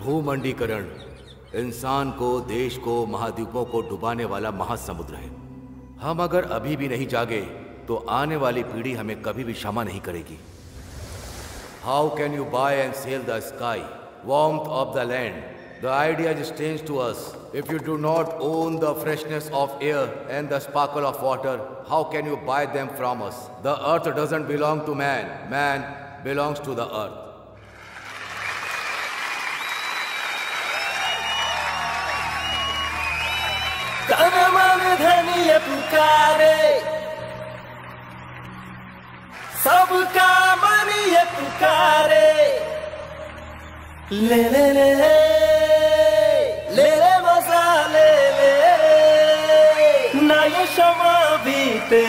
भूमंडीकरण इंसान को, देश को, महाद्वीपों को डुबाने वाला महासमुद्र है। हम अगर अभी भी नहीं जागे तो आने वाली पीढ़ी हमें कभी भी क्षमा नहीं करेगी। How can you buy and sell the sky, warmth of the land? The idea is strange to us. If you do not own the freshness of air and the sparkle of water, how can you buy them from us? The earth doesn't belong to man. Man belongs to the earth. तन मन धन ये पुकारे, सबका मन ये पुकारे, ले ले ले ले ले मजा ले ले, ना ये शमा बीते,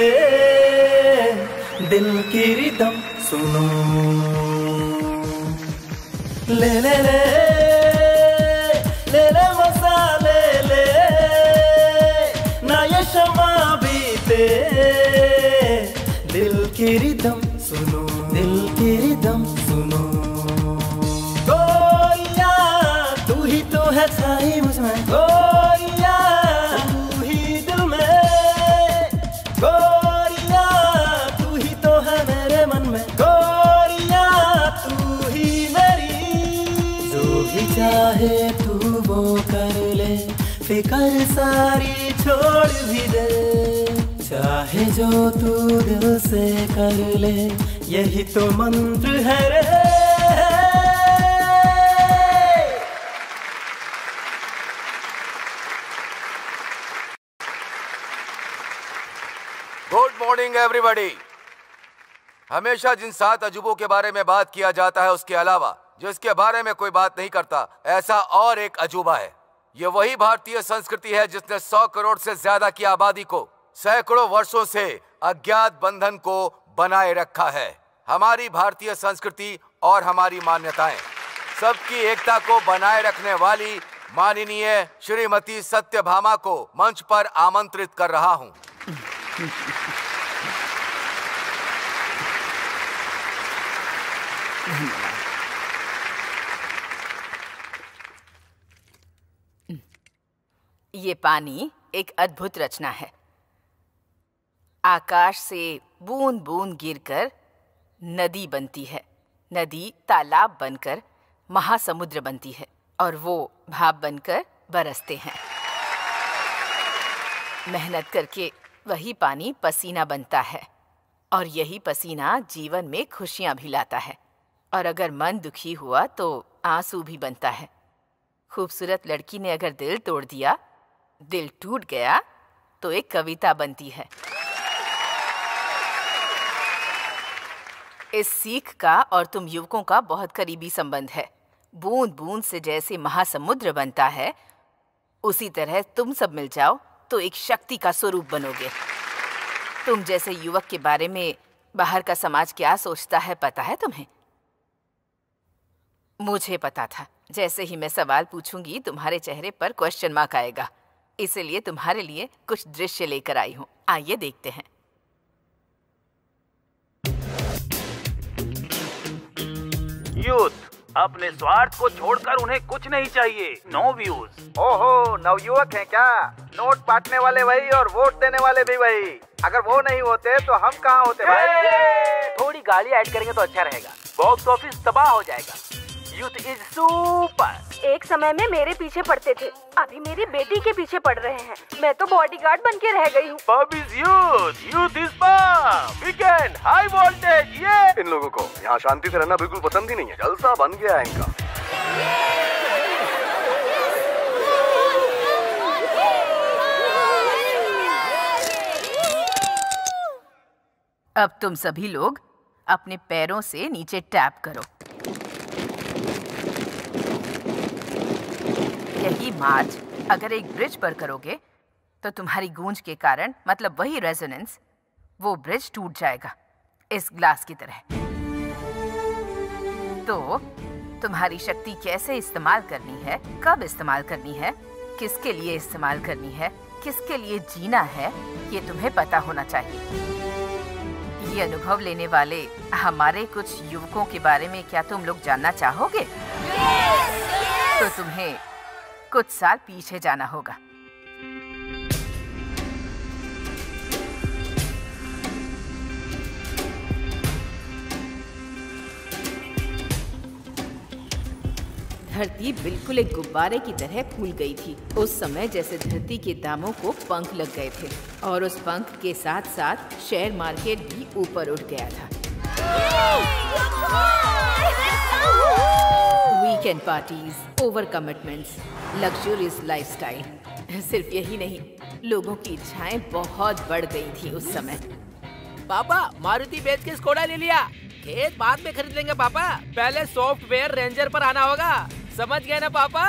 दिल की रिदम सुनो, ले ले ले ले ले मजा ले ले, ना ये शमा बीते, दिल की रिदम सुनो, दिल की रिदम सुनो। है छाई मुझमें गोरिया, तू ही दिल में गोरिया, तू ही तो है मेरे मन में गोरिया, तू ही मेरी। जो भी चाहे तू वो कर ले, फिकर सारी छोड़ भी दे, चाहे जो तू दिल से कर ले, यही तो मंत्र है रे। Good morning everybody. हमेशा जिन 7 अजूबों के बारे में बात किया जाता है, उसके अलावा जिसके बारे में कोई बात नहीं करता, ऐसा और एक अजूबा है। ये वही भारतीय संस्कृति है जिसने 100 करोड़ से ज्यादा की आबादी को सैकड़ों वर्षों से अज्ञात बंधन को बनाए रखा है। हमारी भारतीय संस्कृति और हमारी मान्यताएं, सबकी एकता को बनाए रखने वाली माननीय श्रीमती सत्यभामा को मंच पर आमंत्रित कर रहा हूं। ये पानी एक अद्भुत रचना है। आकाश से बूंद बूंद गिरकर नदी बनती है, नदी तालाब बनकर महासमुद्र बनती है, और वो भाप बनकर बरसते हैं। मेहनत करके वही पानी पसीना बनता है, और यही पसीना जीवन में खुशियां भी लाता है। और अगर मन दुखी हुआ तो आंसू भी बनता है। खूबसूरत लड़की ने अगर दिल तोड़ दिया, दिल टूट गया, तो एक कविता बनती है। इस सीख का और तुम युवकों का बहुत करीबी संबंध है। बूंद बूंद से जैसे महासमुद्र बनता है, उसी तरह तुम सब मिल जाओ तो एक शक्ति का स्वरूप बनोगे। तुम जैसे युवक के बारे में बाहर का समाज क्या सोचता है पता है तुम्हें? मुझे पता था। जैसे ही मैं सवाल पूछूंगी तुम्हारे चेहरे पर क्वेश्चन मार्क आएगा, इसलिए तुम्हारे लिए कुछ दृश्य लेकर आई हूं। आइए देखते हैं। यूथ अपने स्वार्थ को छोड़कर उन्हें कुछ नहीं चाहिए। No views. ओहो, नवयुवक हैं क्या? नोट बांटने वाले वही और वोट देने वाले भी वही। अगर वो नहीं होते तो हम कहाँ होते भाई? थोड़ी गाली ऐड करेंगे तो अच्छा रहेगा। बॉक्स ऑफिस तबाह हो जाएगा। Youth is super. एक समय में मेरे पीछे पड़ते थे, अभी मेरी बेटी के पीछे पड़ रहे हैं। मैं तो बॉडीगार्ड बन के रह गई हूँ। Pub is youth, youth is pub. Weekend high voltage. ये इन लोगों को यहाँ शांति से रहना बिल्कुल पसंद ही नहीं है। जलसा बन गया है इनका। अब तुम सभी लोग अपने पैरों से नीचे टैप करो। यही मार्च अगर एक ब्रिज पर करोगे तो तुम्हारी गूंज के कारण, मतलब वही रेजोनेंस, वो ब्रिज टूट जाएगा इस ग्लास की तरह। तो तुम्हारी शक्ति कैसे इस्तेमाल करनी है, कब इस्तेमाल करनी है, किसके लिए इस्तेमाल करनी है, किसके लिए जीना है, ये तुम्हें पता होना चाहिए। ये अनुभव लेने वाले हमारे कुछ युवकों के बारे में क्या तुम लोग जानना चाहोगे? तो तुम्हें कुछ साल पीछे जाना होगा। धरती बिल्कुल एक गुब्बारे की तरह फूल गई थी। उस समय जैसे धरती के दामों को पंख लग गए थे और उस पंख के साथ साथ शेयर मार्केट भी ऊपर उठ गया था। Weekend parties, over commitments, luxurious lifestyle. सिर्फ यही नहीं, लोगों की इच्छाएं बहुत बढ़ गई थी उस समय। पापा, मारुति बेच के स्कोडा ले लिया। खेत बाद में खरीद लेंगे पापा, पहले सॉफ्टवेयर रेंजर पर आना होगा। समझ गए ना पापा?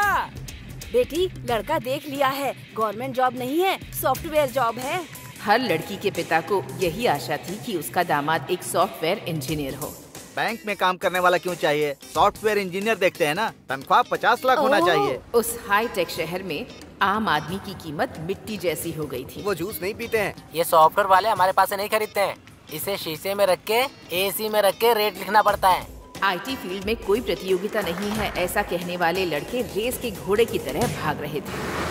बेटी, लड़का देख लिया है, गवर्नमेंट जॉब नहीं है, सॉफ्टवेयर जॉब है। हर लड़की के पिता को यही आशा थी कि उसका दामाद एक सॉफ्टवेयर इंजीनियर हो। बैंक में काम करने वाला क्यों चाहिए? सॉफ्टवेयर इंजीनियर देखते हैं ना, तनख्वाह 50 लाख होना चाहिए। उस हाई टेक शहर में आम आदमी की कीमत मिट्टी जैसी हो गई थी। वो जूस नहीं पीते हैं। ये सॉफ्टवेयर वाले हमारे पास से नहीं खरीदते हैं। इसे शीशे में रख के एसी में रख के रेट लिखना पड़ता है। आईटी फील्ड में कोई प्रतियोगिता नहीं है, ऐसा कहने वाले लड़के रेस के घोड़े की तरह भाग रहे थे।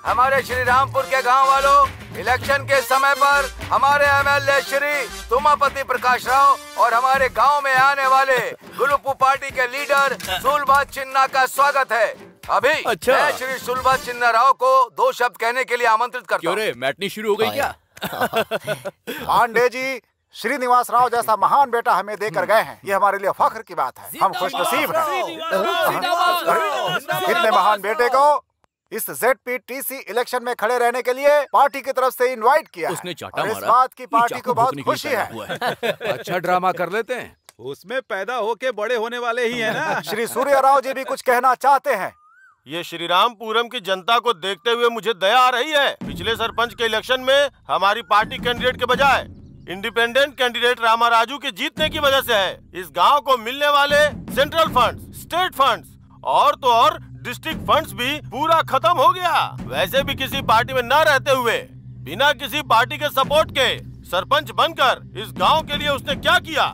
हमारे श्री रामपुर के गांव वालों, इलेक्शन के समय पर हमारे एमएलए श्री तुमापति प्रकाश राव और हमारे गांव में आने वाले गुलुपू पार्टी के लीडर सुलभा चिन्ना का स्वागत है। अभी मैं श्री सुलभा चिन्ना राव को 2 शब्द कहने के लिए आमंत्रित करता हूँ। क्यों रे, मैटनी शुरू हो गई क्या? पांडे जी, श्रीनिवास राव जैसा महान बेटा हमें देकर गए हैं, ये हमारे लिए फख्र की बात है। हम खुशनसीब हैं। इतने महान बेटे को इस ZPTC इलेक्शन में खड़े रहने के लिए पार्टी की तरफ से इनवाइट किया है। उसने चाटा और इस मारा। बात की पार्टी को बहुत खुशी है। अच्छा ड्रामा कर लेते हैं। उसमें पैदा होके बड़े होने वाले ही है ना। श्री सूर्य राव जी भी कुछ कहना चाहते हैं। ये श्रीरामपुरम की जनता को देखते हुए मुझे दया आ रही है। पिछले सरपंच के इलेक्शन में हमारी पार्टी कैंडिडेट के बजाय इंडिपेंडेंट कैंडिडेट रामाराजू के जीतने की वजह से है इस गांव को मिलने वाले सेंट्रल फंड्स, स्टेट फंड्स और तो और डिस्ट्रिक्ट फंड्स भी पूरा खत्म हो गया। वैसे भी किसी पार्टी में न रहते हुए बिना किसी पार्टी के सपोर्ट के सरपंच बनकर इस गांव के लिए उसने क्या किया?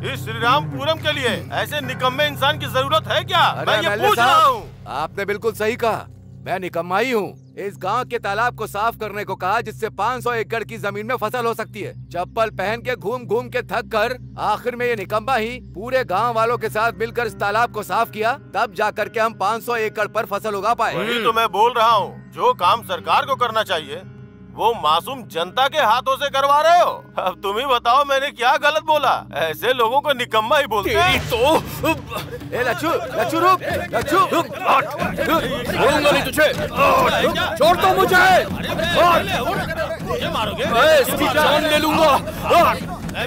इस श्रीरामपुरम के लिए ऐसे निकम्मे इंसान की जरूरत है क्या? मैं ये पूछ रहा हूँ। आपने बिल्कुल सही कहा, मैं निकम्मा ही हूँ। इस गांव के तालाब को साफ करने को कहा जिससे 500 एकड़ की जमीन में फसल हो सकती है। चप्पल पहन के घूम घूम के थक कर आखिर में ये निकम्मा ही पूरे गांव वालों के साथ मिलकर इस तालाब को साफ किया, तब जाकर के हम 500 एकड़ पर फसल उगा पाए। वही तो मैं बोल रहा हूँ, जो काम सरकार को करना चाहिए वो मासूम जनता के हाथों से करवा रहे हो। अब तुम ही बताओ मैंने क्या गलत बोला? ऐसे लोगों को निकम्मा ही बोलते हैं। लच्छू, लच्छू रुक, लच्छू छोड़ूंगा नहीं तुझे। छोड़ दो मुझे। मारोगे? मैं इसकी जान ले लूंगा।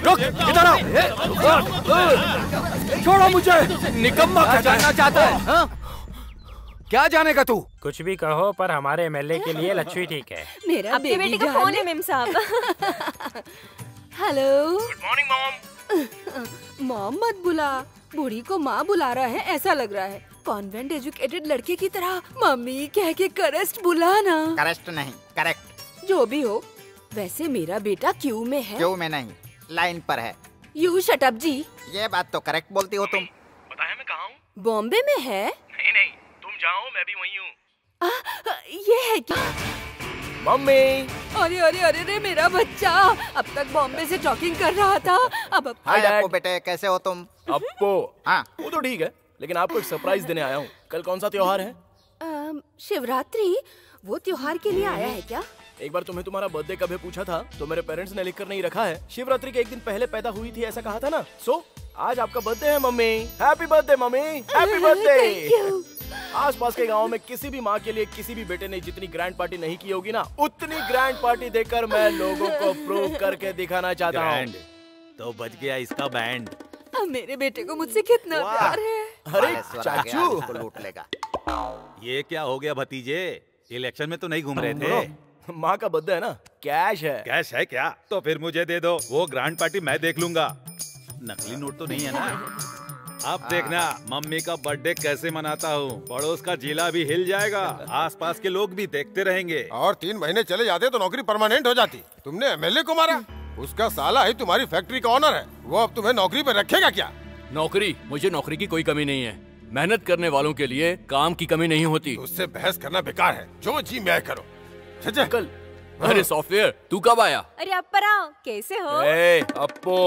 रुक, इधर आओ। छोड़ो मुझे। निकम्मा क्या जानना चाहता है? क्या जानेगा तू? कुछ भी कहो, पर हमारे एमएलए के लिए लच्छू ठीक है। मेरा बेटी का फोन है मेम साहब। Hello. Good morning mom. Mom मत बुला, बूढ़ी को माँ बुला रहा है ऐसा लग रहा है। कॉन्वेंट एजुकेटेड लड़के की तरह मम्मी कह के करेक्ट बुला ना। करेक्ट नहीं, करेक्ट। जो भी हो, वैसे मेरा बेटा क्यू में है। क्यों में नहीं, लाइन पर है। यू शट अप जी। ये बात तो करेक्ट बोलती हो तुम। पता है मैं कहाँ हूँ? बॉम्बे में है? नहीं नहीं, तुम जाओ, मैं भी वहीं हूँ। ये है क्या? मम्मी। अरे अरे अरे अरे मेरा बच्चा अब तक बॉम्बे से जॉगिंग कर रहा था, अब हाय अप्पू बेटे, कैसे हो तुम? अप्पू? हाँ, वो तो ठीक है, लेकिन आपको एक सरप्राइज देने आया हूँ। कल कौन सा त्योहार है? शिवरात्रि। वो त्योहार के लिए आया है क्या? एक बार तुम्हें तुम्हारा बर्थडे कब है पूछा था तो मेरे पेरेंट्स ने लिखकर नहीं रखा है। शिवरात्रि के एक दिन पहले पैदा हुई थी ऐसा कहा था ना। सो आज आपका बर्थडे है mummy. Happy birthday mummy, happy birthday. आसपास के गांव में किसी भी माँ के लिए किसी भी बेटे ने जितनी ग्रैंड पार्टी नहीं की होगी ना, उतनी ग्रैंड पार्टी देकर मैं लोगों को प्रूव करके दिखाना चाहता हूँ। तो बच गया इसका बैंड। मेरे बेटे को मुझसे कितना प्यार है। अरे चाचू, लूट लेगा। ये क्या हो गया भतीजे? इलेक्शन में तो नहीं घूम रहे थे। माँ का बर्थडे है ना, कैश है। कैश है क्या? तो फिर मुझे दे दो, वो ग्रैंड पार्टी मैं देख लूंगा। नकली नोट तो नहीं है ना? अब देखना मम्मी का बर्थडे कैसे मनाता हूँ। पड़ोस का जिला भी हिल जाएगा, आसपास के लोग भी देखते रहेंगे। और 3 महीने चले जाते तो नौकरी परमानेंट हो जाती। तुमने एमएलए को मारा। उसका साला ही तुम्हारी फैक्ट्री का ऑनर है। वो अब तुम्हें नौकरी पे रखेगा क्या? नौकरी? मुझे नौकरी की कोई कमी नहीं है। मेहनत करने वालों के लिए काम की कमी नहीं होती। उससे बहस करना बेकार है। जो जी मैं करो। कल अरे सॉफ्टवेयर, तू कब आया? अरे अप्परा, कैसे हो? अप्पो।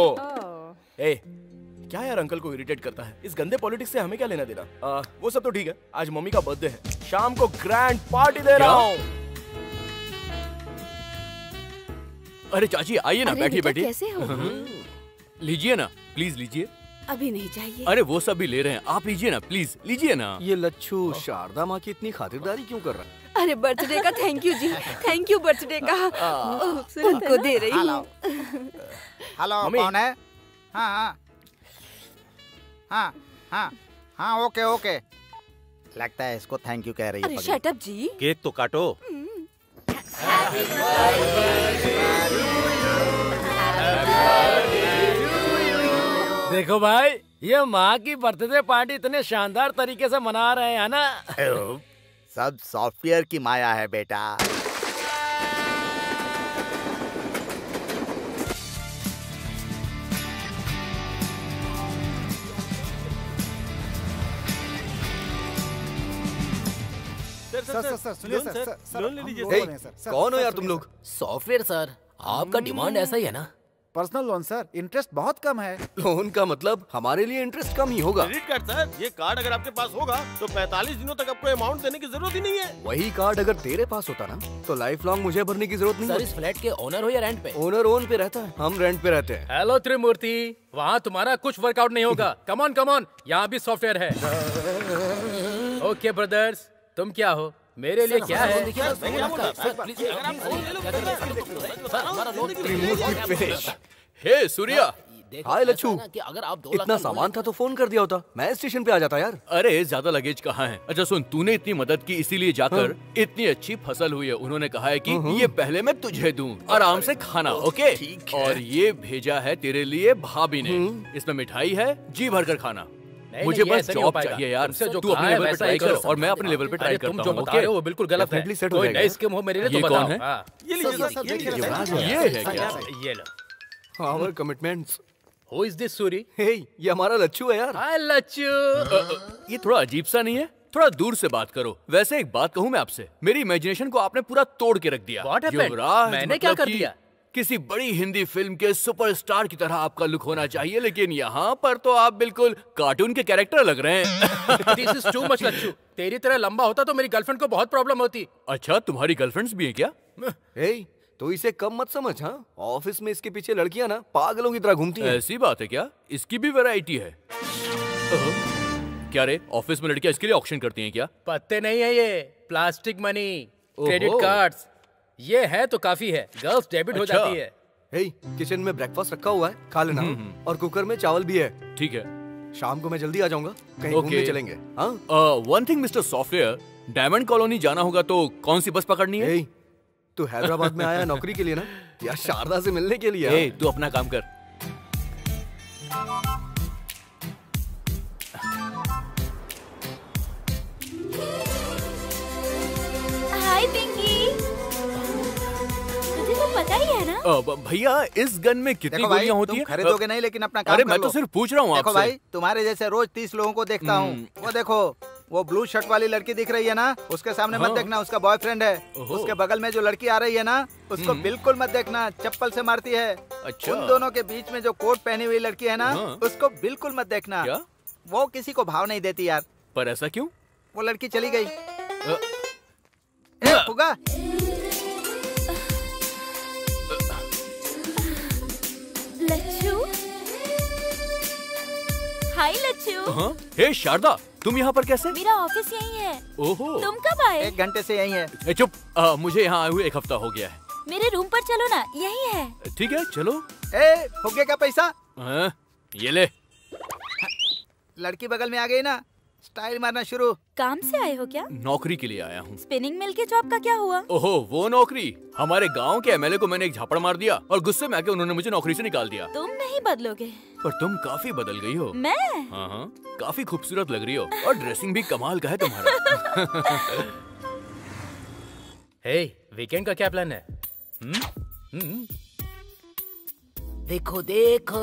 क्या यार अंकल को इरिटेट करता है? इस गंदे पॉलिटिक्स से हमें क्या लेना देना? वो सब तो ठीक है। आज मम्मी का बर्थडे है, शाम को ग्रैंड पार्टी दे रहा हूँ। अरे चाची आइए ना, बैठिए बैठिए। कैसे हो? लीजिए ना, प्लीज लीजिए। अभी नहीं चाहिए। अरे वो सब भी ले रहे हैं, आप लीजिए ना, प्लीज लीजिए ना। ये लच्छू शारदा माँ की इतनी खातिरदारी क्यों कर रहा है? अरे बर्थडे का थैंक यू जी, थैंक यू बर्थडे का। उनको दे रही हूँ। हेलो, कौन है? हाँ हाँ हाँ हाँ, ओके ओके। लगता है इसको थैंक यू कह रही है। अरे शट अप जी। केक तो काटो। देखो भाई, ये माँ की बर्थडे पार्टी इतने शानदार तरीके से मना रहे हैं ना। सब सॉफ्टवेयर की माया है बेटा। सर सुनिए सर, लोन ले लीजिए सर। कौन हो यार तुम लोग? सॉफ्टवेयर सर, आपका डिमांड ऐसा ही है ना? पर्सनल लोन सर, इंटरेस्ट बहुत कम है। लोन का मतलब हमारे लिए इंटरेस्ट कम ही होगा। क्रेडिट कार्ड सर, ये कार्ड अगर आपके पास होगा तो 45 दिनों तक आपको अमाउंट देने की जरूरत ही नहीं है। वही कार्ड अगर तेरे पास होता ना तो लाइफ लॉन्ग मुझे भरने की जरूरत नहीं। सर, इस फ्लैट के ओनर हो या रेंट पे? ओनर ओन पे रहता है, हम रेंट पे रहते हैं। हेलो त्रिमूर्ति, वहाँ तुम्हारा कुछ वर्कआउट नहीं होगा। कम ऑन, यहाँ भी सॉफ्टवेयर है। ओके ब्रदर्स, तुम क्या हो? मेरे लिए क्या है? हे सूर्या। हाय लच्छू, इतना सामान था तो फोन कर दिया होता, मैं स्टेशन पे आ जाता यार। अरे ज्यादा लगेज कहाँ है? अच्छा सुन, तूने इतनी मदद की इसीलिए जाकर इतनी अच्छी फसल हुई है। उन्होंने कहा है कि ये पहले मैं तुझे दूं, आराम से खाना। ओके, और ये भेजा है तेरे लिए भाभी ने। इसमें मिठाई है, जी भर कर खाना। मुझे बस जॉब चाहिए यार। तू अपने लेवल पे ट्राई कर और मैं अपने लेवल पे ट्राई करता हूँ। तुम जो बता रहे हो वो बिल्कुल गलत है। कोई नई स्कीम हो मेरे लिए तो बताओ। कौन है? ये है क्या? ये लो। Our commitments. Who is this Suri? Hey, ये हमारा लच्छू है यार। हाय लच्छू। ये थोड़ा अजीब सा नहीं है? थोड़ा दूर से बात करो। वैसे एक बात कहूँ मैं आपसे, मेरी इमेजिनेशन को आपने पूरा तोड़ के रख दिया। What happened? मैंने क्या कर दिया? किसी बड़ी हिंदी फिल्म के सुपरस्टार की तरह आपका लुक होना चाहिए, लेकिन यहाँ पर तो आप बिल्कुल कार्टून के कैरेक्टर लग रहे हैं। This is too much Lachhu. तेरी तरह लंबा होता तो मेरी गर्लफ्रेंड को बहुत प्रॉब्लम होती। अच्छा, तुम्हारी गर्लफ्रेंड्स भी हैं क्या? Hey, तो इसे कम मत समझ। हाँ, ऑफिस में इसके पीछे लड़कियां ना पागलों की तरह घूमती हैं। ऐसी बात है क्या? इसकी भी वैरायटी है? क्या रे, ऑफिस में लड़कियां इसके लिए ऑक्शन करती हैं क्या? पत्ते नहीं है ये, प्लास्टिक मनी, क्रेडिट कार्ड्स। ये है तो काफी है, गर्ल्स डेबिट हो जाती है। हे, किचन में ब्रेकफास्ट रखा हुआ है, खा लेना। और कुकर में चावल भी है। ठीक है, शाम को मैं जल्दी आ जाऊंगा, कहीं घूमने चलेंगे। हाँ, one thing mister software, diamond colony जाना होगा तो कौन सी बस पकड़नी है? तू हैदराबाद में आया नौकरी के लिए ना, या शारदा से मिलने के लिए? तू अपना काम कर। हाय पिंकी, तुझे तो पता ही है ना? भैया, इस गन में कितनी गोलियां होती हैं? खरीदोगे नहीं, लेकिन अपना काम अरे कर मैं लो। तो सिर्फ पूछ रहा हूँ आपसे। देखो भाई, तुम्हारे जैसे रोज 30 लोगों को देखता हूँ। वो देखो, वो ब्लू शर्ट वाली लड़की दिख रही है ना, उसके सामने मत देखना, उसका बॉयफ्रेंड है। उसके बगल में जो लड़की आ रही है ना, उसको बिल्कुल मत देखना, चप्पल से मारती है। अच्छा। उन दोनों के बीच में जो कोट पहनी हुई लड़की है ना, उसको बिल्कुल मत देखना। क्या? वो किसी को भाव नहीं देती यार। पर ऐसा क्यों? वो लड़की चली गई। होगा। लच्छू, हाय लच्छू। हे शारदा, तुम यहाँ पर कैसे? मेरा ऑफिस यही है। ओहो, तुम कब आए? 1 घंटे से यही है। चुप, मुझे यहाँ आए हुए 1 हफ्ता हो गया है। मेरे रूम पर चलो ना, यही है। ठीक है, चलो। हो गया का पैसा? ये ले। लड़की बगल में आ गई ना, स्टाइल मारना शुरू। काम से आए हो क्या? नौकरी के लिए आया हूँ। स्पिनिंग मिल के जॉब का क्या हुआ? ओहो, वो नौकरी। हमारे गांव के एमएलए को मैंने एक झापड़ मार दिया और गुस्से में आके उन्होंने मुझे नौकरी से निकाल दिया। तुम नहीं बदलोगे। पर तुम काफी बदल गई हो। मैं? हाँ, काफी खूबसूरत लग रही हो और ड्रेसिंग भी कमाल का है तुम्हारा। हे, वीकेंड का क्या प्लान है? देखो देखो,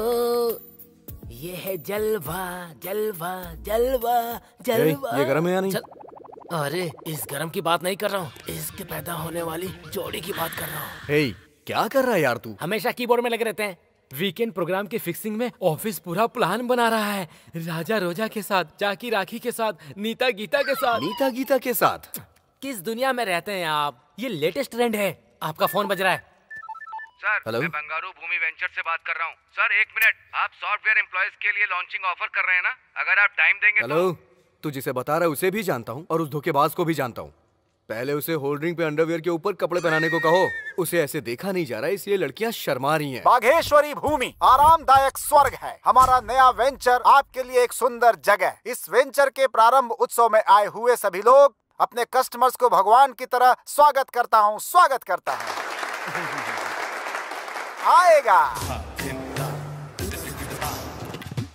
ये है जलवा जलवा जलवा जलवा। ये गरम है या नहीं? अरे इस गरम की बात नहीं कर रहा हूँ, इसके पैदा होने वाली जोड़ी की बात कर रहा हूँ। हे, क्या कर रहा है यार तू? हमेशा कीबोर्ड में लगे रहते हैं। वीकेंड प्रोग्राम की फिक्सिंग में ऑफिस पूरा प्लान बना रहा है। राजा रोजा के साथ, जाकी राखी के साथ, नीता गीता के साथ। नीता गीता के साथ? किस दुनिया में रहते हैं आप? ये लेटेस्ट ट्रेंड है। आपका फोन बज रहा है। Sir, hello? मैं बंगारू भूमि वेंचर से बात कर रहा हूँ। सर 1 मिनट, आप सॉफ्टवेयर एम्प्लॉयज के लिए लॉन्चिंग ऑफर कर रहे हैं ना? अगर आप टाइम देंगे हेलो, तू जिसे बता रहा है उसे भी जानता हूँ और उस धोखेबाज को भी जानता हूँ। पहले उसे होल्डिंग पे अंडरवियर के ऊपर कपड़े पहनाने को कहो। उसे ऐसे देखा नहीं जा रहा, इसलिए लड़कियां शर्मा रही हैं। बाघेश्वरी भूमि आरामदायक स्वर्ग है। हमारा नया वेंचर आपके लिए एक सुंदर जगह। इस वेंचर के प्रारंभ उत्सव में आए हुए सभी लोग अपने कस्टमर्स को भगवान की तरह स्वागत करता हूँ। आएगा,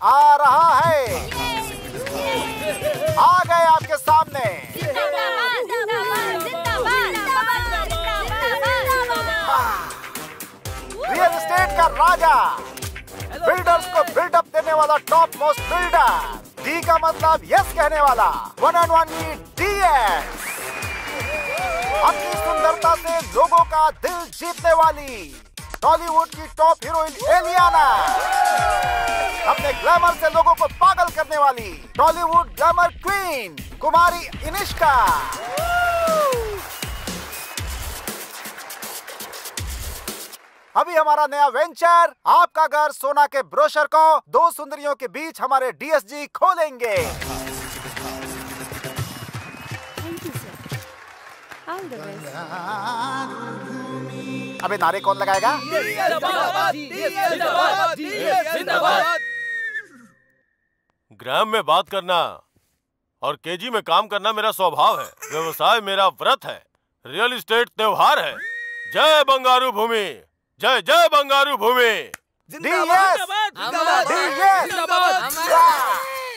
आ रहा है, आ गए आपके सामने। रियल एस्टेट का राजा, बिल्डर्स को बिल्डअप देने वाला टॉप मोस्ट बिल्डर। डी का मतलब यस कहने वाला, 1 and only DS। अपनी सुंदरता से लोगों का दिल जीतने वाली टॉलीवुड की टॉप हीरोइन एलियाना। अपने ग्लैमर से लोगों को पागल करने वाली टॉलीवुड ग्लैमर क्वीन कुमारी इनिष्का। अभी हमारा नया वेंचर आपका घर सोना के ब्रोशर को 2 सुंदरियों के बीच हमारे DSG खोलेंगे। अबे नारे कौन लगाएगा? ग्राम में बात करना और केजी में काम करना मेरा स्वभाव है। व्यवसाय मेरा व्रत है। रियल एस्टेट त्योहार है। जय बंगारू भूमि, जय जय बंगारू भूमि।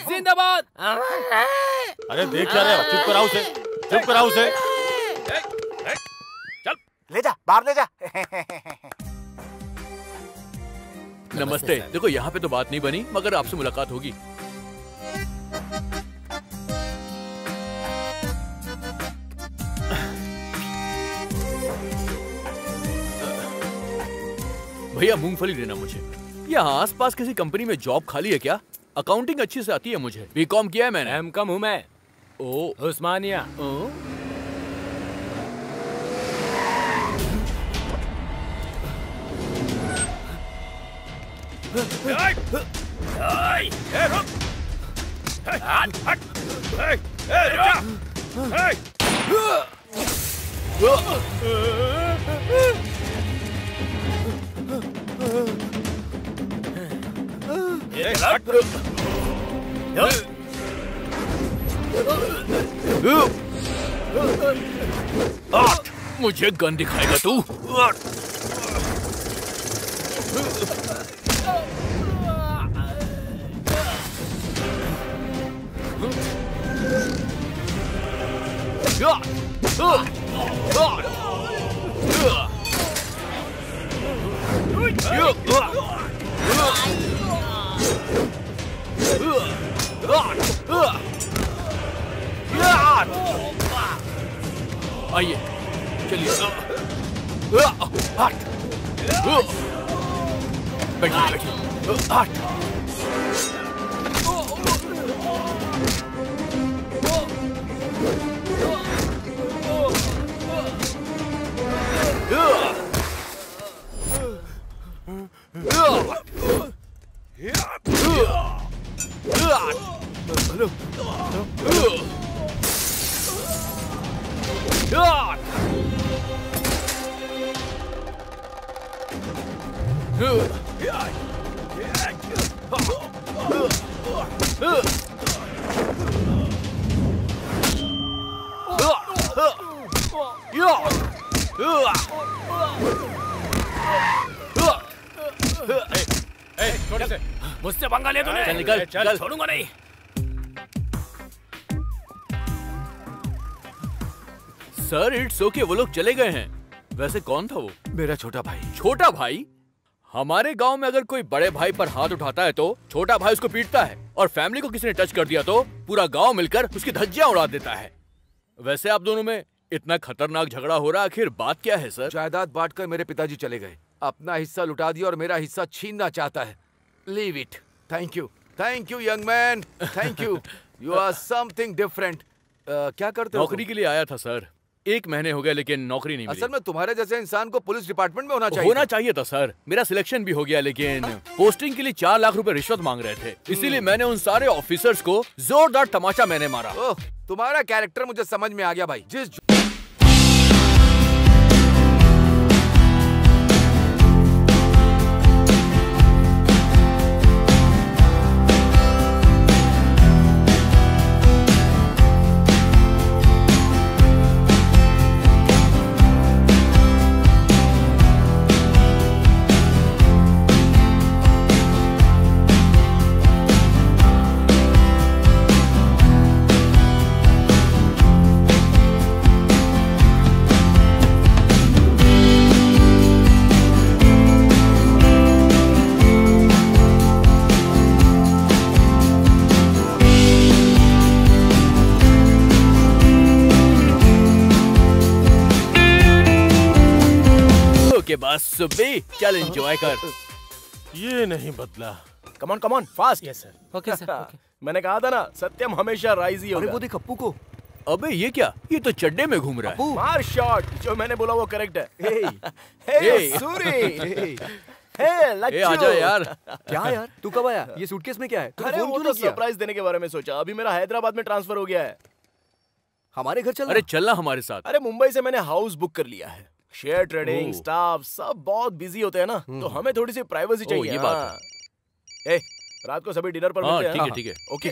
जिंदाबाद। अरे देख क्या रहे हो? चुप कराओ उसे, चुप कराओ उसे। ले जा, बाहर ले जा। नमस्ते। देखो यहाँ पे तो बात नहीं बनी, मगर आपसे मुलाकात होगी। भैया मूंगफली देना मुझे। यहाँ आसपास किसी कंपनी में जॉब खाली है क्या? अकाउंटिंग अच्छी से आती है मुझे। बीकॉम किया है मैंने। एमकॉम हूँ मैं। ओ उस्मानिया। मुझे गन दिखाएगा तू? आइए चलिए। बैठिए बैठिए। मुझसे पंगा ले तूने? चल निकल, चल छोड़ूंगा नहीं। सर इट्स ओके, वो लोग चले गए हैं। वैसे कौन था वो? मेरा छोटा भाई। छोटा भाई? हमारे गांव में अगर कोई बड़े भाई पर हाथ उठाता है तो छोटा भाई उसको पीटता है, और फैमिली को किसी ने टच कर दिया तो पूरा गांव मिलकर उसकी धज्जियां उड़ा देता है। वैसे आप दोनों में इतना खतरनाक झगड़ा हो रहा, आखिर बात क्या है सर? जायदाद बांटकर मेरे पिताजी चले गए, अपना हिस्सा लुटा दिया और मेरा हिस्सा छीनना चाहता है। Leave it. Thank you young man, thank you. You are something different. क्या करते हो? नौकरी के लिए आया था सर, 1 महीने हो गए लेकिन नौकरी नहीं मिली। असल में तुम्हारे जैसे इंसान को पुलिस डिपार्टमेंट में होना चाहिए था सर। मेरा सिलेक्शन भी हो गया लेकिन पोस्टिंग के लिए 4 लाख रुपए रिश्वत मांग रहे थे, इसीलिए मैंने उन सारे ऑफिसर्स को जोरदार तमाचा मैंने मारा। तुम्हारा कैरेक्टर मुझे समझ में आ गया भाई। जिस के बाद सुबह चल एंजॉय कर। ये नहीं बदला। Come on fast. Yes sir. Okay sir. मैंने कहा था ना, सत्यम हमेशा राइज ही होगा। अरे वो देख अप्पू को। अबे ये क्या, ये तो चड्डे में घूम रहा है। मार शॉट, जो मैंने बोला वो करेक्ट है। हे सूरी, हे आजा यार। क्या यार, तू कब आया? ये सूटकेस में क्या है? अरे वो तो सरप्राइज देने के बारे में सोचा। अभी मेरा हैदराबाद में ट्रांसफर हो गया है। हमारे घर चलना? अरे चलना हमारे साथ। अरे मुंबई से मैंने हाउस बुक कर लिया है। शेयर ट्रेडिंग स्टाफ सब बहुत बिजी होते हैं ना, तो हमें थोड़ी सी प्राइवेसी चाहिए। ये बात है। रात को सभी डिनर पर मिलते हैं। ठीक है। ओके।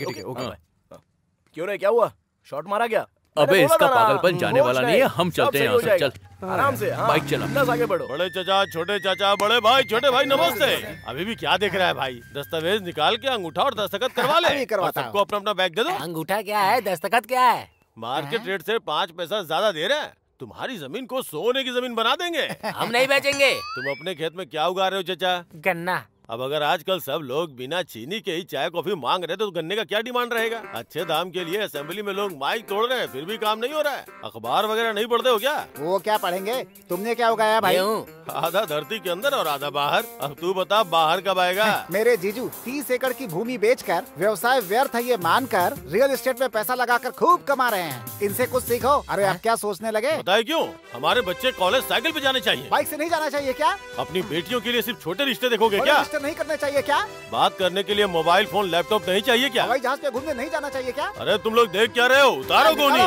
क्यों रे, क्या हुआ? शॉट मारा क्या? अबे इसका पागलपन जाने वाला नहीं है, हम चलते हैं यहाँ से। चल आराम से, बाइक चला। बस आगे बढ़ो। बड़े चाचा, छोटे चाचा, बड़े भाई, छोटे भाई, नमस्ते। अभी भी क्या देख रहा है भाई? दस्तावेज निकाल के अंगूठा और दस्तखत करवा ले। सबको अपना अपना बैग दे दो। अंगूठा क्या है, दस्तखत क्या है? मार्केट रेट से 5 पैसा ज्यादा दे रहे हैं। तुम्हारी जमीन को सोने की जमीन बना देंगे। हम नहीं बेचेंगे। तुम अपने खेत में क्या उगा रहे हो चाचा? गन्ना। अब अगर आजकल सब लोग बिना चीनी के ही चाय कॉफी मांग रहे तो गन्ने का क्या डिमांड रहेगा? अच्छे दाम के लिए असेंबली में लोग माइक तोड़ रहे हैं, फिर भी काम नहीं हो रहा है। अखबार वगैरह नहीं पढ़ते हो क्या? वो क्या पढ़ेंगे? तुमने क्या उगाया भाई? आधा धरती के अंदर और आधा बाहर। अब तू बता, बाहर कब आएगा? मेरे जीजू 30 एकड़ की भूमि बेचकर व्यवसाय व्यर्थ है ये मानकर रियल एस्टेट में पैसा लगाकर खूब कमा रहे हैं। इनसे कुछ सीखो। अरे आप क्या सोचने लगे? बताए क्यों? हमारे बच्चे कॉलेज साइकिल पे जाने चाहिए, बाइक से नहीं जाना चाहिए क्या? अपनी बेटियों के लिए सिर्फ छोटे रिश्ते देखोगे क्या? रिश्ते नहीं करने चाहिए क्या? बात करने के लिए मोबाइल फोन लैपटॉप नहीं चाहिए क्या? हवाई जहाज पे घूमने नहीं जाना चाहिए क्या? अरे तुम लोग देख क्या रहे हो? उतारो गोनी।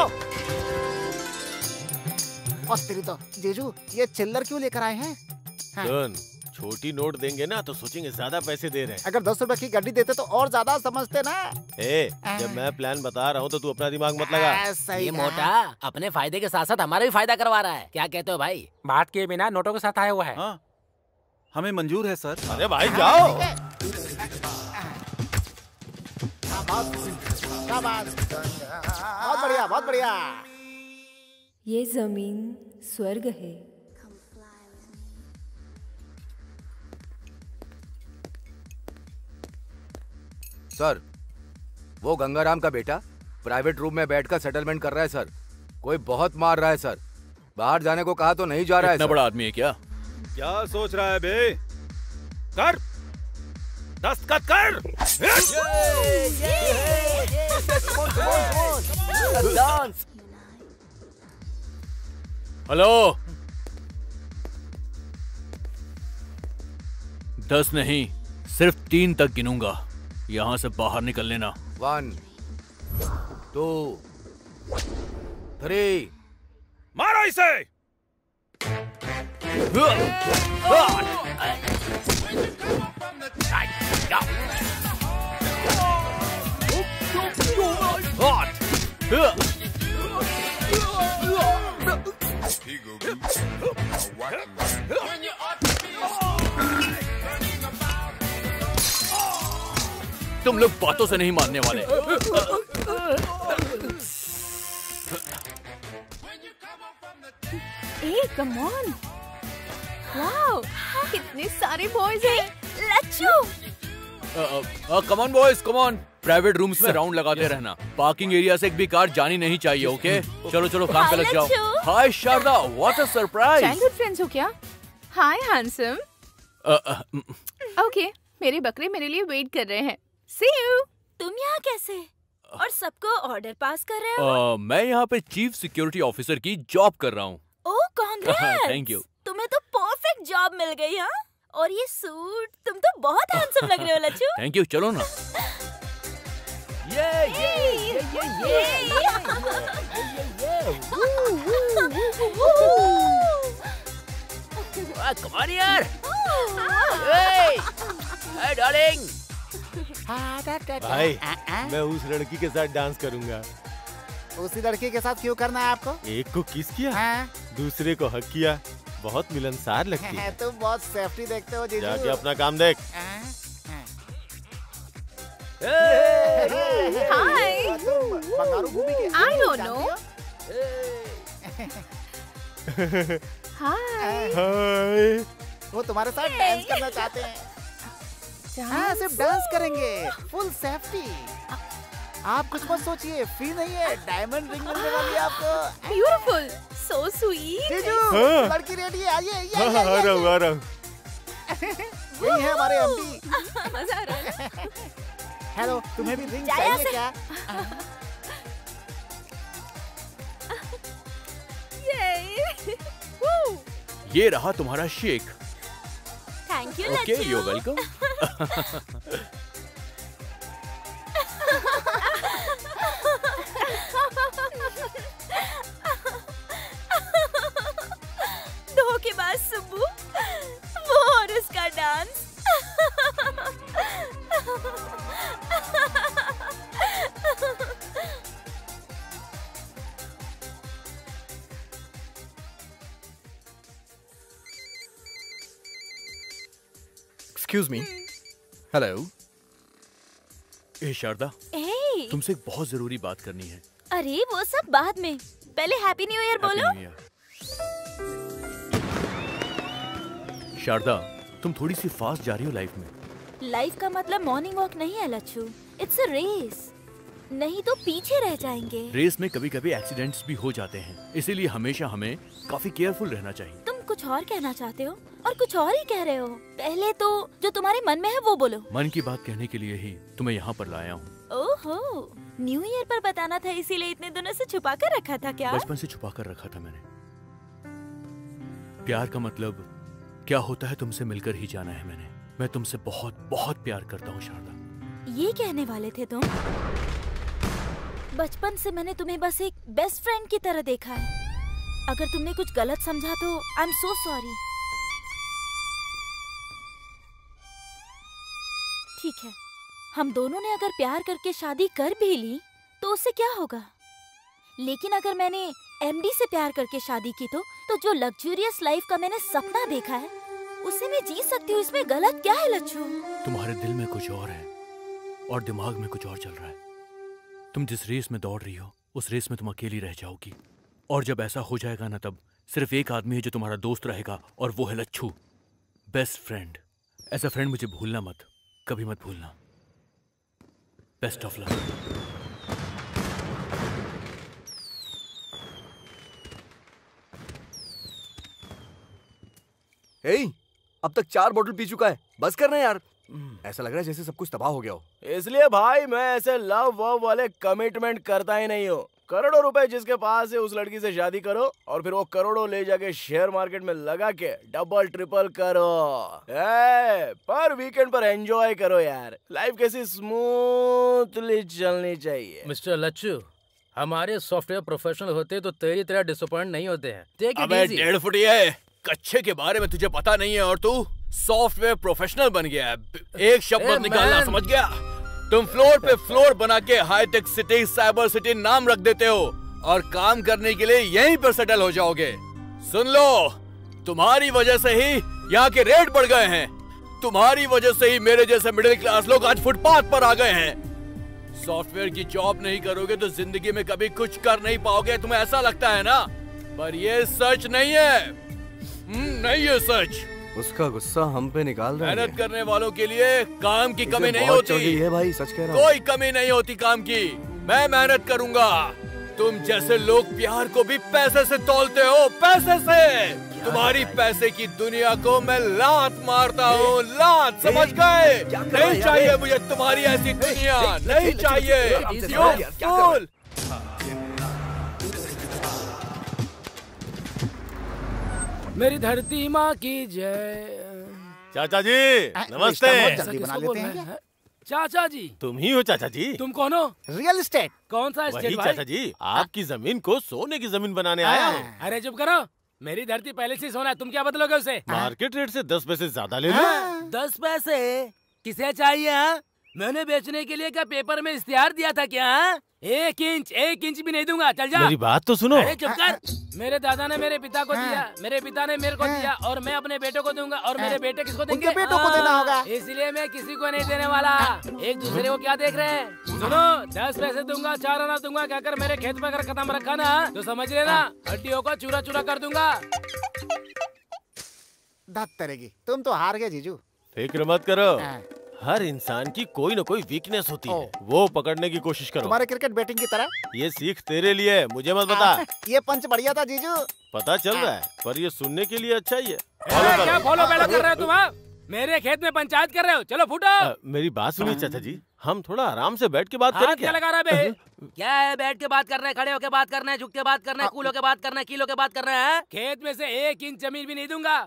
और तेरी तो जीजू, ये चिल्लर क्यों लेकर आए हैं? सुन, छोटी नोट देंगे ना तो सोचेंगे ज्यादा पैसे दे रहे हैं। अगर 10 रुपए की गड्डी देते तो और ज्यादा समझते ना। जब मैं प्लान बता रहा हूँ तो तू अपना दिमाग मत लगा। ये मोटा अपने फायदे के साथ साथ हमारा भी फायदा करवा रहा है। क्या कहते हो भाई? बात किए बिना नोटों के साथ आया हुआ है। हाँ, हमें मंजूर है सर। अरे भाई जाओ। बहुत बढ़िया, बहुत बढ़िया। ये जमीन स्वर्ग है। सर, वो गंगाराम का बेटा प्राइवेट रूम में बैठकर सेटलमेंट कर रहा है सर। कोई बहुत मार रहा है सर। बाहर जाने को कहा तो नहीं जा रहा है। इतना बड़ा आदमी है क्या? क्या सोच रहा है बे? कर, दस्तखत कर। हेलो, 10 नहीं, सिर्फ 3 तक गिनूंगा। यहाँ से बाहर निकल लेना। 1 2 3। मारो इसे। तुम लोग बातों से नहीं मानने वाले। ए, कम ऑन। वाओ, कितने सारे बॉयज हैं। Lachhu come on boys, come on. Private rooms में राउंड लगाते रहना। पार्किंग एरिया से एक भी कार जानी नहीं चाहिए, ओके? चलो चलो काम पे लग जाओ। Hi Sharada, what a surprise. Childhood friends हो क्या? हाय हैंडसम। ओके, मेरे बकरे मेरे लिए वेट कर रहे हैं। सी यू। तुम यहाँ कैसे और सबको ऑर्डर पास कर रहे हो? मैं यहाँ पे चीफ सिक्योरिटी ऑफिसर की जॉब कर रहा हूँ। Oh congrats. Thank you. तुम्हें तो परफेक्ट जॉब मिल गई। हाँ, और ये सूट, तुम तो बहुत हैंडसम लग रहे हो लच्छू। थैंक यू, चलो ना। Come on यार। Hey darling। भाई, मैं उस लड़की के साथ डांस करूंगा। उसी लड़की के साथ क्यों करना है आपको? एक को किस किया, दूसरे को हक किया। बहुत मिलनसार लगती है। तुम बहुत सेफ्टी देखते हो जीजू। जाके अपना काम देख। हाय। बंगारू भूमि के I don't know। हाय। हाय। वो तुम्हारे साथ डांस करना चाहते हैं। हाँ, सिर्फ डांस करेंगे, फुल सेफ्टी। आप कुछ मत सोचिए, फ्री नहीं है, डायमंड रिंग मिलने वाली है आपको। Beautiful, so sweet. जीजू, लड़की रेडी है, आइए। आ रहा हूँ। यही है हमारे एमडी। मजा आ रहा है। हेलो, तुम्हें भी रिंग चाहिए क्या? ये रहा तुम्हारा shake. Thank you okay, Lachhu. You welcome. धोखेबाज सुब्बू, वो और उसका डांस। Excuse me. हेलो। ए शारदा, ए, तुमसे एक बहुत जरूरी बात करनी है। अरे वो सब बाद में, पहले हैप्पी न्यू ईयर बोलो। Happy New Year। शारदा, तुम थोड़ी सी फास्ट जा रही हो लाइफ में। लाइफ का मतलब मॉर्निंग वॉक नहीं है लच्छू, इट्स अ रेस। नहीं तो पीछे रह जाएंगे। रेस में कभी कभी एक्सीडेंट्स भी हो जाते हैं, इसीलिए हमेशा हमें काफी केयरफुल रहना चाहिए। तुम कुछ और कहना चाहते हो और कुछ और ही कह रहे हो। पहले तो जो तुम्हारे मन में है वो बोलो। मन की बात कहने के लिए ही तुम्हें यहाँ पर लाया हूँ। ओहो, न्यू ईयर पर बताना था, इसीलिए इतने दिनों से छुपा कर रखा था क्या? बचपन से छुपा कर रखा था मैंने। प्यार का मतलब क्या होता है तुमसे मिलकर ही जाना है मैंने। मैं तुमसे बहुत बहुत प्यार करता हूँ शारदा। ये कहने वाले थे तुम? बचपन से मैंने तुम्हें बस एक बेस्ट फ्रेंड की तरह देखा है। अगर तुमने कुछ गलत समझा तो आई एम सो सॉरी। ठीक है, हम दोनों ने अगर प्यार करके शादी कर भी ली तो उससे क्या होगा? लेकिन अगर मैंने एमडी से प्यार करके शादी की तो जो लग्जूरियस लाइफ का मैंने सपना देखा है उसे मैं जी सकती हूँ। इसमें गलत क्या है लच्छू? तुम्हारे दिल में कुछ और है और दिमाग में कुछ और चल रहा है। तुम जिस रेस में दौड़ रही हो उस रेस में तुम अकेली रह जाओगी, और जब ऐसा हो जाएगा ना तब सिर्फ एक आदमी है जो तुम्हारा दोस्त रहेगा, और वो है लच्छू, बेस्ट फ्रेंड। ऐसा फ्रेंड मुझे भूलना मत, कभी मत भूलना। Best of luck. हे, अब तक 4 बोतल पी चुका है, बस करना यार। ऐसा लग रहा है जैसे सब कुछ तबाह हो गया हो। इसलिए भाई मैं ऐसे लव वव वाले कमिटमेंट करता ही नहीं हूँ। करोड़ों रुपए जिसके पास है उस लड़की से शादी करो और फिर वो करोड़ों ले जाके शेयर मार्केट में लगा के डबल ट्रिपल करो। पर वीकेंड पर एंजॉय करो यार। लाइफ कैसी स्मूथली चलनी चाहिए। मिस्टर लच्छू, हमारे सॉफ्टवेयर प्रोफेशनल होते तो तेरी तरह डिसअपॉइंट नहीं होते हैं। टेक इट अबे इजी। 1.5 फुट है, कच्चे के बारे में तुझे पता नहीं है और तू सॉफ्टवेयर प्रोफेशनल बन गया है। एक शब्द मत निकालना, समझ गया? तुम फ्लोर पे फ्लोर बना के हाईटेक सिटी, साइबर सिटी नाम रख देते हो और काम करने के लिए यहीं पर सेटल हो जाओगे। सुन लो, तुम्हारी वजह से ही यहाँ के रेट बढ़ गए हैं। तुम्हारी वजह से ही मेरे जैसे मिडिल क्लास लोग आज फुटपाथ पर आ गए हैं। सॉफ्टवेयर की जॉब नहीं करोगे तो जिंदगी में कभी कुछ कर नहीं पाओगे, तुम्हें ऐसा लगता है ना? पर ये सच नहीं है। नहीं है सच। उसका गुस्सा हम पे निकाल रहा है। मेहनत करने वालों के लिए काम की कमी नहीं बहुत चढ़ होती गई है भाई, सच कह रहा हूँ। कोई कमी नहीं होती काम की। मैं मेहनत करूंगा। तुम जैसे लोग प्यार को भी पैसे से तोलते हो, पैसे से। तुम्हारी पैसे की दुनिया को मैं लात मारता हूँ, लात, समझ गए? नहीं चाहिए मुझे तुम्हारी ऐसी दुनिया, नहीं चाहिए। फूल। मेरी धरती माँ की जय। चाचा जी नमस्ते। जल्दी बना लेते हैं। चाचा जी तुम ही हो चाचा जी? तुम कौन हो? Real estate. कौन सा वही एस्टेट भाई? चाचा जी, आपकी जमीन को सोने की जमीन बनाने आया हूँ। अरे चुप करो, मेरी धरती पहले से सोना है, तुम क्या बदलोगे उसे? मार्केट रेट से 10 पैसे ज्यादा ले लो। 10 पैसे किसे चाहिए? मैंने बेचने के लिए क्या पेपर में इश्तिहार दिया था क्या? 1 इंच भी नहीं दूंगा, चल जा। मेरी बात तो सुनो। अरे चुप कर। मेरे दादा ने मेरे पिता को दिया, मेरे पिता ने मेरे को दिया, और मैं अपने बेटों को दूंगा, और मेरे बेटे किसको देंगे? उनके बेटों को देना होगा। इसलिए मैं किसी को नहीं देने वाला। एक दूसरे को क्या देख रहे हैं? सुनो, 10 पैसे दूंगा, 4 आना दूंगा, कहकर मेरे खेत में अगर कदम रखा ना तो समझ लेना हड्डियों को चूरा चूरा कर दूंगा। धत तरेगी, तुम तो हार गए जीजू। फिक्र मत करो, हर इंसान की कोई न कोई वीकनेस होती है, वो पकड़ने की कोशिश करो। तुम्हारे क्रिकेट बैटिंग की तरह। ये सीख तेरे लिए है, मुझे मत बता। ये पंच बढ़िया था जीजू। पता चल रहा है, पर ये सुनने के लिए अच्छा ही है। क्या फॉलो बैलो कर रहे हो तुम? मेरे खेत में पंचायत कर रहे हो? चलो फूटो। मेरी बात सुनिए चाचा जी, हम थोड़ा आराम से बैठ के बात करें क्या लगा रहा है? क्या है, बैठ के बात करना है, खड़े होके बात करना है, झुक के बात करना है, कूल होके बात करना है, कील होके बात करना है? खेत में से 1 इंच जमीन भी नहीं दूंगा।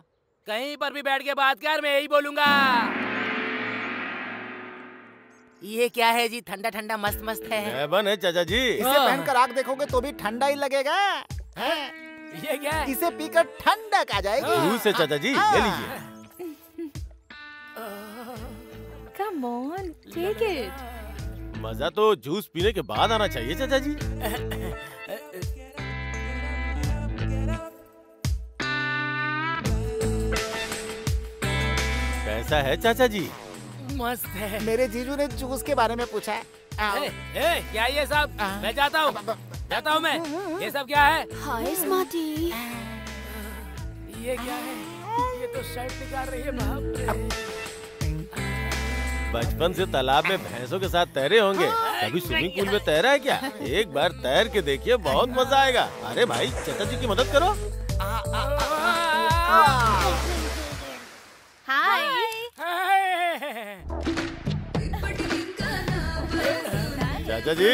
कहीं पर भी बैठ के बात कर, मैं यही बोलूंगा। ये क्या है जी? ठंडा ठंडा मस्त मस्त है। बन है चाचा जी। इसे पहनकर आग देखोगे तो भी ठंडा ही लगेगा। ये क्या है? इसे पीकर ठंडक आ जाएगी। जूस है चाचा जी, ले लीजिए। Come on, take it. मजा तो जूस पीने के बाद आना चाहिए चाचा जी। कैसा है चाचा जी? मस्त है। मेरे जीजू ने जूस के बारे में पूछा है। क्या ये सब? मैं जाता हूँ मैं। ये सब क्या है? हाय स्मार्टी। ये क्या है? ये तो शर्ट निकाल रही है। बाप रे। बचपन से तालाब में भैंसों के साथ तैरे होंगे, कभी स्विमिंग पूल में तैरा है क्या? एक बार तैर के देखिए, बहुत मजा आएगा। अरे भाई, चाचा जी की मदद करो। हाय। चाचा जी,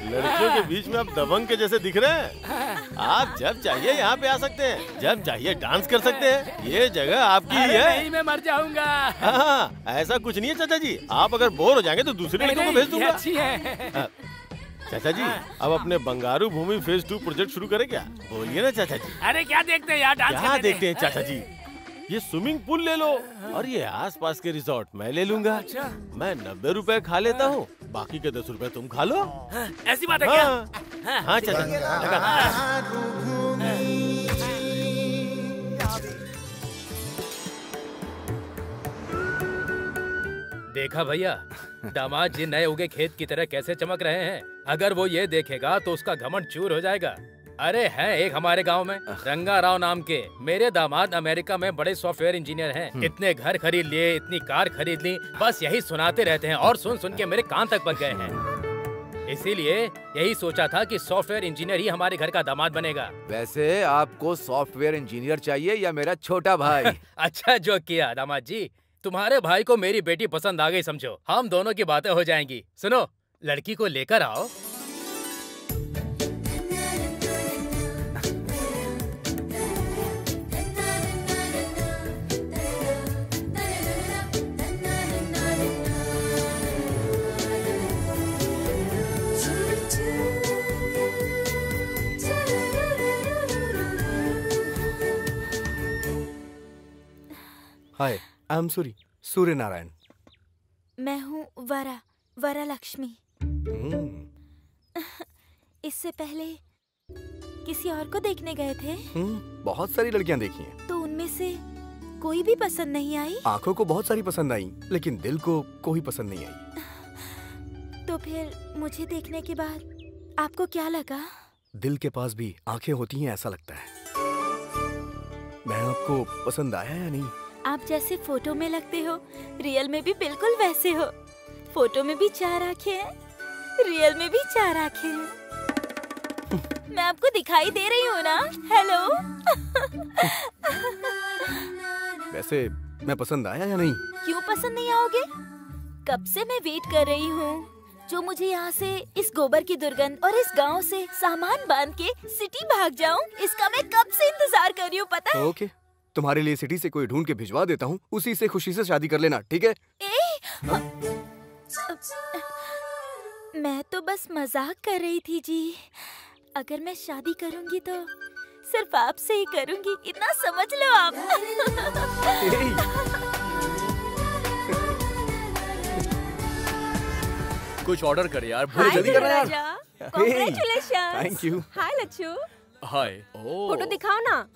लड़कियों के बीच में आप दबंग के जैसे दिख रहे हैं। आप जब चाहिए यहाँ पे आ सकते हैं, जब चाहिए डांस कर सकते हैं। ये जगह आपकी ही है। नहीं, मैं मर जाऊंगा। हाँ, ऐसा कुछ नहीं है चाचा जी। आप अगर बोर हो जाएंगे तो दूसरे लड़कों को भेज दूंगा। अच्छी है। चाचा जी, अब अपने बंगारू भूमि फेज 2 प्रोजेक्ट शुरू करें क्या? बोलिए ना चाचा जी। अरे क्या देखते हैं यार, डांस क्या देखते हैं चाचा जी? ये स्विमिंग पूल ले लो, और ये आसपास के रिजॉर्ट मैं ले लूंगा। मैं 90 रुपए खा लेता हूँ, बाकी के 10 रुपए तुम खा लो। ऐसी बात है क्या? हाँ चाचा जी, देखा भैया, दामाद जी नए उगे खेत की तरह कैसे चमक रहे हैं। अगर वो ये देखेगा तो उसका घमंड चूर हो जाएगा। अरे हैं एक हमारे गांव में रंगा राव नाम के, मेरे दामाद अमेरिका में बड़े सॉफ्टवेयर इंजीनियर हैं। इतने घर खरीद लिए, इतनी कार खरीद ली, बस यही सुनाते रहते हैं और सुन सुन के मेरे कान तक पक गए हैं। इसीलिए यही सोचा था कि सॉफ्टवेयर इंजीनियर ही हमारे घर का दामाद बनेगा। वैसे आपको सॉफ्टवेयर इंजीनियर चाहिए या मेरा छोटा भाई? अच्छा जोक किया दामाद जी। तुम्हारे भाई को मेरी बेटी पसंद आ गई समझो, हम दोनों की बातें हो जाएंगी। सुनो, लड़की को लेकर आओ। हाय, आई एम सूर्य नारायण। मैं हूँ वरा लक्ष्मी। इससे पहले किसी और को देखने गए थे? बहुत सारी लड़कियां देखी हैं। तो उनमें से कोई भी पसंद नहीं आई? आंखों को बहुत सारी पसंद आई, लेकिन दिल को कोई पसंद नहीं आई। तो फिर मुझे देखने के बाद आपको क्या लगा? दिल के पास भी आंखें होती हैं ऐसा लगता है। मैं आपको पसंद आया या नहीं? आप जैसे फोटो में लगते हो, रियल में भी बिल्कुल वैसे हो। फोटो में भी 4 आँखें हैं, रियल में भी 4 आँखें हैं। मैं आपको दिखाई दे रही हूँ ना? हेलो। वैसे मैं पसंद आया या नहीं? क्यों पसंद नहीं आओगे? कब से मैं वेट कर रही हूँ जो मुझे यहाँ से इस गोबर की दुर्गंध और इस गांव से सामान बांध के सिटी भाग जाऊँ, इसका मैं कब से इंतजार कर रही हूँ, पता है? ओके, तुम्हारे लिए सिटी से कोई ढूंढ के भिजवा देता हूँ, उसी से खुशी से शादी कर लेना, ठीक है? मैं तो बस मजाक कर रही थी जी। अगर मैं शादी करूंगी तो सिर्फ आपसे ही करूंगी, इतना समझ लो आप। कुछ ऑर्डर कर यार, हाय जल्दी कर यार। Congratulations. Thank you. Hi Lachhu, hi. Photo दिखाओ ना।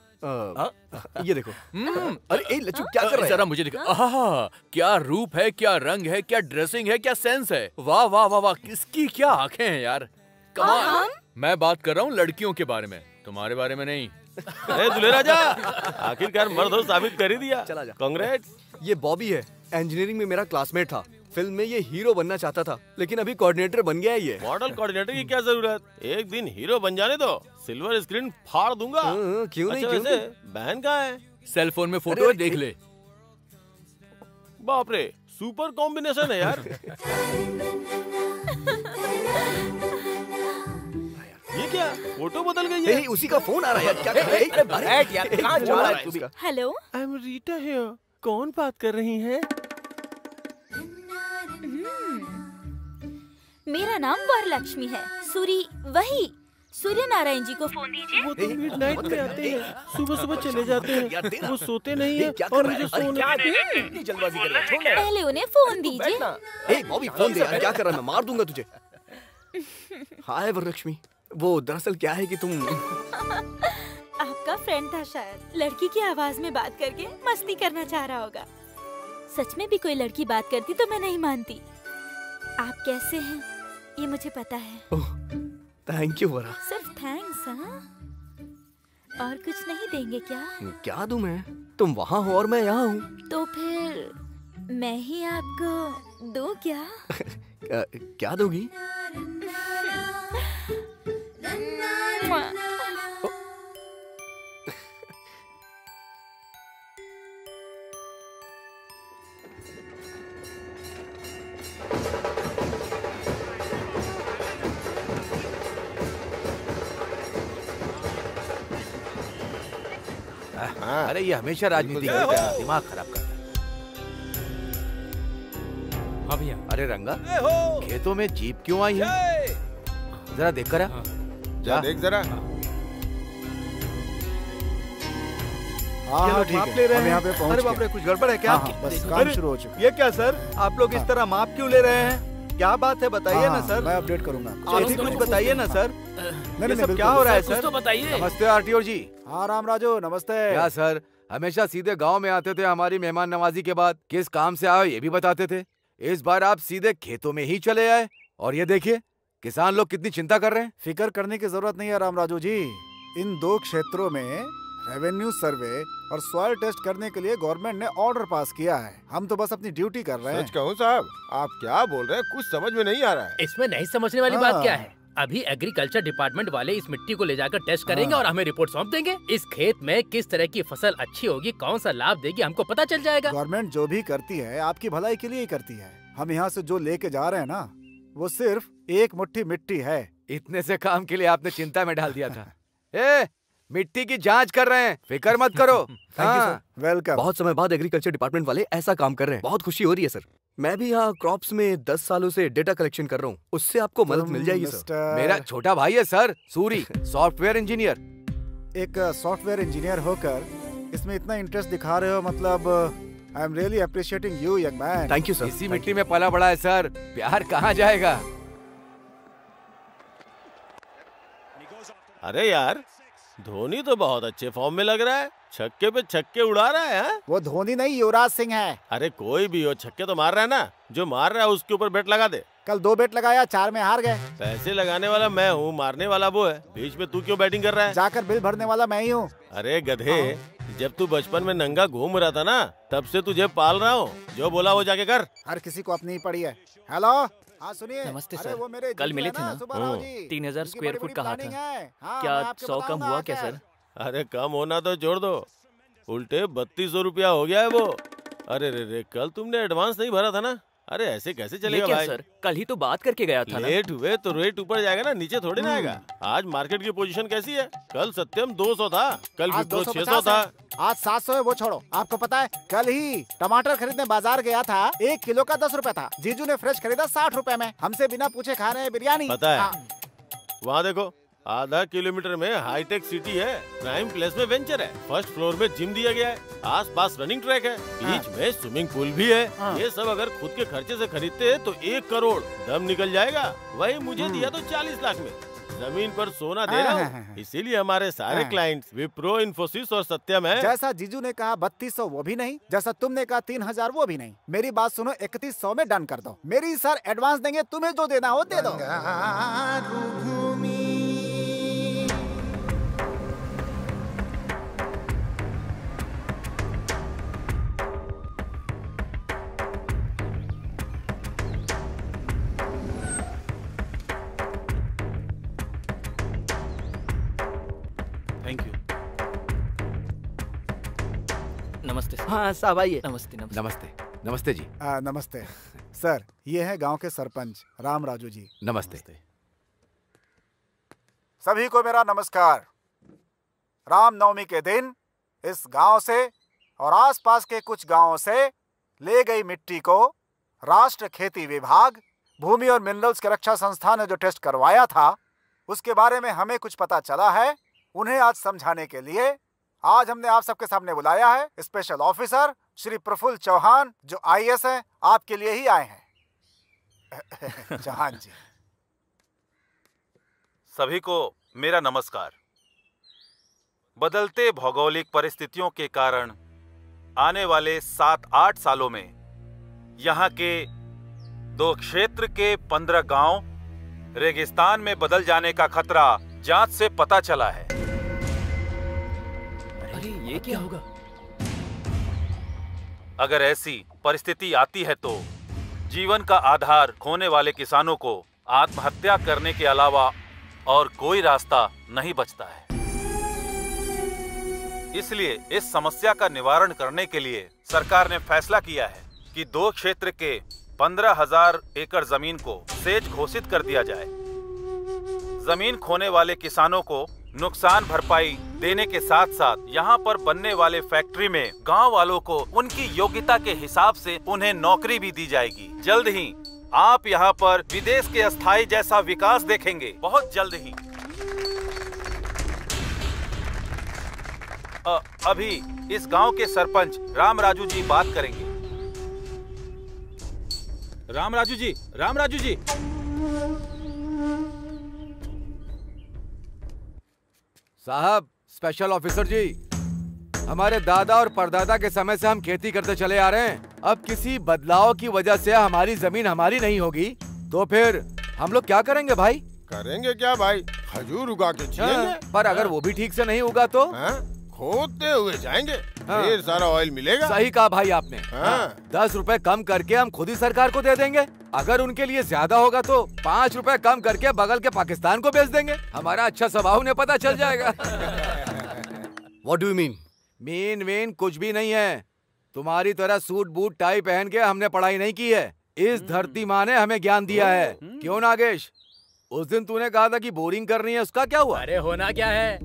ये देखो। अरे ए लच्छू क्या कर रहा है? जरा मुझे दिखा। आहा, क्या रूप है, क्या रंग है, क्या ड्रेसिंग है, क्या सेंस है। वाह वाह वाह वाह, किसकी क्या आंखें हैं यार, कमाल। मैं बात कर रहा हूँ लड़कियों के बारे में, तुम्हारे बारे में नहीं। दूल्हे राजा, आखिरकार मर्द हो साबित कर ही दिया। चला जा। कांग्रेट्स। ये बॉबी है, इंजीनियरिंग में मेरा क्लासमेट था। फिल्म में ये हीरो बनना चाहता था, लेकिन अभी कोऑर्डिनेटर बन गया है ये। मॉडल कोऑर्डिनेटर की क्या जरूरत, एक दिन हीरो बन जाने दो, सिल्वर स्क्रीन फाड़ दूंगा। क्यों नहीं, अच्छा, क्यों नहीं? बहन कहाँ है? सेल फोन में फोटो है, देख ले। बाप रे, सुपर कॉम्बिनेशन है यार। ये क्या, फोटो बदल गई है? उसी का फोन आ रहा है यार, क्या कर रहा है? बैठ यार, कहाँ जा रहा है तू भी? Hello, I am Rita here. कौन बात कर रही है? मेरा नाम वरलक्ष्मी है। वही सूर्य नारायण जी को फोन दीजिए। वो तो मिडनाइट में आते हैं, सुबह सुबह चले जाते हैं, वो सोते नहीं है और मुझे सोने जल्दबाजी कर रहा है? पहले उन्हें फोन दीजिए। ए बॉबी फोन दे यार, क्या कर रहा है? मैं मार दूंगा तुझे। हाय वरलक्ष्मी, वो दरअसल क्या है कि तुम आपका फ्रेंड था शायद, लड़की की आवाज में बात करके मस्ती करना चाह रहा होगा। सच में भी कोई लड़की बात करती तो मैं नहीं मानती। आप कैसे हैं ये मुझे पता है। थैंक यू वरा। सिर्फ थैंक्स, हाँ? और कुछ नहीं देंगे क्या? क्या दूं मैं? तुम वहाँ हो और मैं यहाँ हूँ। तो फिर मैं ही आपको दूं क्या? क्या दोगी? अरे ये हमेशा राजनीति करते हैं, दिमाग खराब करता है। हाँ भैया। अरे रंगा, खेतों में जीप क्यों आई है? जरा देख कर आ। जा देख जरा। हाँ, ठीक माप है, ले रहे हम हैं। यहाँ पे पहुँच अरे गए। बाप रे, कुछ गड़बड़ है क्या? हाँ, बस काम शुरू हो चुका है। ये क्या सर, आप लोग इस तरह माप क्यों ले रहे हैं? क्या बात है, बताइए ना सर। मैं अपडेट करूंगा। आप ही कुछ बताइए ना सर। ये सब क्या हो रहा है सर? तो बताइए। नमस्ते आरटीओ जी। हाँ राम राजू, नमस्ते। क्या सर, हमेशा सीधे गांव में आते थे, हमारी मेहमान नवाजी के बाद किस काम से आए ये भी बताते थे। इस बार आप सीधे खेतों में ही चले आए और ये देखिए किसान लोग कितनी चिंता कर रहे हैं। फिक्र करने की जरूरत नहीं है राम राजू जी। इन 2 क्षेत्रों में रेवेन्यू सर्वे और सॉइल टेस्ट करने के लिए गवर्नमेंट ने ऑर्डर पास किया है। हम तो बस अपनी ड्यूटी कर रहे हैं। सच कहूँ साहब, आप क्या बोल रहे हैं, कुछ समझ में नहीं आ रहा है। इसमें नहीं समझने वाली बात क्या है? अभी एग्रीकल्चर डिपार्टमेंट वाले इस मिट्टी को ले जाकर टेस्ट करेंगे और हमें रिपोर्ट सौंप देंगे। इस खेत में किस तरह की फसल अच्छी होगी, कौन सा लाभ देगी, हमको पता चल जाएगा। गवर्नमेंट जो भी करती है आपकी भलाई के लिए ही करती है। हम यहाँ से जो लेके जा रहे हैं ना, वो सिर्फ 1 मुट्ठी मिट्टी है। इतने से काम के लिए आपने चिंता में डाल दिया था। ए, मिट्टी की जांच कर रहे हैं, फिक्र मत करो। हाँ। वेलकम। बहुत समय बाद एग्रीकल्चर डिपार्टमेंट वाले ऐसा काम कर रहे हैं, बहुत खुशी हो रही है सर। मैं भी यहाँ क्रॉप्स में 10 सालों से डेटा कलेक्शन कर रहा हूँ, उससे आपको मदद मिल जाएगी सर। मेरा छोटा भाई है सर, सूरी, सॉफ्टवेयर इंजीनियर। एक सॉफ्टवेयर इंजीनियर होकर इसमें इतना इंटरेस्ट दिखा रहे हो, मतलब I am really appreciating you young man. Thank you sir. इसी मिट्टी में पला बड़ा है सर, प्यार कहाँ जाएगा। अरे यार, धोनी तो बहुत अच्छे फॉर्म में लग रहा है, छक्के पे छक्के उड़ा रहा है। हाँ? वो धोनी नहीं, युवराज सिंह है। अरे कोई भी हो, छक्के तो मार रहा है ना। जो मार रहा है उसके ऊपर बेट लगा दे। कल 2 बेट लगाया, 4 में हार गए। पैसे लगाने वाला मैं हूँ, मारने वाला वो है। बीच में तू क्यों बैटिंग कर रहा है? जाकर बिल भरने वाला मैं ही हूँ। अरे गधे, जब तू बचपन में नंगा घूम रहा था ना, तब से तुझे पाल रहा हूँ। जो बोला वो जाके कर। हर किसी को अपनी ही पड़ी है। हेलो, हाँ सुनिए। नमस्ते अरे सर, वो मेरे कल मिले थे ना? 3000 स्क्वायर फुट कहा था, क्या 100 कम हुआ क्या सर? अरे कम होना तो छोड़ दो, उल्टे 3200 रुपया हो गया है वो। अरे रे, कल तुमने एडवांस नहीं भरा था ना? अरे ऐसे कैसे चलेगा भाई? सर कल ही तो बात करके गया था। लेट हुए तो रेट ऊपर जाएगा ना, नीचे थोड़ी ना आएगा। आज मार्केट की पोजीशन कैसी है? कल सत्यम 200 था, कल विप्रो 600 था, आज 700 है। वो छोड़ो, आपको पता है कल ही टमाटर खरीदने बाजार गया था, 1 किलो का 10 रुपए था। जीजू ने फ्रेश खरीदा 60 रुपए में। हमसे बिना पूछे खा रहे हैं बिरयानी। पता है वहाँ देखो, आधा किलोमीटर में हाईटेक सिटी है, प्राइम प्लेस में वेंचर है, फर्स्ट फ्लोर में जिम दिया गया है, आसपास रनिंग ट्रैक है, बीच में स्विमिंग पूल भी है। ये सब अगर खुद के खर्चे से खरीदते तो 1 करोड़ दम निकल जाएगा। वही मुझे दिया तो 40 लाख में। जमीन पर सोना दे रहा हूँ, इसीलिए हमारे सारे क्लाइंट्स विप्रो, इन्फोसिस और सत्यम है। जैसा जीजू ने कहा 3200 वो भी नहीं, जैसा तुमने कहा 3000 वो भी नहीं। मेरी बात सुनो, 3100 में डन कर दो। मेरी सर एडवांस देंगे, तुम्हें जो देना हो दे दो। Thank you. नमस्ते सर। हाँ साहब आइए। नमस्ते नमस्ते नमस्ते। नमस्ते जी। नमस्ते सर, ये है गांव के सरपंच राम राजू जी। नमस्ते। सभी को मेरा नमस्कार। रामनवमी के दिन इस गांव से और आसपास के कुछ गांवों से ले गई मिट्टी को राष्ट्र खेती विभाग, भूमि और मिनरल्स की रक्षा संस्थान ने जो टेस्ट करवाया था, उसके बारे में हमें कुछ पता चला है। उन्हें आज समझाने के लिए आज हमने आप सबके सामने बुलाया है। स्पेशल ऑफिसर श्री प्रफुल्ल चौहान, जो IAS हैं, आपके लिए ही आए हैं। चौहान जी। सभी को मेरा नमस्कार। बदलते भौगोलिक परिस्थितियों के कारण आने वाले 7-8 सालों में यहाँ के 2 क्षेत्र के 15 गांव रेगिस्तान में बदल जाने का खतरा जांच से पता चला है। अरे ये क्या होगा? अगर ऐसी परिस्थिति आती है तो जीवन का आधार खोने वाले किसानों को आत्महत्या करने के अलावा और कोई रास्ता नहीं बचता है। इसलिए इस समस्या का निवारण करने के लिए सरकार ने फैसला किया है कि 2 क्षेत्र के 15,000 एकड़ जमीन को सेज घोषित कर दिया जाए। जमीन खोने वाले किसानों को नुकसान भरपाई देने के साथ साथ यहाँ पर बनने वाले फैक्ट्री में गांव वालों को उनकी योग्यता के हिसाब से उन्हें नौकरी भी दी जाएगी। जल्द ही आप यहाँ पर विदेश के अस्थायी जैसा विकास देखेंगे, बहुत जल्द ही। अभी इस गांव के सरपंच राम राजू जी बात करेंगे। राम राजू जी, राम राजू जी। साहब, स्पेशल ऑफिसर जी, हमारे दादा और परदादा के समय से हम खेती करते चले आ रहे हैं। अब किसी बदलाव की वजह से हमारी जमीन हमारी नहीं होगी तो फिर हम लोग क्या करेंगे भाई? करेंगे क्या भाई? खजूर उगा के जिएंगे। पर अगर वो भी ठीक से नहीं उगा तो खोदते हुए जाएंगे, ढेर सारा ऑयल मिलेगा। सही कहा भाई आपने। 10 रुपए कम करके हम खुद ही सरकार को दे देंगे। अगर उनके लिए ज्यादा होगा तो 5 रुपए कम करके बगल के पाकिस्तान को बेच देंगे। हमारा अच्छा स्वभाव उन्हें पता चल जाएगा। What do you mean? Main कुछ भी नहीं है। तुम्हारी तरह सूट बूट टाई पहन के हमने पढ़ाई नहीं की है। इस धरती माँ ने हमें ज्ञान दिया है। क्यों नागेश? उस दिन तूने कहा था कि बोरिंग करनी है, उसका क्या हुआ? अरे होना क्या है,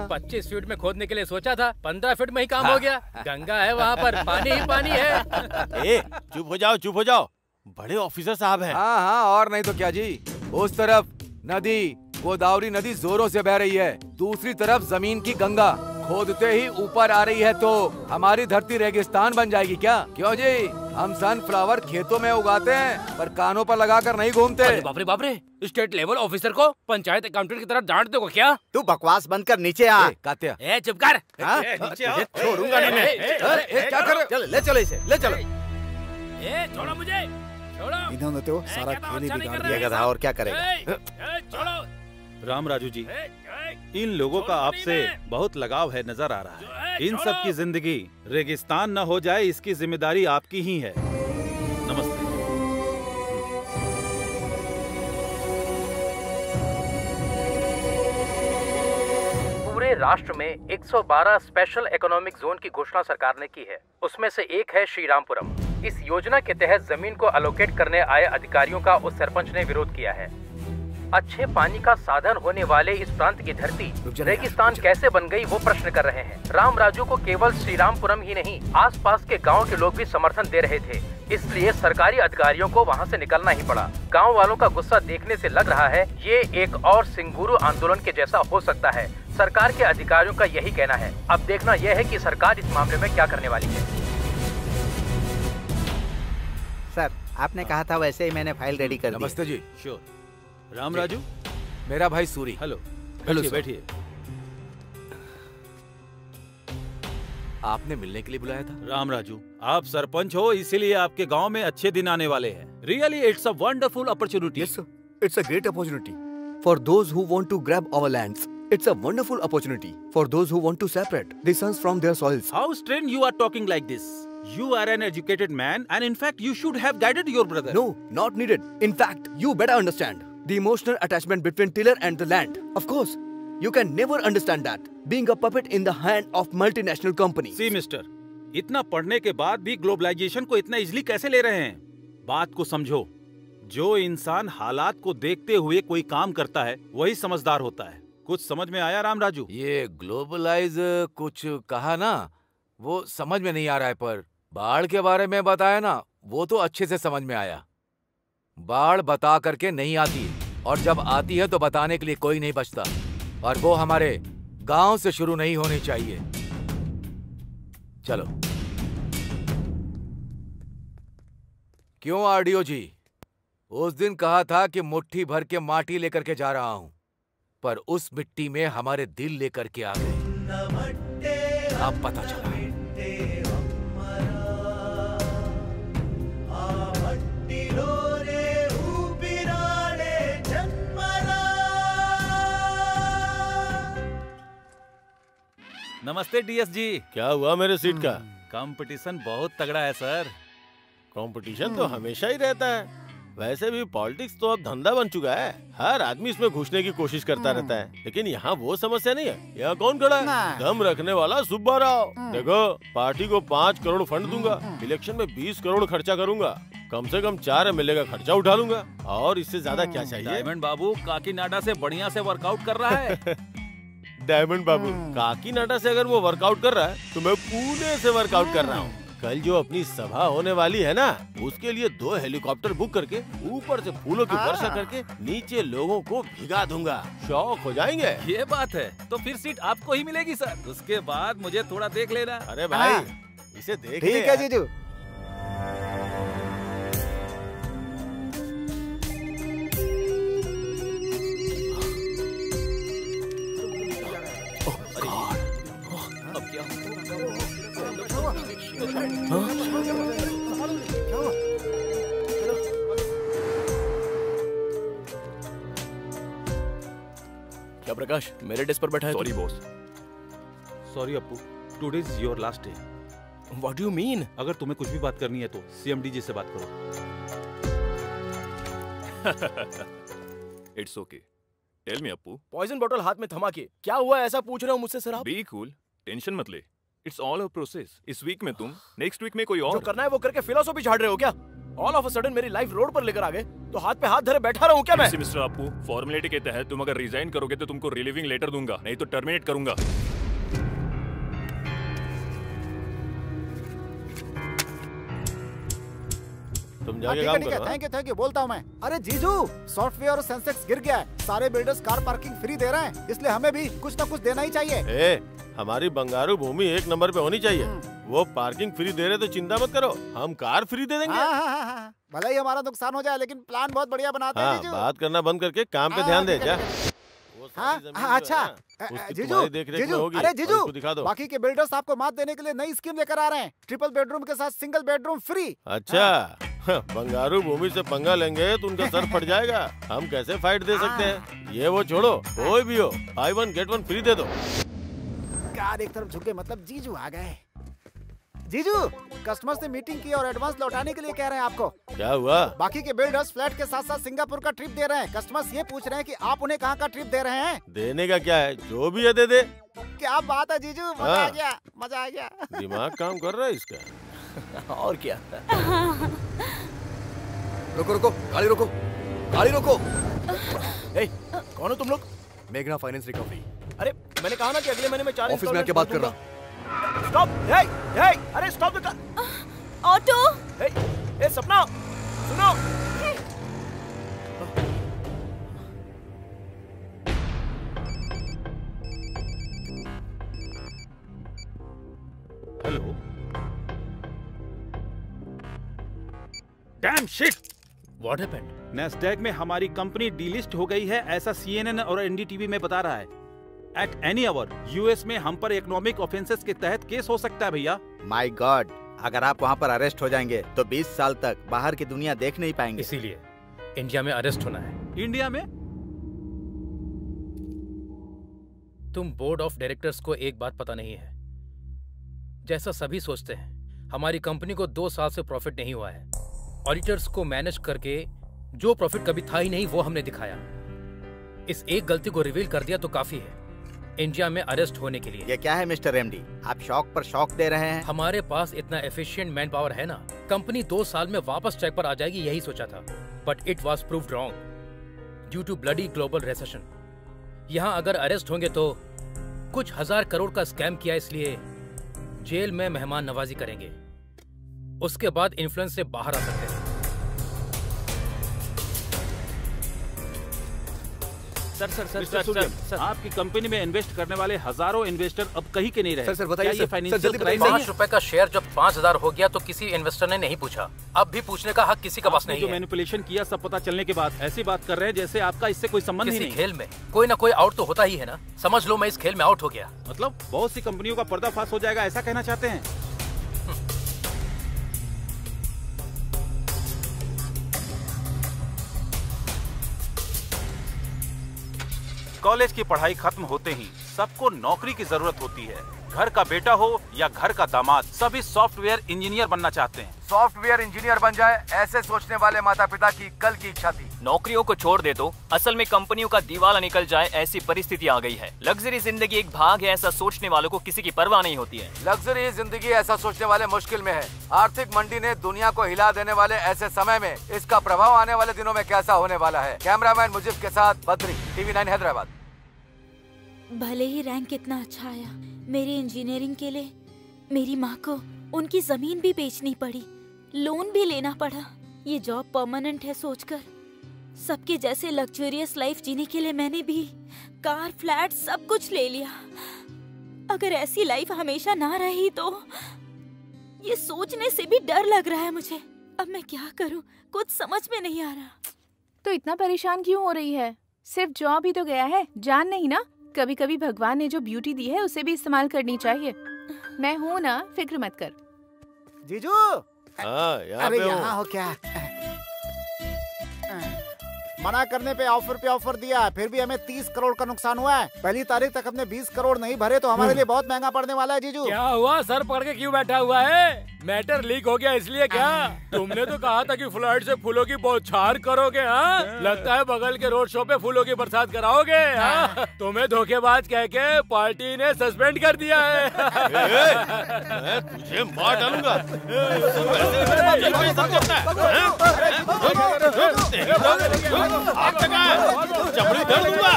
25 फीट में खोदने के लिए सोचा था, 15 फीट में ही काम हो गया। गंगा है वहाँ पर, पानी ही पानी है। चुप हो जाओ, चुप हो जाओ, बड़े ऑफिसर साहब हैं। हाँ, और नहीं तो क्या जी। उस तरफ नदी, गोदावरी नदी जोरों से बह रही है, दूसरी तरफ जमीन की गंगा खोदते ही ऊपर आ रही है, तो हमारी धरती रेगिस्तान बन जाएगी क्या? क्यों जी? हम सनफ्लावर खेतों में उगाते हैं पर कानों पर लगाकर नहीं घूमते। बाप रे बाप रे, स्टेट लेवल ऑफिसर को पंचायत अकाउंटेंट की तरह डांट दोगे क्या? तू बकवास बंद कर, नीचे आ। कात्या, चुप कर। छोड़ूंगा नहीं मैं। क्या कर रहे हो? चल ले चलो इसे, ले चलो। छोड़ो मुझे। इन्होंने तो सारा खेल ही बिगाड़ दिया। गधा और क्या करेगा? राम राजू जी, इन लोगों का आपसे बहुत लगाव है, नजर आ रहा है। इन सब की जिंदगी रेगिस्तान न हो जाए, इसकी जिम्मेदारी आपकी ही है। नमस्ते। पूरे राष्ट्र में 112 स्पेशल इकोनॉमिक जोन की घोषणा सरकार ने की है। उसमें से एक है श्रीरामपुरम। इस योजना के तहत जमीन को अलोकेट करने आए अधिकारियों का उस सरपंच ने विरोध किया है। अच्छे पानी का साधन होने वाले इस प्रांत की धरती रेगिस्तान कैसे बन गई, वो प्रश्न कर रहे हैं। राम राजू को केवल श्रीरामपुरम ही नहीं, आसपास के गांव के लोग भी समर्थन दे रहे थे। इसलिए सरकारी अधिकारियों को वहां से निकलना ही पड़ा। गांव वालों का गुस्सा देखने से लग रहा है ये एक और सिंगुरु आंदोलन के जैसा हो सकता है। सरकार के अधिकारियों का यही कहना है। अब देखना यह है कि सरकार इस मामले में क्या करने वाली है। सर, आपने कहा था वैसे ही मैंने फाइल रेडी कर दी। नमस्ते जी। श्योर। राम राजू, मेरा भाई सूरी। हेलो। हेलो बैठिए बैठिए। आपने मिलने के लिए बुलाया था? राम राजू, आप सरपंच हो, इसीलिए आपके गांव में अच्छे दिन आने वाले हैं। Really it's a wonderful opportunity. Yes, sir. It's a great opportunity for those who want to grab our lands. It's a wonderful opportunity for those who want to separate the sons from their soils. How strange you are talking like this. You are an educated man, and in fact, you should have guided your brother. No, not needed. In fact, you better understand the emotional attachment between tiller and the land. Of course, you can never understand that being a puppet in the hand of multinational companies. See, mister, इतना पढ़ने के बाद भी globalisation को इतना easily कैसे ले रहे हैं? बात को समझो। जो इंसान हालात को देखते हुए कोई काम करता है, वही समझदार होता है। कुछ समझ में आया राम राजू? ये ग्लोबलाइज कुछ कहा ना, वो समझ में नहीं आ रहा है, पर बाढ़ के बारे में बताया ना, वो तो अच्छे से समझ में आया। बाढ़ बता करके नहीं आती, और जब आती है तो बताने के लिए कोई नहीं बचता, और वो हमारे गांव से शुरू नहीं होनी चाहिए। चलो। क्यों आरडीओ जी, उस दिन कहा था कि मुट्ठी भर के माटी लेकर के जा रहा हूं, पर उस मिट्टी में हमारे दिल लेकर के आ गए। अब पता चला। नमस्ते डीएस जी। क्या हुआ मेरे सीट का? कंपटीशन बहुत तगड़ा है सर। कंपटीशन तो हमेशा ही रहता है। वैसे भी पॉलिटिक्स तो अब धंधा बन चुका है। हर आदमी इसमें घुसने की कोशिश करता रहता है, लेकिन यहाँ वो समस्या नहीं है। यहाँ कौन खड़ा है? दम रखने वाला सुब्बा राव। देखो, पार्टी को 5 करोड़ फंड दूंगा, इलेक्शन में 20 करोड़ खर्चा करूंगा, कम से कम 4 एमएलए का खर्चा उठा लूंगा, और इससे ज्यादा क्या चाहिए? डायमंड बाबू काकीनाडा से बढ़िया से वर्कआउट कर रहा है। डायमंड बाबू काकीनाडा से अगर वो वर्कआउट कर रहा है, तो मैं पुणे से वर्कआउट कर रहा हूँ। कल जो अपनी सभा होने वाली है ना, उसके लिए 2 हेलीकॉप्टर बुक करके ऊपर से फूलों की वर्षा करके नीचे लोगों को भिगा दूंगा। शौक हो जाएंगे। ये बात है, तो फिर सीट आपको ही मिलेगी सर। उसके बाद मुझे थोड़ा देख लेना। अरे भाई, इसे देख ले। ठीक है जीजू। क्या प्रकाश मेरे डेस्क पर बैठा है? Sorry boss. Sorry Appu, today is your last day. What do you mean? अगर तुम्हें कुछ भी बात करनी है तो सीएमडी जी से बात करो। It's okay, tell me Appu. Poison बोतल हाथ में थमा के क्या हुआ, ऐसा पूछ रहे हो मुझसे सर आप? बी कूल, टेंशन मत ले। It's all a process. इस वीक में तुम, नेक्स्ट वीक में कोई और। जो करना है वो करके फिलोसॉफी झाड़ रहे हो क्या? ऑल ऑफ अ सडन मेरी लाइफ रोड पर लेकर आ गए, तो हाथ पे हाथ धरे बैठा रहूं क्या मैं? मिस्टर अप्पू, फॉर्मेलिटी के तहत तुम अगर रिजाइन करोगे तो तुमको रिलीविंग लेटर दूंगा, नहीं तो टर्मिनेट करूंगा। तुम जाके काम करो। थैंक यू बोलता हूँ मैं। अरे जीजू, सॉफ्टवेयर और सेंसेक्स गिर गया है, सारे बिल्डर्स कार पार्किंग फ्री दे रहे हैं, इसलिए हमें भी कुछ ना कुछ देना ही चाहिए। हमारी बंगारू भूमि 1 नंबर पे होनी चाहिए। वो पार्किंग फ्री दे रहे तो चिंता मत करो, हम कार फ्री दे देंगे। भले ही हमारा नुकसान हो जाए, लेकिन प्लान बहुत बढ़िया बनाते हैं जीजू। बात करना बंद करके काम पे ध्यान दे। क्या? अच्छा जीजू, अरे जीजू, दिखा दो। बाकी के बिल्डर्स आपको मात देने के लिए नई स्कीम लेकर आ रहे हैं, ट्रिपल बेडरूम के साथ सिंगल बेडरूम फ्री। अच्छा, बंगारू भूमि से पंगा लेंगे तो उनका सर फट जाएगा। हम कैसे फाइट दे सकते हैं? ये वो छोड़ो, कोई भी हो, buy 1 get 1 फ्री दे दो। कार एक तरफ झुके मतलब जीजू आ गए। जीजू, कस्टमर से मीटिंग की और एडवांस लौटाने के लिए कह रहे हैं आपको। क्या हुआ? बाकी के बिल्डर्स फ्लैट के साथ साथ सिंगापुर का ट्रिप दे रहे हैं। कस्टमर्स ये पूछ रहे हैं कि आप उन्हें कहाँ का ट्रिप दे रहे हैं। देने का क्या है, जो भी है दे दे। क्या बात है जीजू, मजा आ गया, मजा आ गया। दिमाग काम कर रहा है इसका। और क्या? रुको रुको, गाड़ी रोको, गाड़ी रोको। कौन हो तुम लोग? मेघना फाइनेंस रिकवरी। अरे मैंने कहा ना कि अगले महीने में 4 ऑफिस में आके बात कर रहा। स्टॉप! अरे स्टॉप द कार! ऑटो! ए सपना, सुनो! Hello. Dam shit! What happened? Nasdaq में हमारी कंपनी डीलिस्ट हो गई है, ऐसा CNN और NDTV में बता रहा है। एट एनी आवर यूएस में हम पर इकोनॉमिक ऑफेंसेस के तहत केस हो सकता है भैया। माय गॉड, अगर आप वहाँ पर अरेस्ट हो जाएंगे तो 20 साल तक बाहर की दुनिया देख नहीं पाएंगे। इसीलिए इंडिया में अरेस्ट होना है। इंडिया में? तुम बोर्ड ऑफ डायरेक्टर्स को एक बात पता नहीं है। जैसा सभी सोचते हैं, हमारी कंपनी को 2 साल से प्रॉफिट नहीं हुआ है। ऑडिटर्स को मैनेज करके जो प्रॉफिट कभी था ही नहीं वो हमने दिखाया। इस एक गलती को रिवील कर दिया तो काफी है इंडिया में अरेस्ट होने के लिए। ये क्या है मिस्टर एमडी, आप शौक पर शौक दे रहे हैं? हमारे पास इतना एफिशिएंट मैन पावर है ना, कंपनी 2 साल में वापस ट्रैक पर आ जाएगी, यही सोचा था। But it was proved wrong due to bloody global recession. यहाँ अगर अरेस्ट होंगे तो कुछ 1000 करोड़ का स्कैम किया, इसलिए जेल में मेहमान नवाजी करेंगे, उसके बाद इन्फ्लुएंस से बाहर आ सकते हैं। सर, आपकी कंपनी में इन्वेस्ट करने वाले हजारों इन्वेस्टर अब कहीं के नहीं रहे। सर बताइए, ये फाइनेंशियल क्राइम नहीं है? 5 रुपए का शेयर जब 5000 हो गया तो किसी इन्वेस्टर ने नहीं पूछा। अब भी पूछने का हक किसी का पास नहीं है। जो मैनिपुलेशन किया सब पता चलने के बाद ऐसी बात कर रहे हैं जैसे आपका इससे कोई संबंध ही नहीं। खेल में कोई ना कोई आउट तो होता ही है ना। समझ लो मैं इस खेल में आउट हो गया। मतलब बहुत सी कंपनियों का पर्दाफाश हो जाएगा, ऐसा कहना चाहते हैं? कॉलेज की पढ़ाई खत्म होते ही सबको नौकरी की जरूरत होती है। घर का बेटा हो या घर का दामाद, सभी सॉफ्टवेयर इंजीनियर बनना चाहते हैं। सॉफ्टवेयर इंजीनियर बन जाए, ऐसे सोचने वाले माता पिता की कल की इच्छा थी। नौकरियों को छोड़ दे तो असल में कंपनियों का दिवाला निकल जाए, ऐसी परिस्थिति आ गई है। लग्जरी जिंदगी एक भाग है, ऐसा सोचने वालों को किसी की परवाह नहीं होती है। लग्जरी जिंदगी ऐसा सोचने वाले मुश्किल में है। आर्थिक मंडी ने दुनिया को हिला देने वाले ऐसे समय में इसका प्रभाव आने वाले दिनों में कैसा होने वाला है। कैमरामैन मुजीब के साथ बद्री, TV9 हैदराबाद। भले ही रैंक कितना अच्छा आया, मेरी इंजीनियरिंग के लिए मेरी माँ को उनकी जमीन भी बेचनी पड़ी, लोन भी लेना पड़ा। ये जॉब परमानेंट है सोचकर सबके जैसे लग्जरियस लाइफ जीने के लिए मैंने भी कार, फ्लैट सब कुछ ले लिया। अगर ऐसी लाइफ हमेशा ना रही तो ये सोचने से भी डर लग रहा है मुझे। अब मैं क्या करूं, कुछ समझ में नहीं आ रहा। तो इतना परेशान क्यों हो रही है? सिर्फ जॉब ही तो गया है, जान नहीं ना। कभी कभी भगवान ने जो ब्यूटी दी है उसे भी इस्तेमाल करनी चाहिए। मैं हूँ ना, फिक्र मत कर। जीजू, यहाँ अरे पे यहाँ हो क्या? मना करने पे ऑफर दिया, फिर भी हमें 30 करोड़ का नुकसान हुआ है। पहली तारीख तक हमने 20 करोड़ नहीं भरे तो हमारे लिए बहुत महंगा पड़ने वाला है जीजू। क्या हुआ, सर पकड़ के क्यों बैठा हुआ है? मैटर लीक हो गया इसलिए क्या? तुमने तो कहा था कि फ्लाइट से फूलों की बौछार करोगे। हाँ, लगता है बगल के रोड शो पे फूलों की बरसात कराओगे। हाँ? तुम्हें धोखेबाज कह के पार्टी ने सस्पेंड कर दिया है। मैं तुझे मार डालूंगा। चमड़ी धर दूंगा।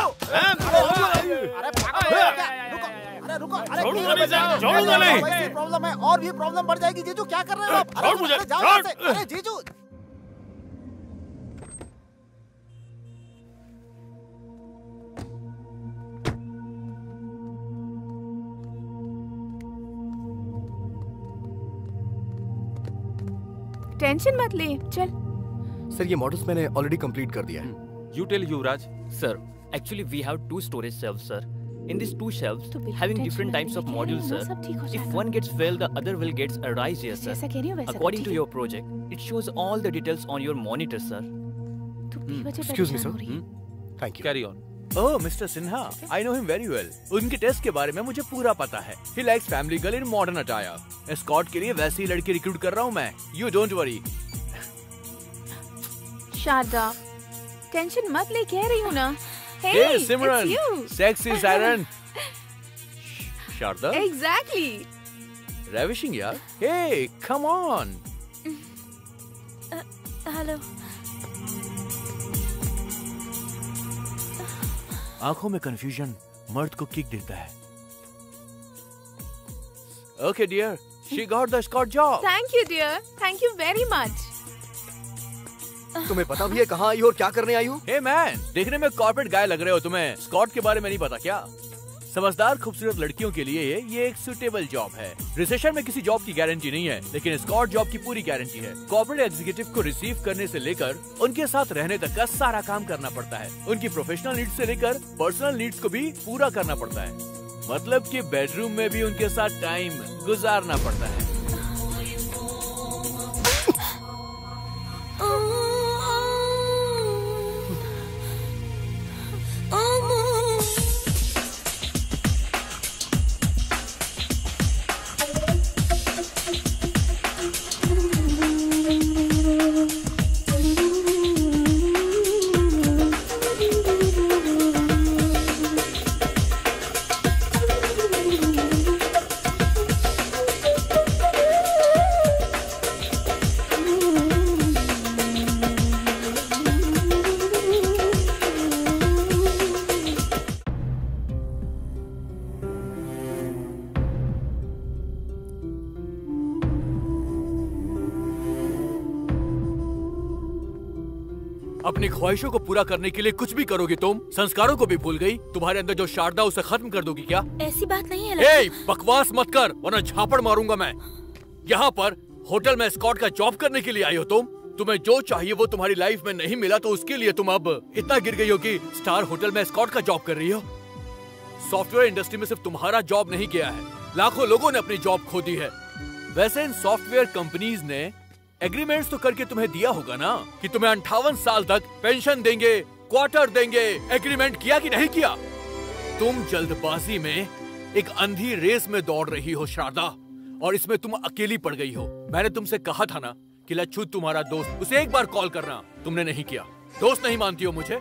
अरे रुको, छोड़ूंगा नहीं। प्रॉब्लम है और भी प्रॉब्लम बढ़ जाएगी जीजू। क्या कर रहे हो आप? छोड़ मुझे, जाओ यहाँ से। अरे जीजू, टेंशन मत ले, चल। सर ये मॉडल्स मैंने ऑलरेडी कंप्लीट कर दिया है। You tell Yuvraj. Sir, actually we have 2 storage shelves, sir. In these two shelves, having different types of modules, sir. If one gets failed, the other will get arise here, sir. According to your project, it shows all the details on your monitor, sir. Excuse me, sir. Thank you. Carry on. Oh, Mr. Sinha, I know him very well. उनके test के बारे में मुझे पूरा पता है. He likes family girl in modern attire. Escort के लिए वैसी लड़की रिक्रूट कर रहा हूँ मैं. You don't worry. Sharda, tension मत ले, कह रही हूँ ना. Hey, Simran, sexy siren. Sharda? Exactly. Ravishing यार. Hey, come on. हेलो. आंखों में कंफ्यूजन मर्द को किक देता है. Okay, dear. She got the escort job. Thank you, dear. Thank you very much. तुम्हें पता भी है कहाँ आई हो और क्या करने आई हो? Hey man, देखने में कॉर्पोरेट गाय लग रहे हो तुम्हें. स्कॉट के बारे में नहीं पता क्या? समझदार खूबसूरत लड़कियों के लिए ये एक सुटेबल जॉब है. रिसेशन में किसी जॉब की गारंटी नहीं है, लेकिन स्कॉट जॉब की पूरी गारंटी है. कॉर्पोरेट एग्जीक्यूटिव को रिसीव करने से लेकर उनके साथ रहने तक का सारा काम करना पड़ता है. उनकी प्रोफेशनल नीड्स से लेकर पर्सनल नीड्स को भी पूरा करना पड़ता है. मतलब कि बेडरूम में भी उनके साथ टाइम गुजारना पड़ता है. अपनी ख्वाहिशों को पूरा करने के लिए कुछ भी करोगी तुम. संस्कारों को भी भूल गई. तुम्हारे अंदर जो शारदा उसे खत्म कर दोगी क्या? ऐसी बात नहीं है. ए, बकवास मत कर वरना झापड़ मारूंगा मैं. यहाँ पर होटल में स्कॉट का जॉब करने के लिए आई हो तुम. तुम्हें जो चाहिए वो तुम्हारी लाइफ में नहीं मिला तो उसके लिए तुम अब इतना गिर गई हो कि स्टार होटल में स्कॉट का जॉब कर रही हो. सॉफ्टवेयर इंडस्ट्री में सिर्फ तुम्हारा जॉब नहीं गया है, लाखों लोगों ने अपनी जॉब खो दी है. वैसे इन सॉफ्टवेयर कंपनीज ने एग्रीमेंट्स तो करके तुम्हें दिया होगा ना कि तुम्हें 58 साल तक पेंशन देंगे, क्वार्टर देंगे. एग्रीमेंट किया कि नहीं किया? तुम जल्दबाजी में एक अंधी रेस में दौड़ रही हो शारदा, और इसमें तुम अकेली पड़ गई हो. मैंने तुमसे कहा था ना कि लच्छू तुम्हारा दोस्त, उसे एक बार कॉल करना. तुमने नहीं किया. दोस्त नहीं मानती हो मुझे?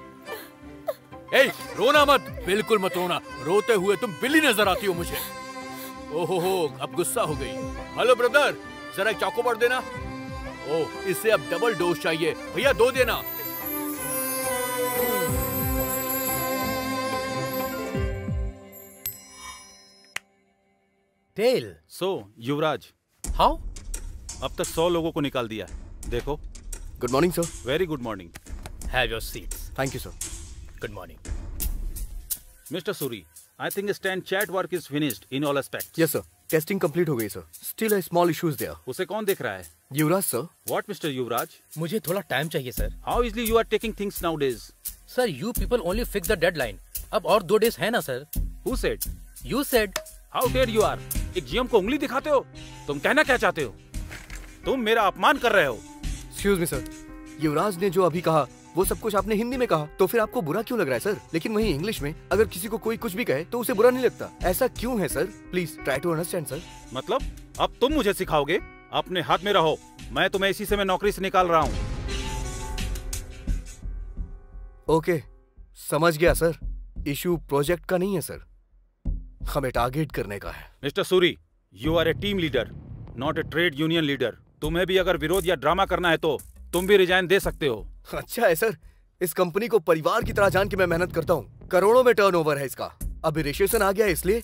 ए, रोना मत, बिल्कुल मत रोना. रोते हुए तुम बिल्ली नजर आती हो मुझे. ओहो, अब गुस्सा हो गई. हेलो ब्रदर, जरा एक चाको देना. ओह, इसे अब डबल डोज चाहिए. भैया 2 देना. टेल. So Yuvraj, how? अब तक 100 लोगों को निकाल दिया. देखो. Good morning sir. Very good morning. Have your seats. Thank you sir. Good morning. Mister Suri, I think stand chat work is finished in all aspects. Yes sir. Testing complete हो गई sir. Still a small issues there. उसे कौन देख रहा है? Yuvraj sir. What Mr. Yuvraj? मुझे थोड़ा time चाहिए sir. How easily you are taking things nowadays? Sir, you people only fix the deadline. अब और 2 days है ना sir? Who said? You said. How dare you are? एक जीएम को उंगली दिखाते हो? तुम कहना क्या चाहते हो? तुम मेरा अपमान कर रहे हो. Excuse me sir. युवराज ने जो अभी कहा वो सब कुछ आपने हिंदी में कहा, तो फिर आपको बुरा क्यों लग रहा है सर? लेकिन वहीं इंग्लिश में अगर किसी को कोई कुछ भी कहे तो उसे बुरा नहीं लगता. ऐसा क्यों है sir? Please try to understand sir. मतलब अब तुम मुझे सिखाओगे? अपने हाथ में रहो. मैं तुम्हें इसी से मैं नौकरी से निकाल रहा हूँ. ओके, समझ गया सर. इशू प्रोजेक्ट का नहीं है सर, हमें टारगेट करने का है. Mister Suri, you are a team leader, not a trade union leader. तुम्हें भी अगर विरोध या ड्रामा करना है तो तुम भी रिजाइन दे सकते हो. अच्छा है सर. इस कंपनी को परिवार की तरह जान के मैं मेहनत करता हूँ. करोड़ों में टर्नओवर है इसका. अभी रिसेशन आ गया है इसलिए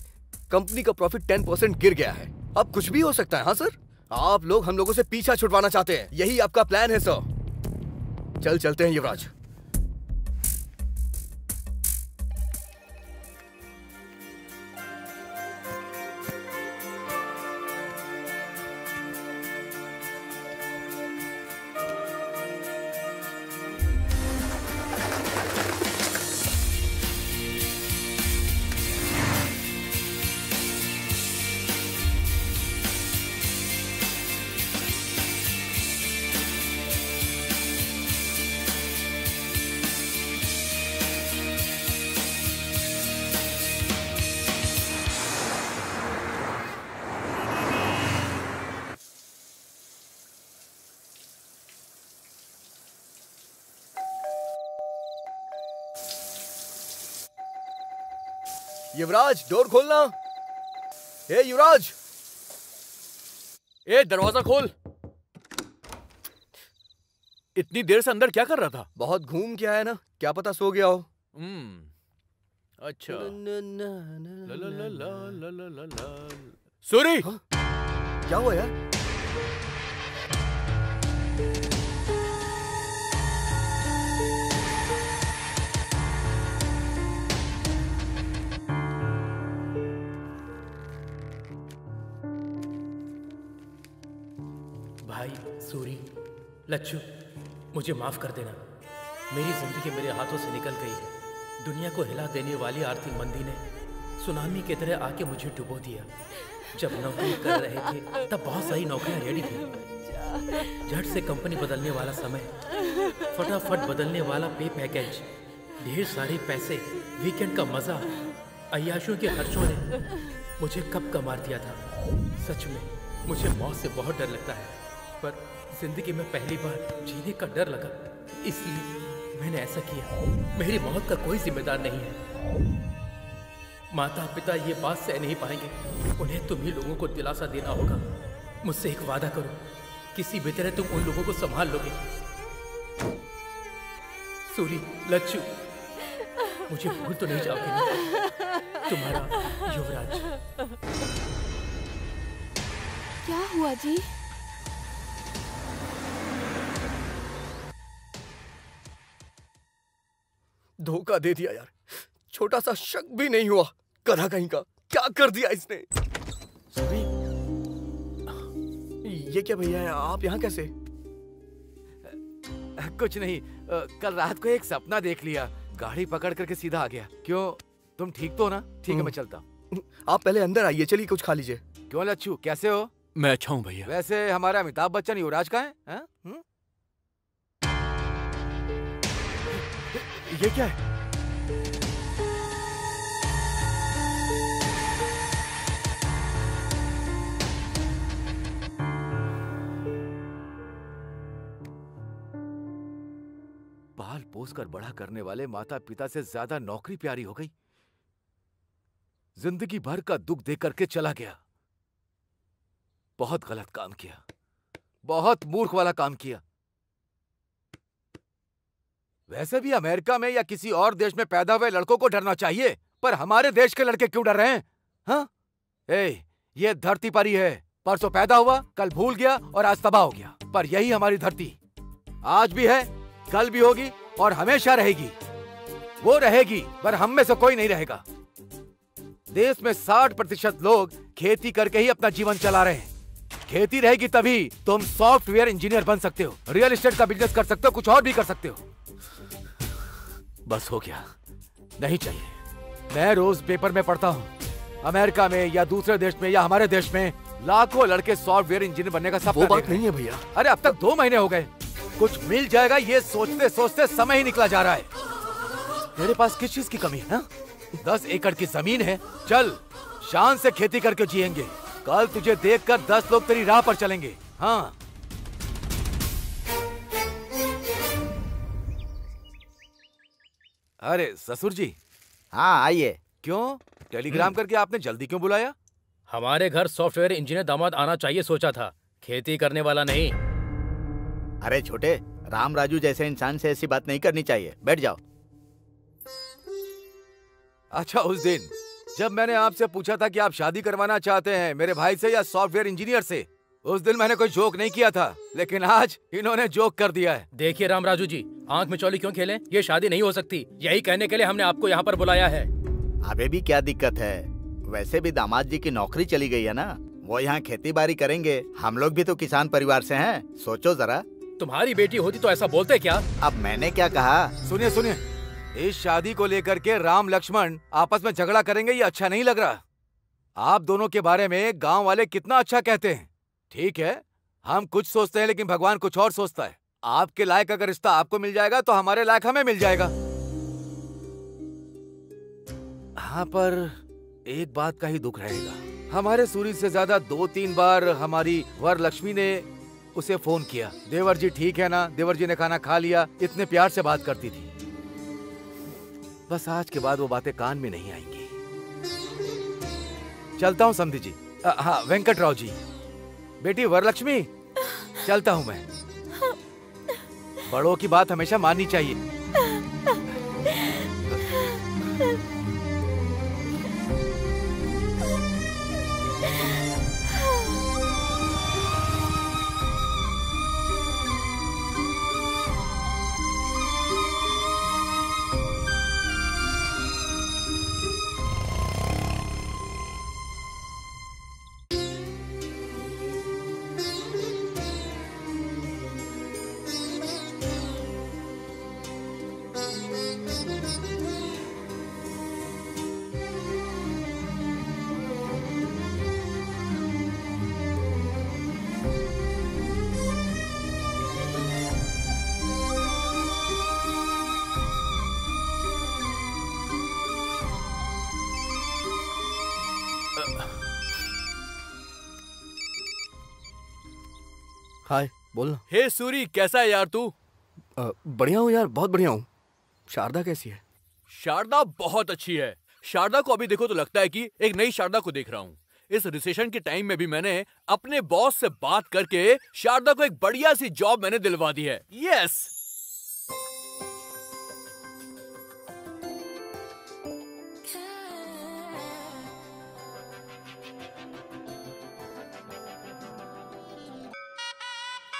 कंपनी का प्रॉफिट 10% गिर गया है. अब कुछ भी हो सकता है. हाँ सर, आप लोग हम लोगों से पीछा छुड़वाना चाहते हैं, यही आपका प्लान है सर. चलते हैं युवराज. युवराज, डोर खोलना। ए युवराज, ए दरवाजा खोल। इतनी देर से अंदर क्या कर रहा था? बहुत घूम के आया ना, क्या पता सो गया हो। अच्छा। सूरी, क्या हुआ यार? भाई सूरी, लच्छू, मुझे माफ कर देना। मेरी जिंदगी मेरे हाथों से निकल गई है। दुनिया को हिला देने वाली आर्थिक मंदी ने सुनामी की तरह आके मुझे डुबो दिया। जब नौकरी कर रहे थे तब बहुत सारी नौकरियां रेडी थी। झट से कंपनी बदलने वाला समय, फटाफट बदलने वाला पे पैकेज, ढेर सारे पैसे, वीकेंड का मजा, अय्याशों के खर्चों ने मुझे कब का मार दिया था। सच में मुझे मौत से बहुत डर लगता है, पर जिंदगी में पहली बार जीने का डर लगा, इसलिए मैंने ऐसा किया। मेरी मौत का कोई जिम्मेदार नहीं है। माता पिता ये बात सह नहीं पाएंगे। उन्हें तुम ही लोगों को दिलासा देना होगा। मुझसे एक वादा करो, किसी भी तरह तुम उन लोगों को संभाल लोगे। सूरी, लच्छू, मुझे भूल तो नहीं जाओगे ना? तुम्हारा युवराज। क्या हुआ जी? धोखा दे दिया यार, छोटा सा शक भी नहीं हुआ। गधा कहीं का, क्या कर दिया इसने? सूरी, ये क्या भैया है, आप यहाँ कैसे? कुछ नहीं, कल रात को एक सपना देख लिया, गाड़ी पकड़ करके सीधा आ गया। क्यों, तुम ठीक तो हो ना? ठीक है, मैं चलता हूँ। आप पहले अंदर आइए, चलिए कुछ खा लीजिए। क्यों लच्छू, कैसे हो? मैं अच्छा हूँ भैया। वैसे हमारा अमिताभ बच्चन युवराज का है? ये क्या है? पाल पोस कर बड़ा करने वाले माता पिता से ज्यादा नौकरी प्यारी हो गई। जिंदगी भर का दुख देख करके चला गया। बहुत गलत काम किया, बहुत मूर्ख वाला काम किया। वैसे भी अमेरिका में या किसी और देश में पैदा हुए लड़कों को डरना चाहिए, पर हमारे देश के लड़के क्यों डर रहे हैं? हाँ? ये धरती पर ही है। परसों पैदा हुआ, कल भूल गया और आज तबाह हो गया। पर यही हमारी धरती आज भी है, कल भी होगी और हमेशा रहेगी। वो रहेगी, पर हम में से कोई नहीं रहेगा। देश में 60% लोग खेती करके ही अपना जीवन चला रहे हैं। खेती रहेगी तभी तुम सॉफ्टवेयर इंजीनियर बन सकते हो, रियल एस्टेट का बिजनेस कर सकते हो, कुछ और भी कर सकते हो। बस हो गया, नहीं चाहिए। मैं रोज पेपर में पढ़ता हूँ, अमेरिका में या दूसरे देश में या हमारे देश में लाखों लड़के सॉफ्टवेयर इंजीनियर बनने का सपना। वो बात नहीं है भैया। अरे अब तक 2 महीने हो गए, कुछ मिल जाएगा ये सोचते सोचते समय ही निकला जा रहा है। तेरे पास किस चीज की कमी है? 10 एकड़ की जमीन है, चल शान से खेती करके जिएंगे। कल तुझे देखकर 10 लोग तेरी राह पर चलेंगे। हाँ, अरे ससुर जी। हाँ आइए। क्यों, टेलीग्राम करके आपने जल्दी क्यों बुलाया? हमारे घर सॉफ्टवेयर इंजीनियर दामाद आना चाहिए सोचा था, खेती करने वाला नहीं। अरे छोटे, राम राजू जैसे इंसान से ऐसी बात नहीं करनी चाहिए। बैठ जाओ। अच्छा, उस दिन जब मैंने आपसे पूछा था कि आप शादी करवाना चाहते हैं मेरे भाई से या सॉफ्टवेयर इंजीनियर से, उस दिन मैंने कोई जोक नहीं किया था, लेकिन आज इन्होंने जोक कर दिया है। देखिए राम राजू जी, आंख में चौली क्यों खेलें? ये शादी नहीं हो सकती। यही कहने के लिए हमने आपको यहाँ पर बुलाया है। अबे भी क्या दिक्कत है? वैसे भी दामाद जी की नौकरी चली गई है ना, वो यहाँ खेती बाड़ी करेंगे। हम लोग भी तो किसान परिवार से हैं, सोचो जरा। तुम्हारी बेटी होती तो ऐसा बोलते क्या? अब मैंने क्या कहा? सुनिए सुनिए, इस शादी को लेकर के राम लक्ष्मण आपस में झगड़ा करेंगे, ये अच्छा नहीं लग रहा। आप दोनों के बारे में गांव वाले कितना अच्छा कहते हैं। ठीक है, हम कुछ सोचते हैं लेकिन भगवान कुछ और सोचता है। आपके लायक अगर रिश्ता आपको मिल जाएगा तो हमारे लायक हमें मिल जाएगा। हाँ, पर एक बात का ही दुख रहेगा। हमारे सूरी से ज्यादा 2-3 बार हमारी वर लक्ष्मी ने उसे फोन किया। देवर जी ठीक है ना, देवर जी ने खाना खा लिया, इतने प्यार से बात करती थी। बस आज के बाद वो बातें कान में नहीं आएंगी। चलता हूँ समधी जी। हाँ वेंकटराव जी। बेटी वरलक्ष्मी, चलता हूँ मैं। बड़ों की बात हमेशा माननी चाहिए। हाय, बोलना। हे सूरी, कैसा है यार तू? बढ़िया हूँ यार, बहुत बढ़िया हूँ। शारदा कैसी है? शारदा बहुत अच्छी है। शारदा को अभी देखो तो लगता है कि एक नई शारदा को देख रहा हूँ। इस रिसेशन के टाइम में भी मैंने अपने बॉस से बात करके शारदा को एक बढ़िया सी जॉब मैंने दिलवा दी है। यस।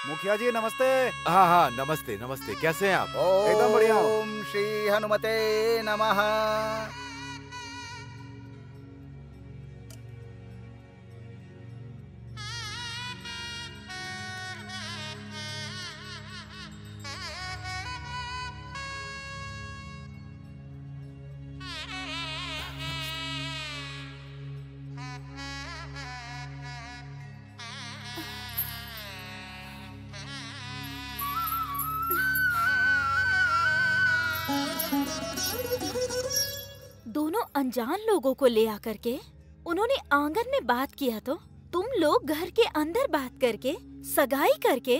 मुखिया जी नमस्ते। हाँ हाँ नमस्ते नमस्ते, कैसे हैं आप? एकदम बढ़िया। ओम श्री हनुमते नमः। दोनों अनजान लोगों को ले आकर के उन्होंने आंगन में बात किया तो तुम लोग घर के अंदर बात करके सगाई करके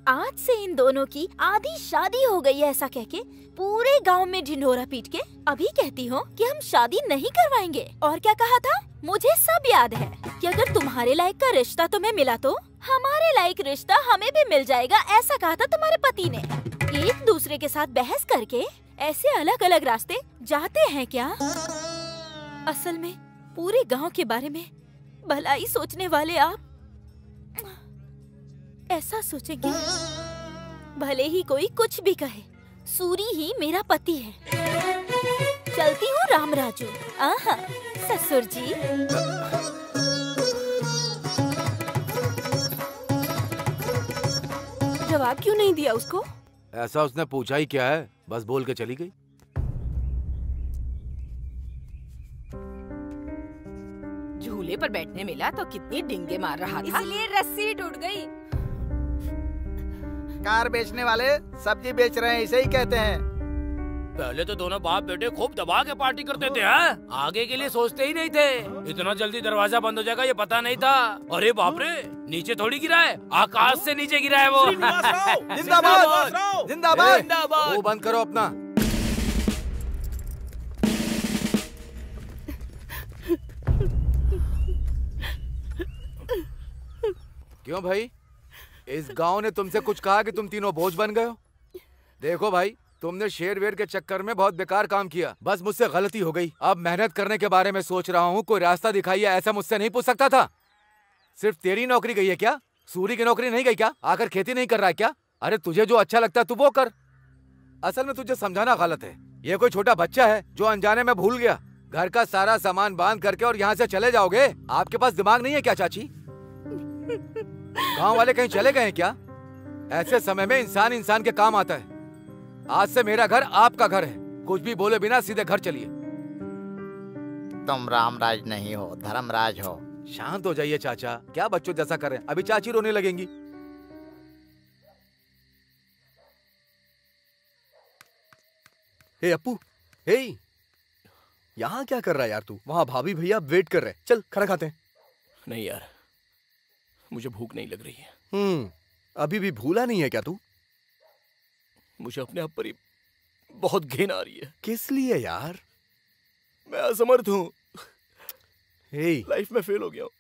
आज से इन दोनों की आधी शादी हो गई है ऐसा कह के पूरे गांव में ढिंढोरा पीट के अभी कहती हो कि हम शादी नहीं करवाएंगे। और क्या कहा था? मुझे सब याद है कि अगर तुम्हारे लायक का रिश्ता तुम्हें मिला तो हमारे लायक रिश्ता हमें भी मिल जाएगा, ऐसा कहा था तुम्हारे पति ने। एक दूसरे के साथ बहस करके ऐसे अलग अलग रास्ते जाते हैं क्या? असल में पूरे गांव के बारे में भलाई सोचने वाले आप ऐसा सोचेंगे भले ही कोई कुछ भी कहे, सूरी ही मेरा पति है। चलती हूँ रामराजू। आहा ससुर जी। जवाब क्यों नहीं दिया उसको? ऐसा उसने पूछा ही क्या है, बस बोल के चली गई। झूले पर बैठने मिला तो कितनी डिंगे मार रहा था, इसलिए रस्सी टूट गई। कार बेचने वाले सब्जी बेच रहे हैं, इसे ही कहते हैं। पहले तो दोनों बाप बेटे खूब दबा के पार्टी करते थे, हैं? आगे के लिए सोचते ही नहीं थे। इतना जल्दी दरवाजा बंद हो जाएगा ये पता नहीं था। अरे बाप रे, नीचे थोड़ी गिरा है, आकाश से नीचे गिरा है वो। जिंदाबाद जिंदाबाद। वो बंद करो अपना। क्यों भाई, इस गांव ने तुमसे कुछ कहा कि तुम तीनों बोझ बन गए हो? देखो भाई, तुमने शेर वेर के चक्कर में बहुत बेकार काम किया, बस मुझसे गलती हो गई। अब मेहनत करने के बारे में सोच रहा हूँ, कोई रास्ता दिखाइए, ऐसा मुझसे नहीं पूछ सकता था। सिर्फ तेरी नौकरी गई है क्या? सूरी की नौकरी नहीं गई क्या? आकर खेती नहीं कर रहा है क्या? अरे तुझे जो अच्छा लगता है तू वो कर। असल में तुझे समझाना गलत है। ये कोई छोटा बच्चा है जो अनजाने में भूल गया। घर का सारा सामान बांध करके और यहाँ से चले जाओगे? आपके पास दिमाग नहीं है क्या चाची? गांव वाले कहीं चले गए हैं क्या? ऐसे समय में इंसान इंसान के काम आता है। आज से मेरा घर आपका घर है, कुछ भी बोले बिना सीधे घर चलिए। तुम रामराज नहीं हो, धर्मराज हो। शांत हो जाइए चाचा, क्या बच्चों जैसा कर रहे हैं? अभी चाची रोने लगेंगी। हे अपू, हे यहाँ क्या कर रहा है यार तू? वहाँ भाभी भैया वेट कर रहे हैं, चल खाना खाते हैं। नहीं यार, मुझे भूख नहीं लग रही है। अभी भी भूला नहीं है क्या तू? मुझे अपने आप पर ही बहुत घिन आ रही है। किस लिए यार? मैं असमर्थ हूँ। लाइफ में फेल हो गया हूँ,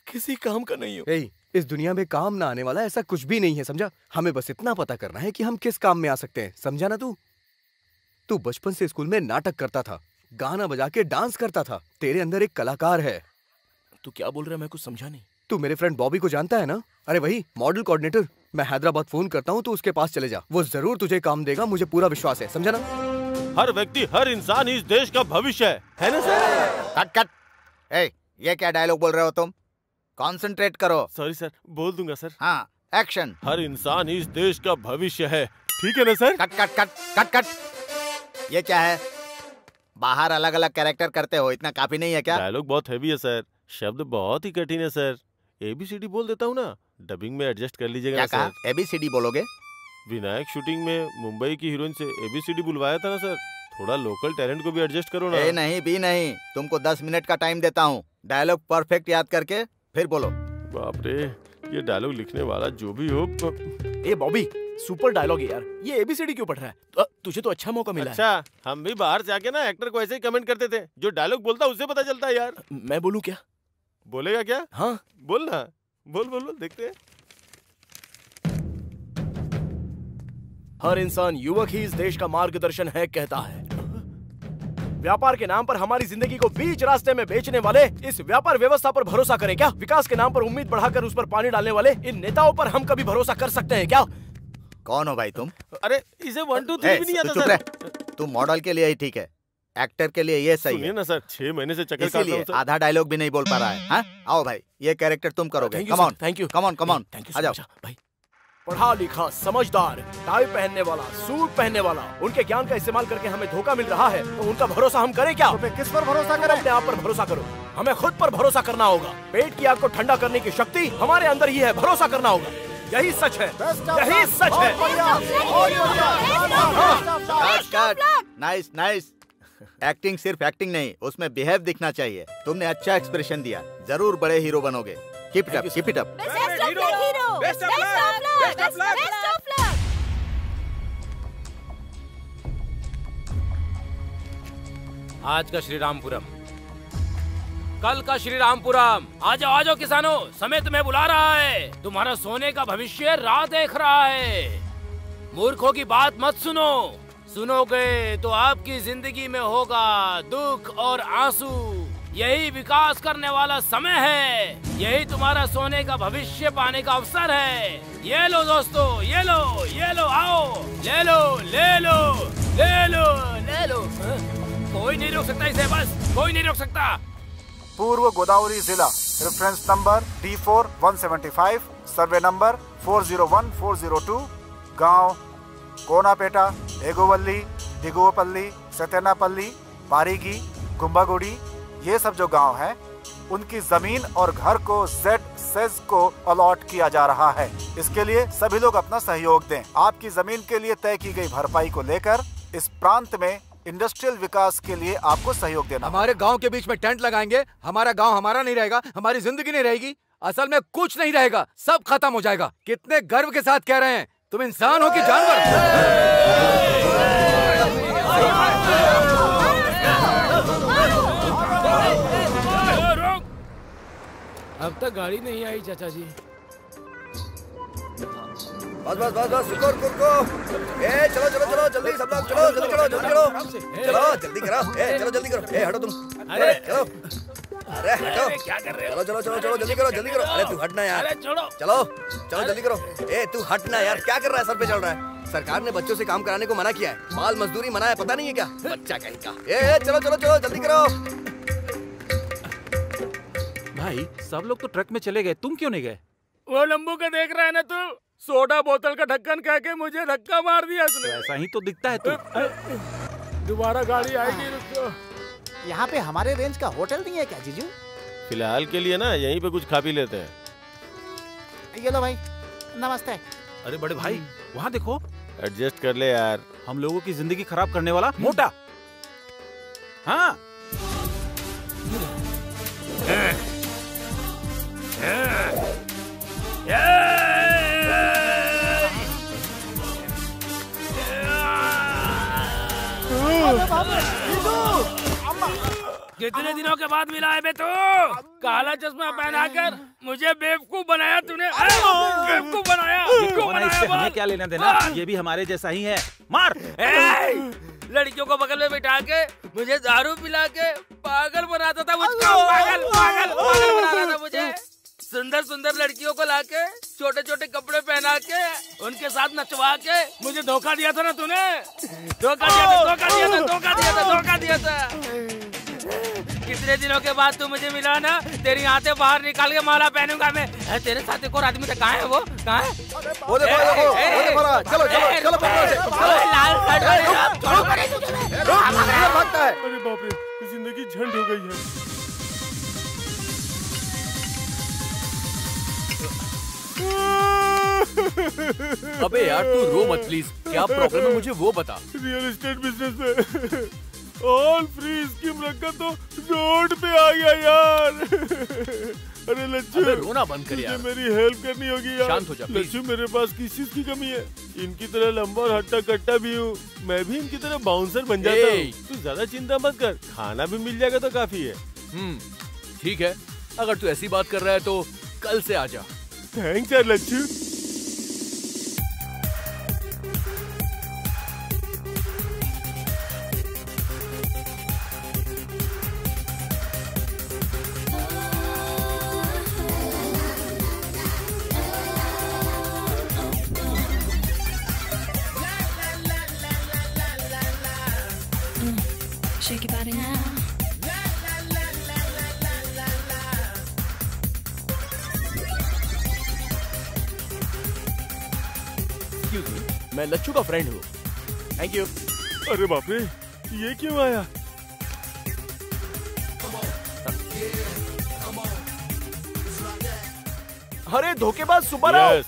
किसी काम का नहीं हूँ। इस दुनिया में काम ना आने वाला ऐसा कुछ भी नहीं है, समझा? हमें बस इतना पता करना है कि हम किस काम में आ सकते हैं, समझा ना? तू बचपन से स्कूल में नाटक करता था, गाना बजा के डांस करता था, तेरे अंदर एक कलाकार है। तू क्या बोल रहा है? मैं कुछ समझा नहीं। तू मेरे फ्रेंड बॉबी को जानता है ना? अरे वही मॉडल कोऑर्डिनेटर। मैं हैदराबाद फोन करता हूँ, तू उसके पास चले जा, वो जरूर तुझे काम देगा, मुझे पूरा विश्वास है, समझा ना? हर व्यक्ति, हर इंसान इस देश का भविष्य है ना सर? Cut cut. ये क्या डायलॉग बोल रहे हो तुम? कॉन्सेंट्रेट करो। सॉरी सर, बोल दूंगा सर। हाँ, एक्शन। हर इंसान इस देश का भविष्य है, ठीक है ना sir? Cut cut cut cut cut. ये क्या है? बाहर अलग अलग कैरेक्टर करते हो, इतना काफी नहीं है क्या? डायलॉग बहुत हैवी है सर, शब्द बहुत ही कठिन है सर। ABCD बोल देता हूँ ना, डबिंग में एडजस्ट कर लीजिएगा क्या सर। कहा? ABCD बोलोगे? विनायक शूटिंग में मुंबई की हीरोइन से ABCD बुलवाया था ना सर, थोड़ा लोकल टैलेंट को भी एडजस्ट करो ना। नहीं भी नहीं, तुमको 10 मिनट का टाइम देता हूँ, डायलॉग परफेक्ट याद करके फिर बोलो। बाप रे, ये डायलॉग लिखने वाला जो भी हो। ए बॉबी, सुपर डायलॉग है यार, ये ABCD क्यों पढ़ रहा है? तुझे तो अच्छा मौका मिला है। अच्छा, हम भी बाहर से आके ना एक्टर को ऐसे ही कमेंट करते थे, जो डायलॉग बोलता उससे पता चलता है यार। मैं बोलूं क्या? बोलेगा क्या? हाँ बोल ना, बोल बोल बोल, देखते हैं। हर इंसान युवक ही इस देश का मार्गदर्शन है कहता है। व्यापार के नाम पर हमारी जिंदगी को बीच रास्ते में बेचने वाले इस व्यापार व्यवस्था पर भरोसा करें क्या? विकास के नाम पर उम्मीद बढ़ाकर उस पर पानी डालने वाले इन नेताओं पर हम कभी भरोसा कर सकते हैं क्या? कौन हो भाई तुम? अरे इसे 1 2 3 भी नहीं आता सर। तू मॉडल के लिए ही ठीक है, एक्टर के लिए ये सही है है ना सर। 6 महीने से चक्कर काट रहा हूं सर। आधा डायलॉग भी नहीं बोल पा रहा है। हाँ? आओ भाई, ये कैरेक्टर तुम करोगे। Come on, thank you, come on, come on, आ जाओ भाई। पढ़ा लिखा, समझदार, टाई पहनने वाला, सूट पहनने वाला, उनके ज्ञान का इस्तेमाल करके हमें धोखा मिल रहा है, तो उनका भरोसा हम करें क्या? तो किस पर भरोसा करें? अपने आप पर भरोसा करो, हमें खुद पर भरोसा करना होगा। पेट की आग को ठंडा करने की शक्ति हमारे अंदर ही है, भरोसा करना होगा। यही सच है, यही सच है। Nice nice. एक्टिंग सिर्फ एक्टिंग नहीं, उसमें बिहेव दिखना चाहिए। तुमने अच्छा एक्सप्रेशन दिया, जरूर बड़े हीरो बनोगे। Keep it up, keep it up. आज का श्री रामपुरम, कल का श्री रामपुरम। आ जाओ किसानों, समय तुम्हें बुला रहा है। तुम्हारा सोने का भविष्य राह देख रहा है। मूर्खों की बात मत सुनो, सुनोगे तो आपकी जिंदगी में होगा दुख और आंसू। यही विकास करने वाला समय है, यही तुम्हारा सोने का भविष्य पाने का अवसर है। ये लो दोस्तों, ये लो, आओ, ले लो, ले लो, ले लो, ले लो। कोई नहीं रोक सकता इसे, बस कोई नहीं रोक सकता। पूर्व गोदावरी जिला, reference number D4 175, survey number 401402, गांव कोनापेटा, एगोवल्ली, दिगुवपल्ली, सतेनापल्ली, पारीगी, कुंभागुड़ी, ये सब जो गांव हैं, उनकी जमीन और घर को ZSEZ को अलॉट किया जा रहा है। इसके लिए सभी लोग अपना सहयोग दें। आपकी जमीन के लिए तय की गई भरपाई को लेकर इस प्रांत में इंडस्ट्रियल विकास के लिए आपको सहयोग देना। हमारे गांव के बीच में टेंट लगाएंगे, हमारा गांव हमारा नहीं रहेगा, हमारी जिंदगी नहीं रहेगी, असल में कुछ नहीं रहेगा, सब खत्म हो जाएगा। कितने गर्व के साथ कह रहे हैं, तुम इंसान हो कि जानवर? अब तक गाड़ी नहीं आई चाचा जी। बस बस बस बस, रुको रुको रुको। ए चलो चलो चलो, जल्दी सब लोग चलो, जल्दी करो, जल्दी करो, चलो जल्दी करो। ए चलो जल्दी करो। ए हटो तुम, अरे चलो, अरे हटो, क्या कर रहे हो? चलो चलो चलो चलो, जल्दी करो, जल्दी करो। अरे तू हटना यार, चलो चलो चलो जल्दी करो। ए तू हटना यार, क्या कर रहा है? सर पे चल रहा है। सरकार ने बच्चों से काम कराने को मना किया है, बाल मजदूरी मना है, पता नहीं है क्या? बच्चा कहीं का। ए चलो चलो चलो, जल्दी करो। भाई सब लोग तो ट्रक में चले गए, तुम क्यों नहीं गए? वो लंबू का देख रहा है ना तू, सोडा बोतल का ढक्कन कह के मुझे धक्का मार दिया उसने। तो ऐसा ही तो दिखता है तू। दोबारा गाड़ी आएगी, रुको। यहाँ पे हमारे रेंज का होटल नहीं है क्या जीजू? फिलहाल के लिए ना यहीं पे कुछ खा पी लेते हैं। ये लो भाई, नमस्ते। अरे बड़े भाई, वहाँ देखो। एडजस्ट कर ले यार। हम लोगों की जिंदगी खराब करने वाला मोटा। हाँ कितने दिनों के बाद मिला है बे तू? काला चश्मा पहनाकर मुझे बेवकूफ बनाया तूने। बेवकूफ बनाया। कौन है इससे हमें क्या लेना देना? ये भी हमारे जैसा ही है। मार। लड़कियों को बगल में बिठा के मुझे दारू पिला के पागल बनाता था मुझको। पागल पागल पागल बनाता था मुझे। सुंदर सुंदर लड़कियों को लाके छोटे छोटे कपड़े पहना के उनके साथ नचवा के मुझे धोखा दिया था ना तूने। धोखा दिया था, धोखा दिया था, धोखा दिया था, धोखा दिया था। कितने दिनों के बाद तू मुझे मिला ना, तेरी आंखें बाहर निकाल के माला पहनूंगा मैं। तेरे साथ एक और आदमी था, कहाँ है वो? कहाँ है? वो देखो, वो देखो, चलो चलो चलो लाल शर्ट वाले भागता है। अरे बाप रे, जिंदगी झंड हो गई है। अबे यार तू रो मत प्लीज, क्या प्रॉब्लम है मुझे वो बता। रियल एस्टेट बिजनेस में ऑल फ्री स्कीम रखा तो रोड पे आ गया यार। अरे लच्छू, अबे रोना बंद कर यार। मेरी हेल्प करनी होगी यार। शांत हो जा लच्छू, मेरे पास किस चीज की कमी है? इनकी तरह लंबा और हट्टा कट्टा भी हूँ, मैं भी इनकी तरह बाउंसर बन जाता हूँ। तू ज्यादा चिंता मत कर, खाना भी मिल जाएगा तो काफी है। ठीक है, अगर तू ऐसी बात कर रहा है तो कल से आ जा। थैंक्स यार Lachhu. Shake your body now. मैं लच्छू का फ्रेंड हूँ। Thank you. अरे बाप रे, ये क्यों आया? अरे धोखेबाज सुब्बाराव। Yes,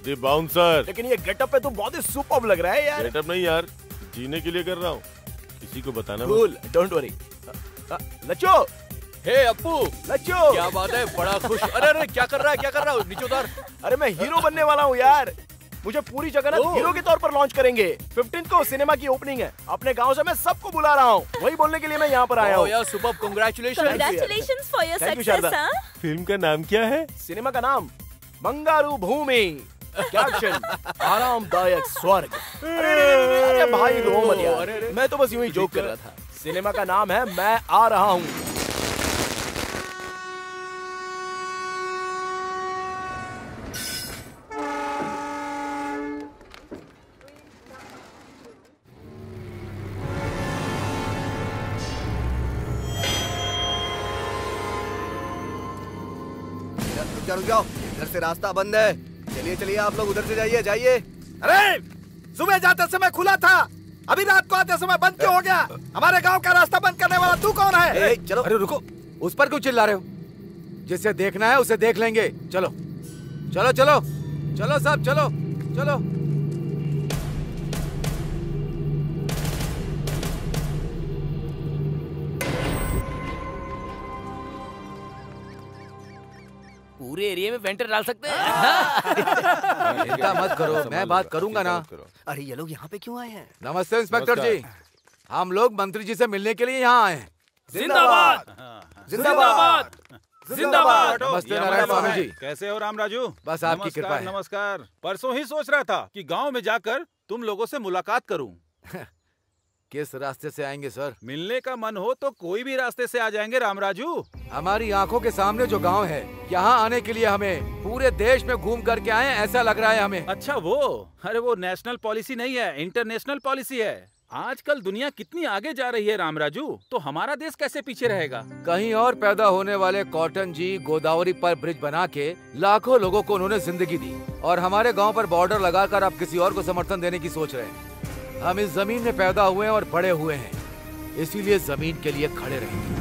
the bouncer। लेकिन ये गेटअप पे तो बहुत ही सुपर्ब लग रहा है यार। गेटअप नहीं यार, जीने के लिए कर रहा हूँ, किसी को बताना मत। Cool, don't worry. Lachhu. Hey Appu. Lachhu. क्या बात है, बड़ा खुश। अरे अरे क्या कर रहा है, क्या कर रहा है? नीचे उतार। अरे मैं हीरो बनने वाला हूँ यार। मुझे पूरी जगह ना हीरो के तौर पर लॉन्च करेंगे। 15 को सिनेमा की ओपनिंग है। अपने गांव से मैं सबको बुला रहा हूँ, वही बोलने के लिए मैं यहाँ पर आया हूँ। यार सुबह congratulations for your success. Film का नाम क्या है? सिनेमा का नाम बंगारू भूमि। एक्शन, आरामदायक स्वर्ग। अरे भाई रो मत यार, मैं तो बस यूं ही जोक कर रहा था। सिनेमा का नाम है मैं आ रहा हूँ। रुक जाओ, इधर से रास्ता बंद है। चलिए चलिए, आप लोग उधर से जाइए जाइए। अरे सुबह जाते समय खुला था, अभी रात को आते समय बंद क्यों हो गया? हमारे गांव का रास्ता बंद करने वाला तू कौन है? चलो। अरे रुको, उस पर क्यों चिल्ला रहे हो? जिसे देखना है उसे देख लेंगे। चलो चलो चलो चलो सब चलो चलो। पूरे एरिया में वेंटर डाल सकते हैं। चिंता मत करो, मैं बात करूंगा ना। अरे ये लोग यहाँ पे क्यों आए हैं? नमस्ते इंस्पेक्टर जी, हम लोग मंत्री जी से मिलने के लिए यहाँ आए हैं। जिंदाबाद जिंदाबाद जिंदाबाद। नमस्ते नारायण स्वामी जी। कैसे हो राम राजू? बस आपकी कृपा है। नमस्कार। परसों ही सोच रहा था कि गांव में जाकर तुम लोगों से मुलाकात करूं। किस रास्ते से आएंगे सर? मिलने का मन हो तो कोई भी रास्ते से आ जाएंगे राम राजू। हमारी आंखों के सामने जो गांव है, यहाँ आने के लिए हमें पूरे देश में घूम करके आए ऐसा लग रहा है हमें। अच्छा वो, अरे वो नेशनल पॉलिसी नहीं है, इंटरनेशनल पॉलिसी है। आजकल दुनिया कितनी आगे जा रही है राम राजू, तो हमारा देश कैसे पीछे रहेगा? कहीं और पैदा होने वाले कॉटन जी गोदावरी पर ब्रिज बना के लाखों लोगों को उन्होंने जिंदगी दी, और हमारे गांव पर बॉर्डर लगाकर अब किसी और को समर्थन देने की सोच रहे हैं। हम इस जमीन में पैदा हुए हैं और बड़े हुए हैं, इसीलिए जमीन के लिए खड़े रहेंगे।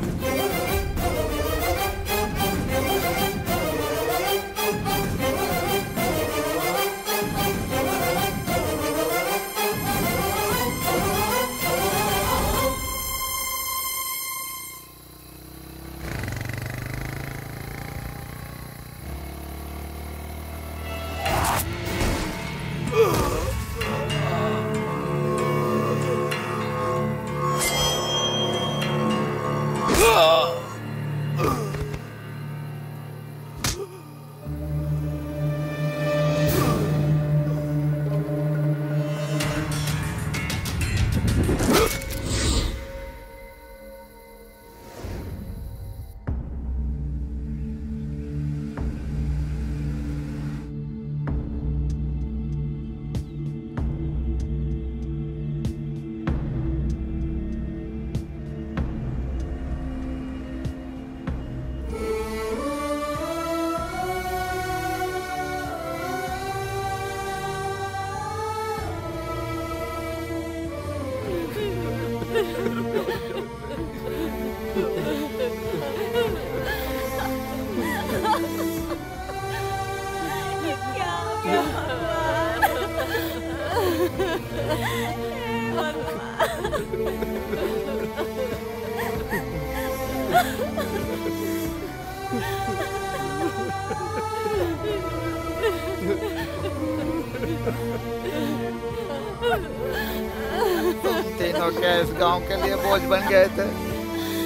तुम तीनों क्या इस गांव के लिए बोझ बन गए थे?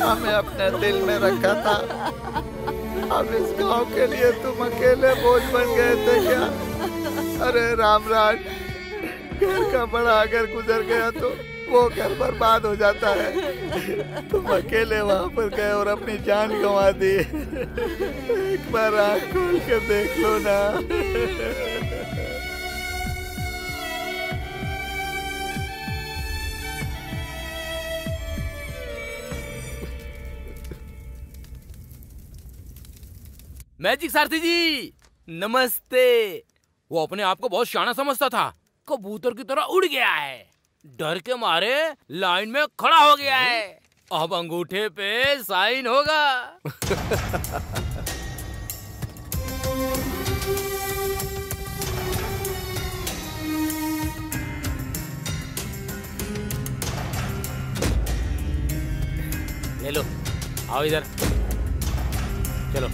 हमें अपने दिल में रखा था। अब इस गांव के लिए तुम अकेले बोझ बन गए थे क्या? अरे रामराज, घर का बड़ा अगर गुजर गया तो वो घर बर्बाद हो जाता है। तुम अकेले वहां पर गए और अपनी जान गंवा दी। एक बार आँख खोल के देख लो ना। मैजिक सारथी जी नमस्ते। वो अपने आप को बहुत शाना समझता था, कबूतर की तरह उड़ गया है। डर के मारे लाइन में खड़ा हो गया है। अब अंगूठे पे साइन होगा। ले लो, आओ इधर, चलो।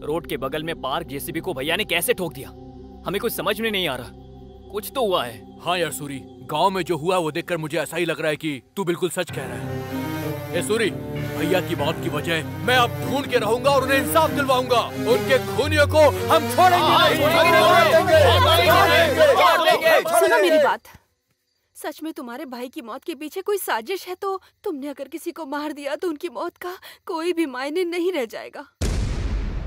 रोड के बगल में पार्क जेसीबी को भैया ने कैसे ठोक दिया, हमें कुछ समझ में नहीं आ रहा। कुछ तो हुआ है। हाँ यार सूरी, गांव में जो हुआ वो देखकर मुझे ऐसा ही लग रहा है कि तू बिल्कुल सच कह रहा है। ए सूरी, भैया की मौत की वजह मैं अब ढूंढ के रहूंगा और उन्हें इंसाफ दिलवाऊंगा। उनके खूनियों को हम छोड़ेंगे नहीं। सुनो मेरी बात, सच में तुम्हारे भाई की मौत के पीछे कोई साजिश है तो तुमने अगर किसी को मार दिया तो उनकी मौत का कोई भी मायने नहीं रह जाएगा।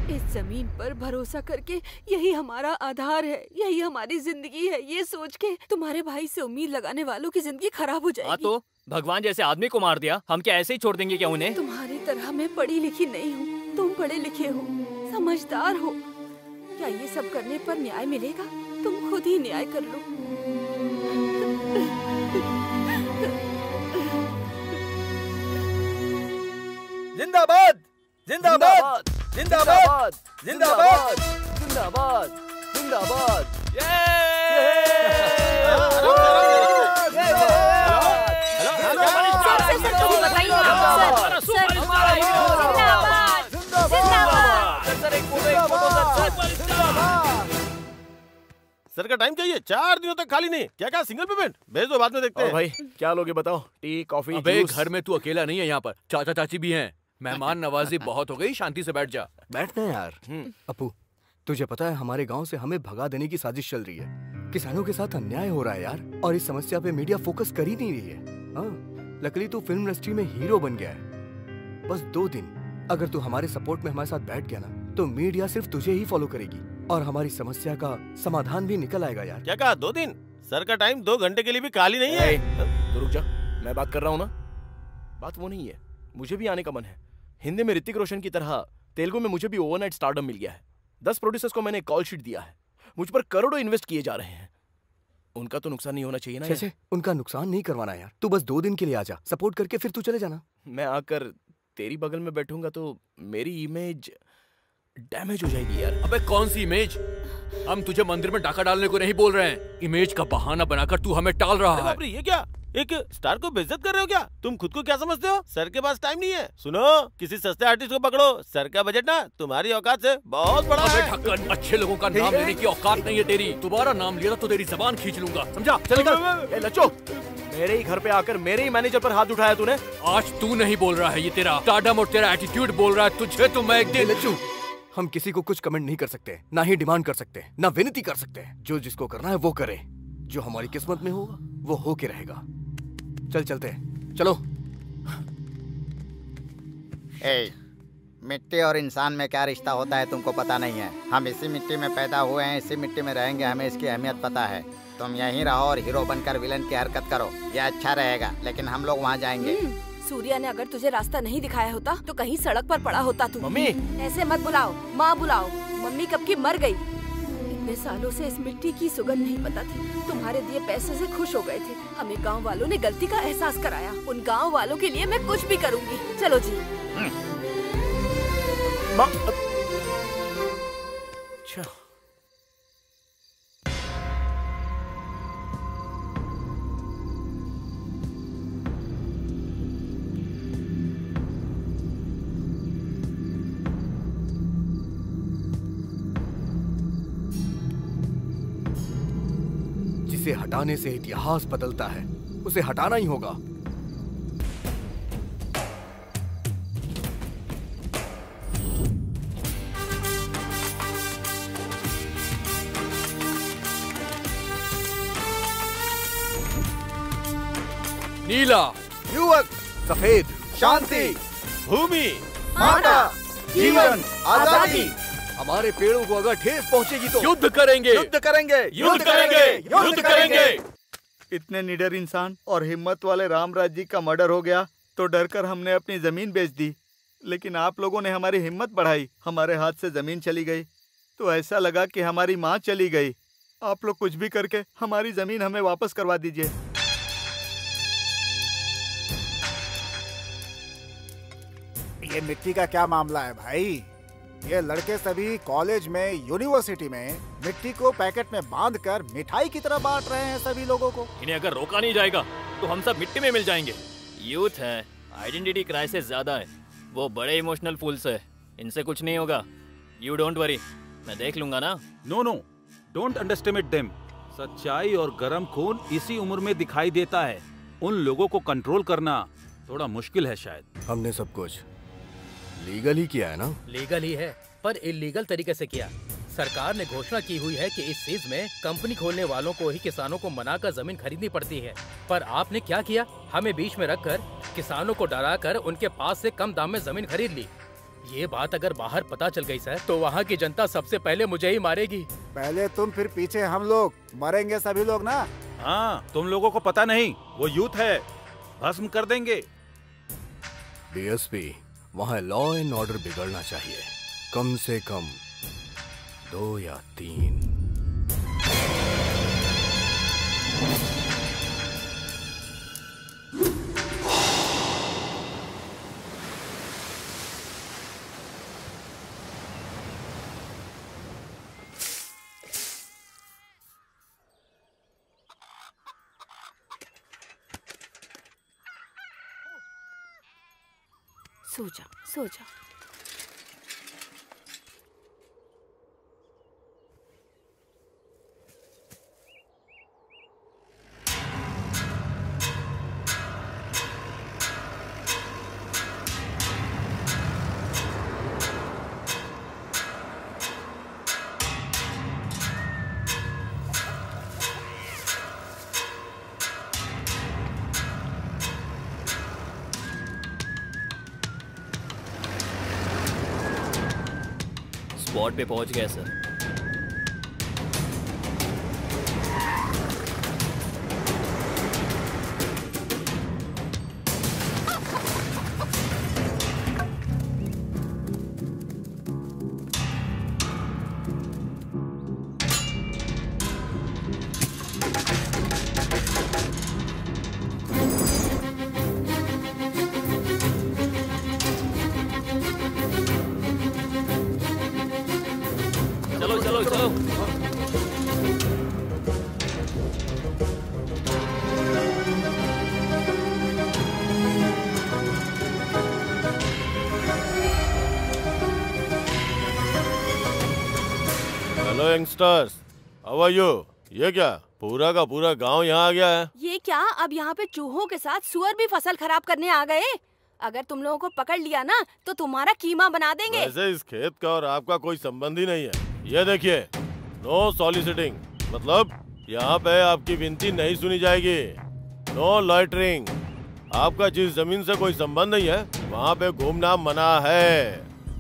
इस जमीन पर भरोसा करके यही हमारा आधार है, यही हमारी जिंदगी है। ये सोच के तुम्हारे भाई से उम्मीद लगाने वालों की जिंदगी खराब हो जाएगी। तो भगवान जैसे आदमी को मार दिया, हम क्या ऐसे ही छोड़ देंगे क्या उन्हें? तुम्हारी तरह मैं पढ़ी लिखी नहीं हूँ, तुम पढ़े लिखे हो, समझदार हो। क्या ये सब करने पर न्याय मिलेगा? तुम खुद ही न्याय कर लो। जिंदाबाद जिंदाबाद जिंदाबाद जिंदाबाद जिंदाबाद जिंदाबाद। सर का टाइम चाहिए, 4 दिनों तक खाली नहीं। क्या क्या सिंगल पेमेंट भेज दो, बाद में देखते हैं। भाई क्या लोगे बताओ? Tea coffee? अबे घर में तू अकेला नहीं है, यहाँ पर चाचा चाची भी हैं। मेहमान नवाजी बहुत हो गई, शांति से बैठ जा। बैठना यार। अपू, तुझे पता है हमारे गांव से हमें भगा देने की साजिश चल रही है। किसानों के साथ अन्याय हो रहा है यार, और इस समस्या पे मीडिया फोकस कर ही नहीं रही है। हाँ, लकीली तू फिल्म इंडस्ट्री में हीरो बन गया है। बस 2 दिन अगर तू हमारे सपोर्ट में हमारे साथ बैठ गया ना, तो मीडिया सिर्फ तुझे ही फॉलो करेगी और हमारी समस्या का समाधान भी निकल आएगा यार। क्या कहा 2 दिन? सर का टाइम 2 घंटे के लिए भी खाली नहीं है। तो रुक जा, मैं बात कर रहा हूँ ना। बात वो नहीं है, मुझे भी आने का मन है। हिंदी में ऋतिक रोशन की तरह तेलुगु में मुझे भी ओवरनाइट स्टारडम मिल गया है। 10 प्रोड्यूसर्स को मैंने कॉल शीट दिया है। मुझ पर करोड़ों इन्वेस्ट किए जा रहे हैं। उनका तो नुकसान नहीं होना चाहिए ना? छे, उनका नुकसान नहीं करवाना यार। तू बस 2 दिन के लिए आ जा, सपोर्ट करके फिर तू चले जाना। मैं आकर तेरी बगल में बैठूंगा तो मेरी इमेज डैमेज हो जाएगी यार। अबे कौन सी इमेज? हम तुझे मंदिर में डाका डालने को नहीं बोल रहे हैं। इमेज का बहाना बनाकर तू हमें टाल रहा है। ये क्या? एक स्टार को बेइज्जत कर रहे हो क्या? तुम खुद को क्या समझते हो? सर के पास टाइम नहीं है। सुनो, किसी सस्ते आर्टिस्ट को पकड़ो। सर का बजट ना तुम्हारी औकात से बहुत बड़ा है। अच्छे लोगों का नाम लेने की औकात नहीं है तेरी। दोबारा नाम लिया तो तेरी जबान खींच लूंगा, समझा? चल निकल। लच्चो, मेरे ही घर पे आकर मेरे ही मैनेजर पर हाथ उठाया तूने। आज तू नहीं बोल रहा है, ये तेरा स्टारडम और तेरा एटीट्यूड बोल रहा है। तुझे तो मैं एक दिन। लच्चू, हम किसी को कुछ कमेंट नहीं कर सकते, ना ही डिमांड कर सकते, ना विनती कर सकते। जो जिसको करना है वो करे। जो हमारी किस्मत में होगा वो होके रहेगा। चल चलते हैं, चलो। मिट्टी और इंसान में क्या रिश्ता होता है तुमको पता नहीं है। हम इसी मिट्टी में पैदा हुए हैं, इसी मिट्टी में रहेंगे, हमें इसकी अहमियत पता है। तुम यहीं रहो और हीरो बनकर विलन की हरकत करो, ये अच्छा रहेगा। लेकिन हम लोग वहाँ जाएंगे। सूर्या ने अगर तुझे रास्ता नहीं दिखाया होता तो कहीं सड़क पर पड़ा होता तू। मम्मी, ऐसे मत बुलाओ, माँ बुलाओ। मम्मी कब की मर गई। इतने सालों से इस मिट्टी की सुगंध नहीं पता थी। तुम्हारे दिए पैसे से खुश हो गए थे। हमें गांव वालों ने गलती का एहसास कराया। उन गांव वालों के लिए मैं कुछ भी करूंगी। चलो जी। जिसे हटाने से इतिहास बदलता है, उसे हटाना ही होगा। नीला, युवक, सफेद, शांति, भूमि, माता, जीवन, आजादी। हमारे पेड़ों को अगर ठेस पहुंचेगी तो युद्ध करेंगे, युद्ध करेंगे, युद्ध करेंगे, युद्ध करेंगे। इतने निडर इंसान और हिम्मत वाले रामराज जी का मर्डर हो गया तो डरकर हमने अपनी जमीन बेच दी। लेकिन आप लोगों ने हमारी हिम्मत बढ़ाई। हमारे हाथ से जमीन चली गई तो ऐसा लगा कि हमारी माँ चली गई। आप लोग कुछ भी करके हमारी जमीन हमें वापस करवा दीजिए। ये मिट्टी का क्या मामला है भाई? ये लड़के सभी कॉलेज में, यूनिवर्सिटी में मिट्टी को पैकेट में बांधकर मिठाई की तरह बांट रहे हैं सभी लोगों को। इन्हें अगर रोका नहीं जाएगा तो हम सब मिट्टी में मिल जाएंगे। यूथ है, आइडेंटिटी क्राइसिस ज्यादा है, वो बड़े इमोशनल फूल्स है। इनसे कुछ नहीं होगा। यू डोंट वरी, मैं देख लूंगा ना। No no, don't underestimate them. सच्चाई और गर्म खून इसी उम्र में दिखाई देता है। उन लोगों को कंट्रोल करना थोड़ा मुश्किल है शायद। हमने सब कुछ लीगल ही किया है ना? लीगल ही है, पर इलीगल तरीके से किया। सरकार ने घोषणा की हुई है कि इस चीज में कंपनी खोलने वालों को ही किसानों को मनाकर जमीन खरीदनी पड़ती है। पर आपने क्या किया? हमें बीच में रखकर किसानों को डराकर उनके पास से कम दाम में जमीन खरीद ली। ये बात अगर बाहर पता चल गई सर, तो वहाँ की जनता सबसे पहले मुझे ही मारेगी। पहले तुम, फिर पीछे हम लोग, मरेंगे सभी लोग ना। हाँ, तुम लोगों को पता नहीं, वो यूथ है, भस्म कर देंगे। डीएसपी, वहाँ लॉ एंड ऑर्डर बिगड़ना चाहिए। कम से कम 2 या 3। सो जा, सो जा। स्पॉट पे पहुंच गए सर। चलो चलो चलो। Hello youngsters, how are you? ये क्या पूरा का पूरा गांव यहाँ आ गया है? ये क्या, अब यहाँ पे चूहों के साथ सुअर भी फसल खराब करने आ गए? अगर तुम लोगों को पकड़ लिया ना तो तुम्हारा कीमा बना देंगे। वैसे इस खेत का और आपका कोई संबंध ही नहीं है। ये देखिए, नो सॉलिसिटिंग, मतलब यहाँ पे आपकी विनती नहीं सुनी जाएगी। नो लॉइटरिंग, आपका जिस जमीन से कोई संबंध नहीं है वहाँ पे घूमना मना है।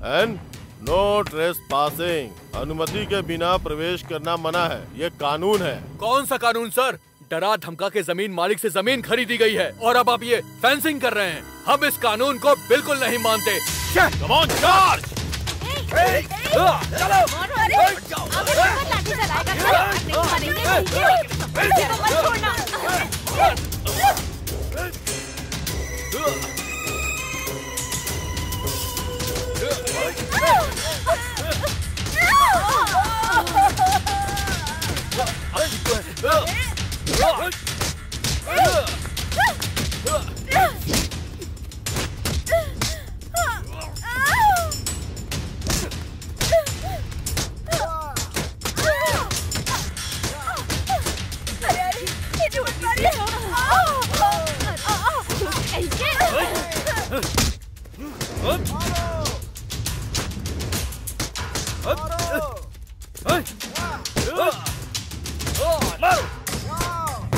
एंड नो ट्रेसपासिंग, अनुमति के बिना प्रवेश करना मना है। ये कानून है। कौन सा कानून सर? डरा धमका के जमीन मालिक से जमीन खरीदी गई है और अब आप ये फेंसिंग कर रहे हैं। हम इस कानून को बिल्कुल नहीं मानते। Come on, charge! चलो लाठी चलाएगा नहीं मानेंगे मत छोड़ना।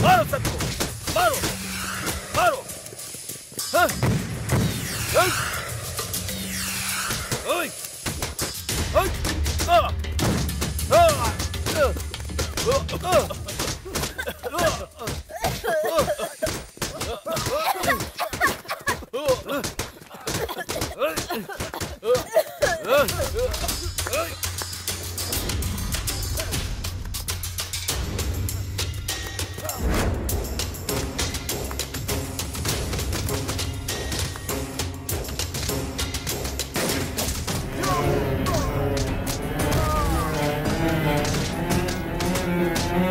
मारो सबको, मारो मारो।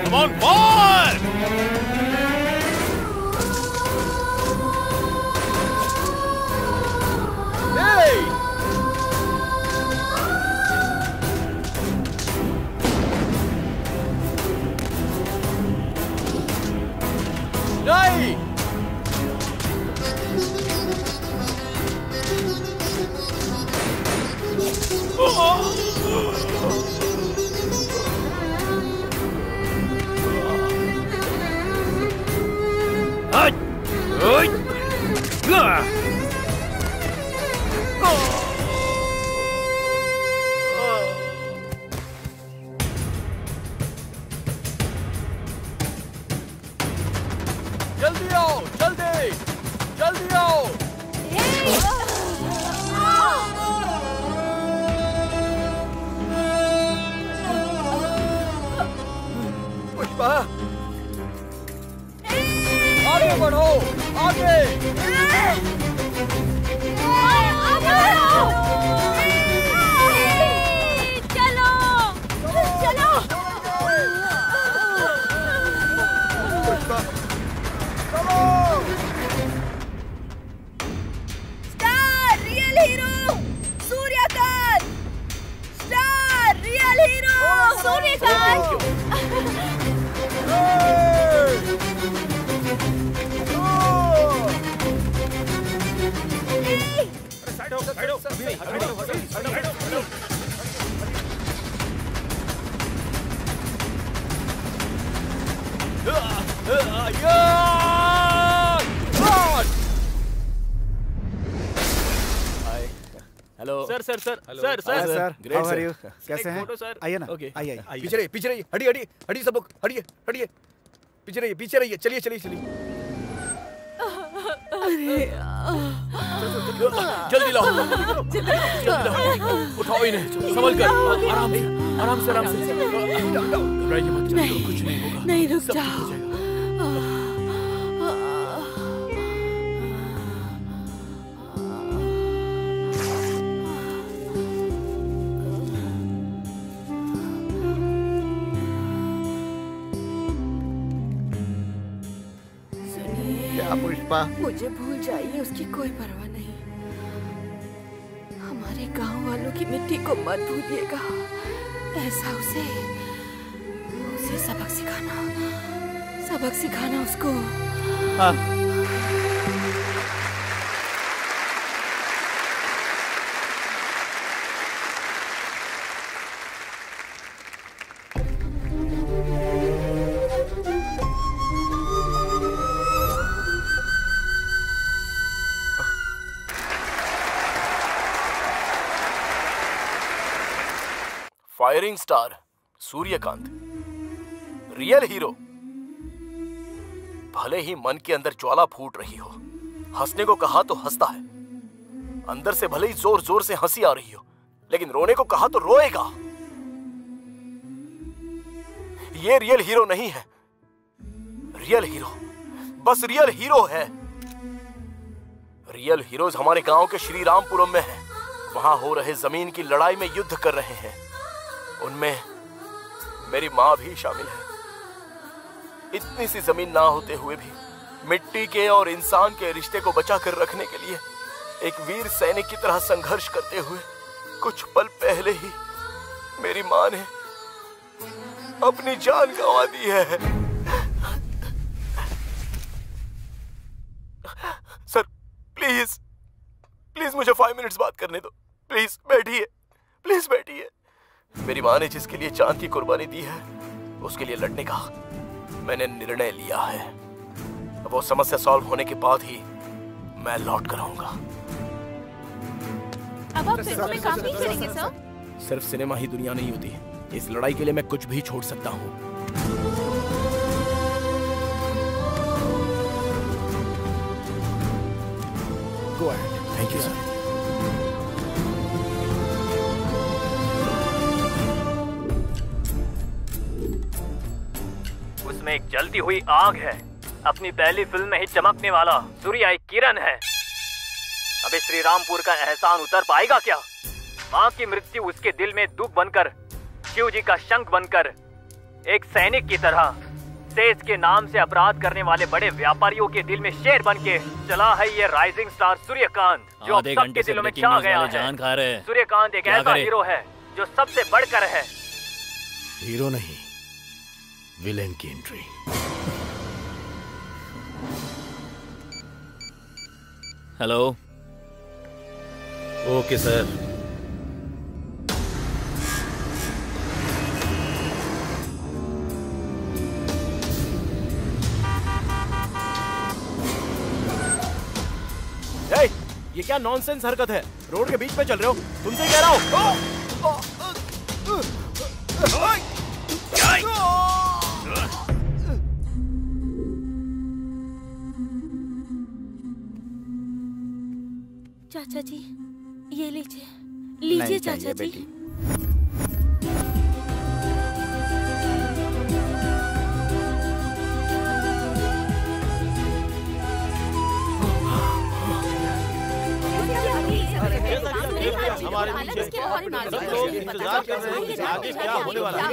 Come on, forward! Hey! Hey! जल्दी आओ, जल्दी, जल्दी आओ। पुष्पा, आगे बढ़ो, आगे। चलो चलो। पुष्पा, चलो। Star real hero Suryakant. Star real hero Suryakant. Hello sir sir sir Hello. Sir sir sir, great how are sir. you? कैसे हैं? Photo sir. आइए ना, ओके आइए। पीछे रहिए, पीछे रहिए, हटिए हटिए हटिए सब लोग, हटिए हटिए, पीछे रहिए, पीछे रहिए, चलिए चलिए चलिए। जल्दी लाओ, जल्दी लाओ, उठाओ इन्हें, संभल कर, आराम से, आराम से, आराम से। घबराइए मत, नहीं, कुछ नहीं होगा, नहीं रुक सब ठीक हो जाओ। जाएगा। क्या पुष्पा? मुझे भूल जाइए, उसकी कोई परवाह नहीं। हमारे गांव वालों की मिट्टी को मत भूलिएगा। ऐसा उसे सबक सिखाना उसको। हाँ। Firing star Suryakant, real hero. भले ही मन के अंदर ज्वाला फूट रही हो, हंसने को कहा तो हंसता है। अंदर से भले ही जोर जोर से हंसी आ रही हो, लेकिन रोने को कहा तो रोएगा। ये रियल हीरो नहीं है। रियल हीरो बस रियल हीरो है। रियल हीरोज हमारे गांव के श्री रामपुरम में हैं। वहां हो रहे जमीन की लड़ाई में युद्ध कर रहे हैं। उनमें मेरी माँ भी शामिल है। इतनी सी जमीन ना होते हुए भी मिट्टी के और इंसान के रिश्ते को बचा कर रखने के लिए एक वीर सैनिक की तरह संघर्ष करते हुए कुछ पल पहले ही मेरी माँ ने अपनी जान गंवा दी है। सर प्लीज प्लीज मुझे 5 मिनट्स बात करने दो। प्लीज बैठिए, प्लीज बैठिए। मेरी माँ ने जिसके लिए चांद की कुर्बानी दी है उसके लिए लड़ने का मैंने निर्णय लिया है। वो समस्या सॉल्व होने के बाद ही मैं लौट कर आऊंगा। अब आप फिल्मों में काम नहीं करेंगे सर? सिर्फ सिनेमा ही दुनिया नहीं होती। इस लड़ाई के लिए मैं कुछ भी छोड़ सकता हूँ। Go ahead. Thank you, sir. उसमें एक जलती हुई आग है। अपनी पहली फिल्म में ही चमकने वाला सूर्य एक किरण है। अबे श्री रामपुर का एहसान उतर पाएगा क्या? माँ की मृत्यु उसके दिल में दुख बनकर, शिव जी का शंख बनकर, एक सैनिक की तरह सेज के नाम से अपराध करने वाले बड़े व्यापारियों के दिल में शेर बन के चला है ये राइजिंग स्टार सूर्यकांत, जो अब सबके दिलों में छा गया है। सूर्यकांत एक ऐसा हीरो है जो सबसे बढ़कर है। हीरो नहीं, विलेन की एंट्री। हेलो। Okay sir. ये क्या नॉनसेंस हरकत है? रोड के बीच में चल रहे हो? तुमसे कह रहा हूँ। चाचा जी ये लीजिए चाचा जी। हमारे पीछे सब लोग इंतजार कर रहे हैं कि आगे क्या होने वाला है।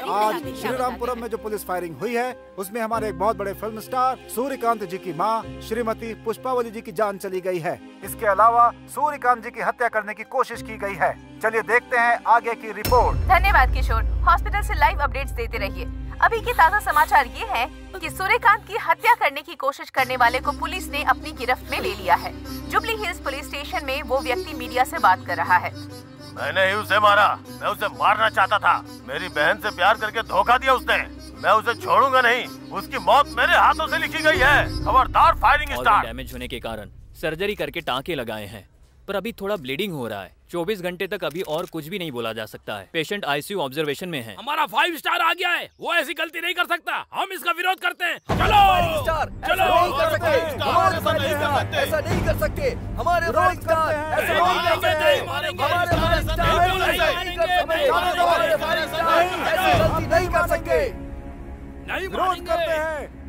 आज श्री रामपुरम में जो पुलिस फायरिंग हुई है उसमें हमारे एक बहुत बड़े फिल्म स्टार सूर्यकांत जी की मां श्रीमती पुष्पावली जी की जान चली गई है। इसके अलावा सूर्यकांत जी की हत्या करने की कोशिश की गई है। चलिए देखते हैं आगे की रिपोर्ट। धन्यवाद किशोर। हॉस्पिटल से लाइव अपडेट्स देते रहिए। अभी के ताज़ा समाचार ये हैं कि सूर्यकांत की हत्या करने की कोशिश करने वाले को पुलिस ने अपनी गिरफ्त में ले लिया है। जुबली हिल्स पुलिस स्टेशन में वो व्यक्ति मीडिया से बात कर रहा है। मैंने ही उसे मारा। मैं उसे मारना चाहता था। मेरी बहन से प्यार करके धोखा दिया उसने। मैं उसे छोड़ूंगा नहीं। उसकी मौत मेरे हाथों से लिखी गई है। खबरदार फायरिंग स्टार। डैमेज होने के कारण सर्जरी करके टाँके लगाए हैं, पर अभी थोड़ा ब्लीडिंग हो रहा है। 24 घंटे तक अभी और कुछ भी नहीं बोला जा सकता है। पेशेंट आईसीयू ऑब्जर्वेशन में है। हमारा 5 स्टार आ गया है। वो ऐसी गलती नहीं कर सकता। हम इसका विरोध करते हैं। चलो चलो। ऐसा नहीं कर सकते। हमारे फाइव स्टार ऐसा नहीं कर सकते। हमारे फाइव स्टार ऐसी गलती नहीं कर सकते। नहीं विरोध करते हैं।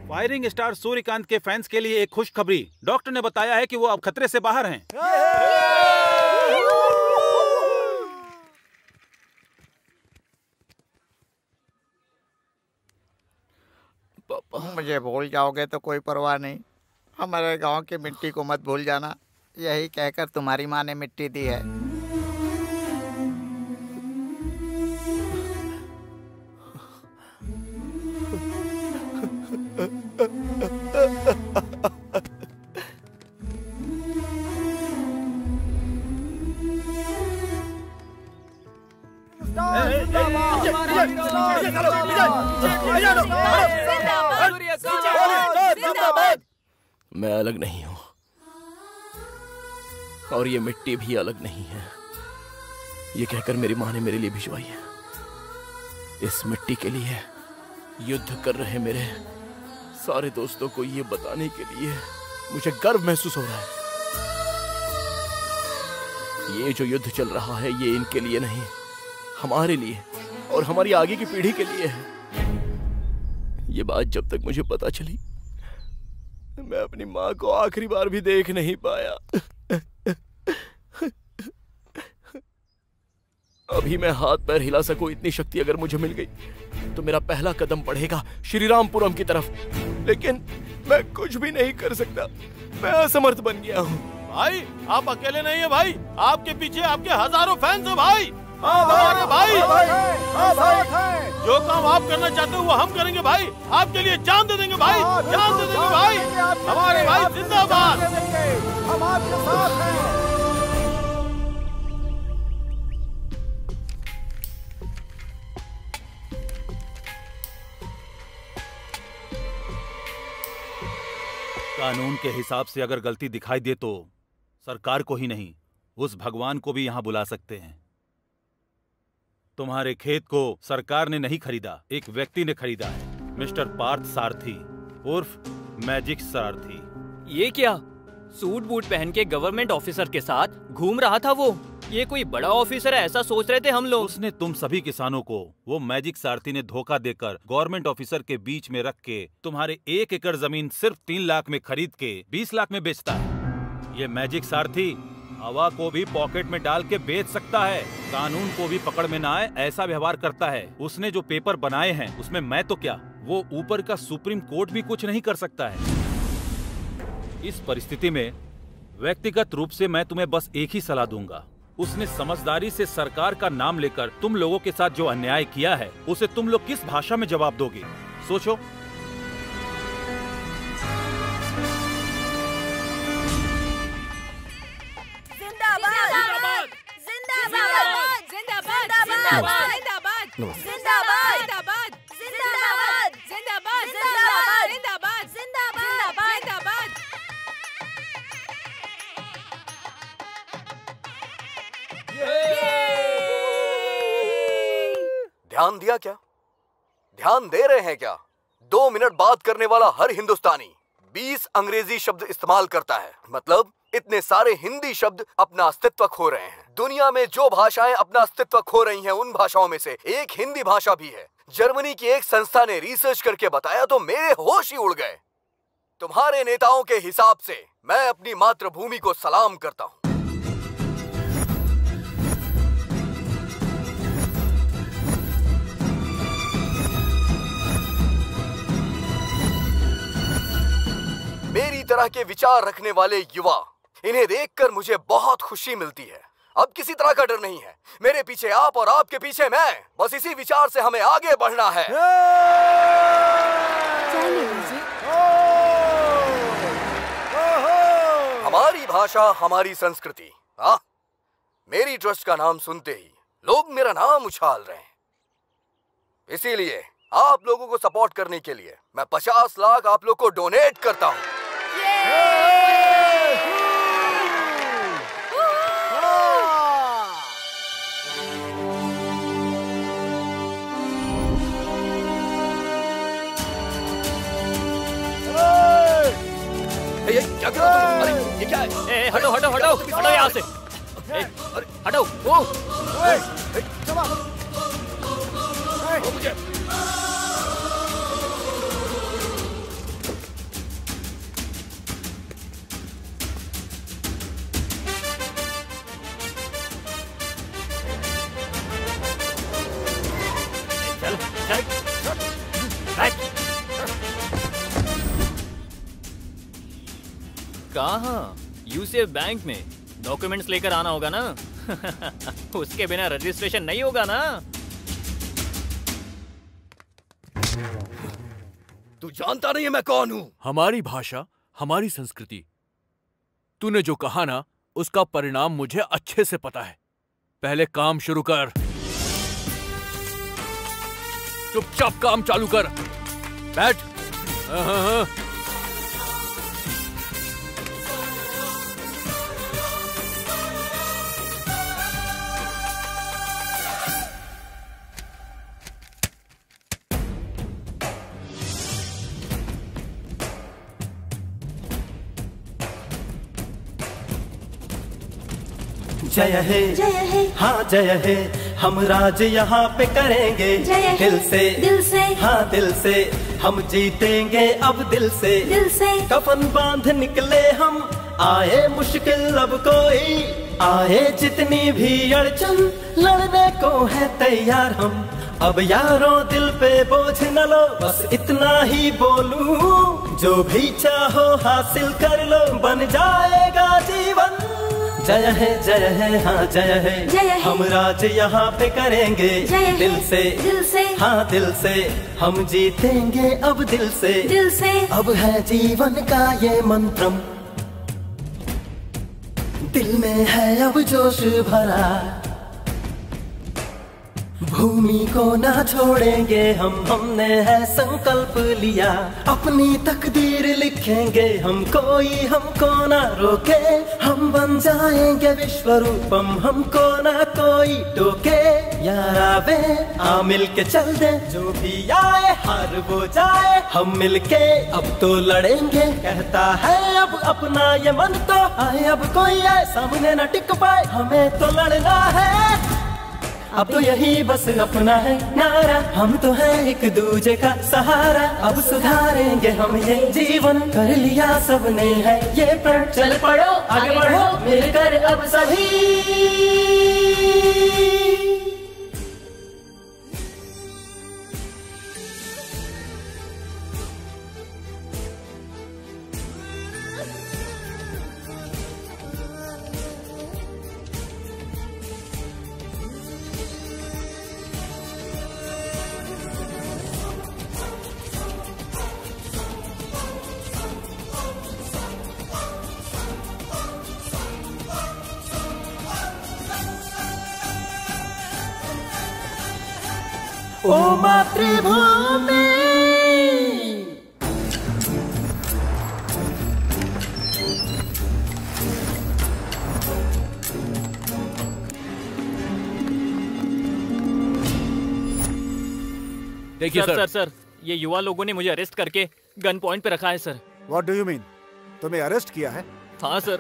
फायरिंग स्टार सूर्यकांत के फैंस के लिए एक खुशखबरी। डॉक्टर ने बताया है कि वो अब खतरे से बाहर हैं। मुझे भूल जाओगे तो कोई परवाह नहीं। हमारे गांव की मिट्टी को मत भूल जाना। यही कहकर तुम्हारी माँ ने मिट्टी दी है। मैं अलग नहीं हूँ और ये मिट्टी भी अलग नहीं है। ये कहकर मेरी माँ ने मेरे लिए भिजवाई है। इस मिट्टी के लिए युद्ध कर रहे मेरे सारे दोस्तों को ये बताने के लिए मुझे गर्व महसूस हो रहा है। ये जो युद्ध चल रहा है ये इनके लिए नहीं, हमारे लिए और हमारी आगे की पीढ़ी के लिए है। ये बात जब तक मुझे पता चली, मैं अपनी माँ को आखिरी बार भी देख नहीं पाया। अभी मैं हाथ पैर हिला सकूं इतनी शक्ति अगर मुझे मिल गई तो मेरा पहला कदम बढ़ेगा श्रीरामपुरम की तरफ, लेकिन मैं कुछ भी नहीं कर सकता। मैं असमर्थ बन गया हूँ। भाई आप अकेले नहीं है भाई, आपके पीछे आपके हजारों फैंस हैं भाई। हमारे भाई जो काम आप करना चाहते हो वो हम करेंगे भाई, आपके लिए जान दे देंगे भाई, जान दे देंगे भाई। हमारे भाई जिंदाबाद, हम आपके साथ हैं। कानून के हिसाब से अगर गलती दिखाई दे तो सरकार को ही नहीं, उस भगवान को भी यहां बुला सकते हैं। तुम्हारे खेत को सरकार ने नहीं खरीदा, एक व्यक्ति ने खरीदा है, मिस्टर पार्थ सारथी उर्फ मैजिक सारथी। ये क्या, सूट बूट पहन के गवर्नमेंट ऑफिसर के साथ घूम रहा था वो? ये कोई बड़ा ऑफिसर है ऐसा सोच रहे थे हम लोग। उसने तुम सभी किसानों को वो मैजिक सारथी ने धोखा देकर गवर्नमेंट ऑफिसर के बीच में रख के तुम्हारे 1 एकड़ जमीन सिर्फ 3 लाख में खरीद के 20 लाख में बेचता है। ये मैजिक सारथी हवा को भी पॉकेट में डाल के बेच सकता है, कानून को भी पकड़ में ना आए ऐसा व्यवहार करता है। उसने जो पेपर बनाए हैं उसमें मैं तो क्या, वो ऊपर का सुप्रीम कोर्ट भी कुछ नहीं कर सकता है। इस परिस्थिति में व्यक्तिगत रूप से मैं तुम्हें बस एक ही सलाह दूंगा, उसने समझदारी से सरकार का नाम लेकर तुम लोगों के साथ जो अन्याय किया है उसे तुम लोग किस भाषा में जवाब दोगे, सोचो। जिंदाबाद जिंदाबाद जिंदाबाद जिंदाबाद जिंदाबाद जिंदाबाद जिंदाबाद जिंदाबाद जिंदाबाद जिंदाबाद जिंदाबाद जिंदाबाद जिंदाबाद। ध्यान दिया क्या? ध्यान दे रहे हैं क्या? 2 मिनट बात करने वाला हर हिंदुस्तानी 20 अंग्रेजी शब्द इस्तेमाल करता है, मतलब इतने सारे हिंदी शब्द अपना अस्तित्व खो रहे हैं। दुनिया में जो भाषाएं अपना अस्तित्व खो रही हैं उन भाषाओं में से एक हिंदी भाषा भी है। जर्मनी की एक संस्था ने रिसर्च करके बताया तो मेरे होश ही उड़ गए। तुम्हारे नेताओं के हिसाब से मैं अपनी मातृभूमि को सलाम करता हूं। मेरी तरह के विचार रखने वाले युवा, इन्हें देखकर मुझे बहुत खुशी मिलती है। अब किसी तरह का डर नहीं है। मेरे पीछे आप और आपके पीछे मैं, बस इसी विचार से हमें आगे बढ़ना है। हमारी भाषा, हमारी संस्कृति। मेरी ट्रस्ट का नाम सुनते ही लोग मेरा नाम उछाल रहे हैं। इसीलिए आप लोगों को सपोर्ट करने के लिए मैं 50 लाख आप लोग को डोनेट करता हूं। क्या कर रहे हो? अरे ये क्या है? हटो हटो हटो हटो यहाँ से, हटो। वो मुझे कहाँ? यूसीएफ बैंक में डॉक्यूमेंट्स लेकर आना होगा ना। उसके बिना रजिस्ट्रेशन नहीं होगा ना। तू जानता नहीं है मैं कौन हूँ। हमारी भाषा, हमारी संस्कृति। तूने जो कहा ना उसका परिणाम मुझे अच्छे से पता है। पहले काम शुरू कर, चुपचाप काम चालू कर। बैठ। जय है, जय है, हाँ जय है, हम राज यहाँ पे करेंगे दिल से, हाँ दिल से, हम जीतेंगे अब दिल से, कफन बांध निकले हम, आए मुश्किल अब कोई, आए जितनी भी अड़चन, लड़ने को है तैयार हम, अब यारों दिल पे बोझ न लो, बस इतना ही बोलूं, जो भी चाहो हासिल कर लो, बन जाएगा जीवन। जय है, हाँ जय है, हम राज यहाँ पे करेंगे दिल से, हाँ दिल से, हम जीतेंगे अब दिल से, अब है जीवन का ये मंत्रम, दिल में है अब जोश भरा, भूमि को ना छोड़ेंगे हम, हमने है संकल्प लिया, अपनी तकदीर लिखेंगे हम, कोई हमको ना रोके, हम बन जाएंगे विश्व रूपम, हमको ना कोई टोके, यार आवे आ मिल के चल दे, जो भी आए हार वो जाए, हम मिलके अब तो लड़ेंगे, कहता है अब अपना ये मन तो आए, अब कोई आए सामने न टिक पाए, हमें तो लड़ना है, अब तो यही बस अपना है नारा, हम तो है एक दूजे का सहारा, अब सुधारेंगे हम ये जीवन, कर लिया सबने है ये प्रण, चल पड़ो आगे बढ़ो मिलकर अब सभी। ओ मातृभूमि, देखिए सर, ये युवा लोगों ने मुझे अरेस्ट करके गन पॉइंट पे रखा है sir. What do you mean? तुम्हें अरेस्ट किया है? हाँ सर।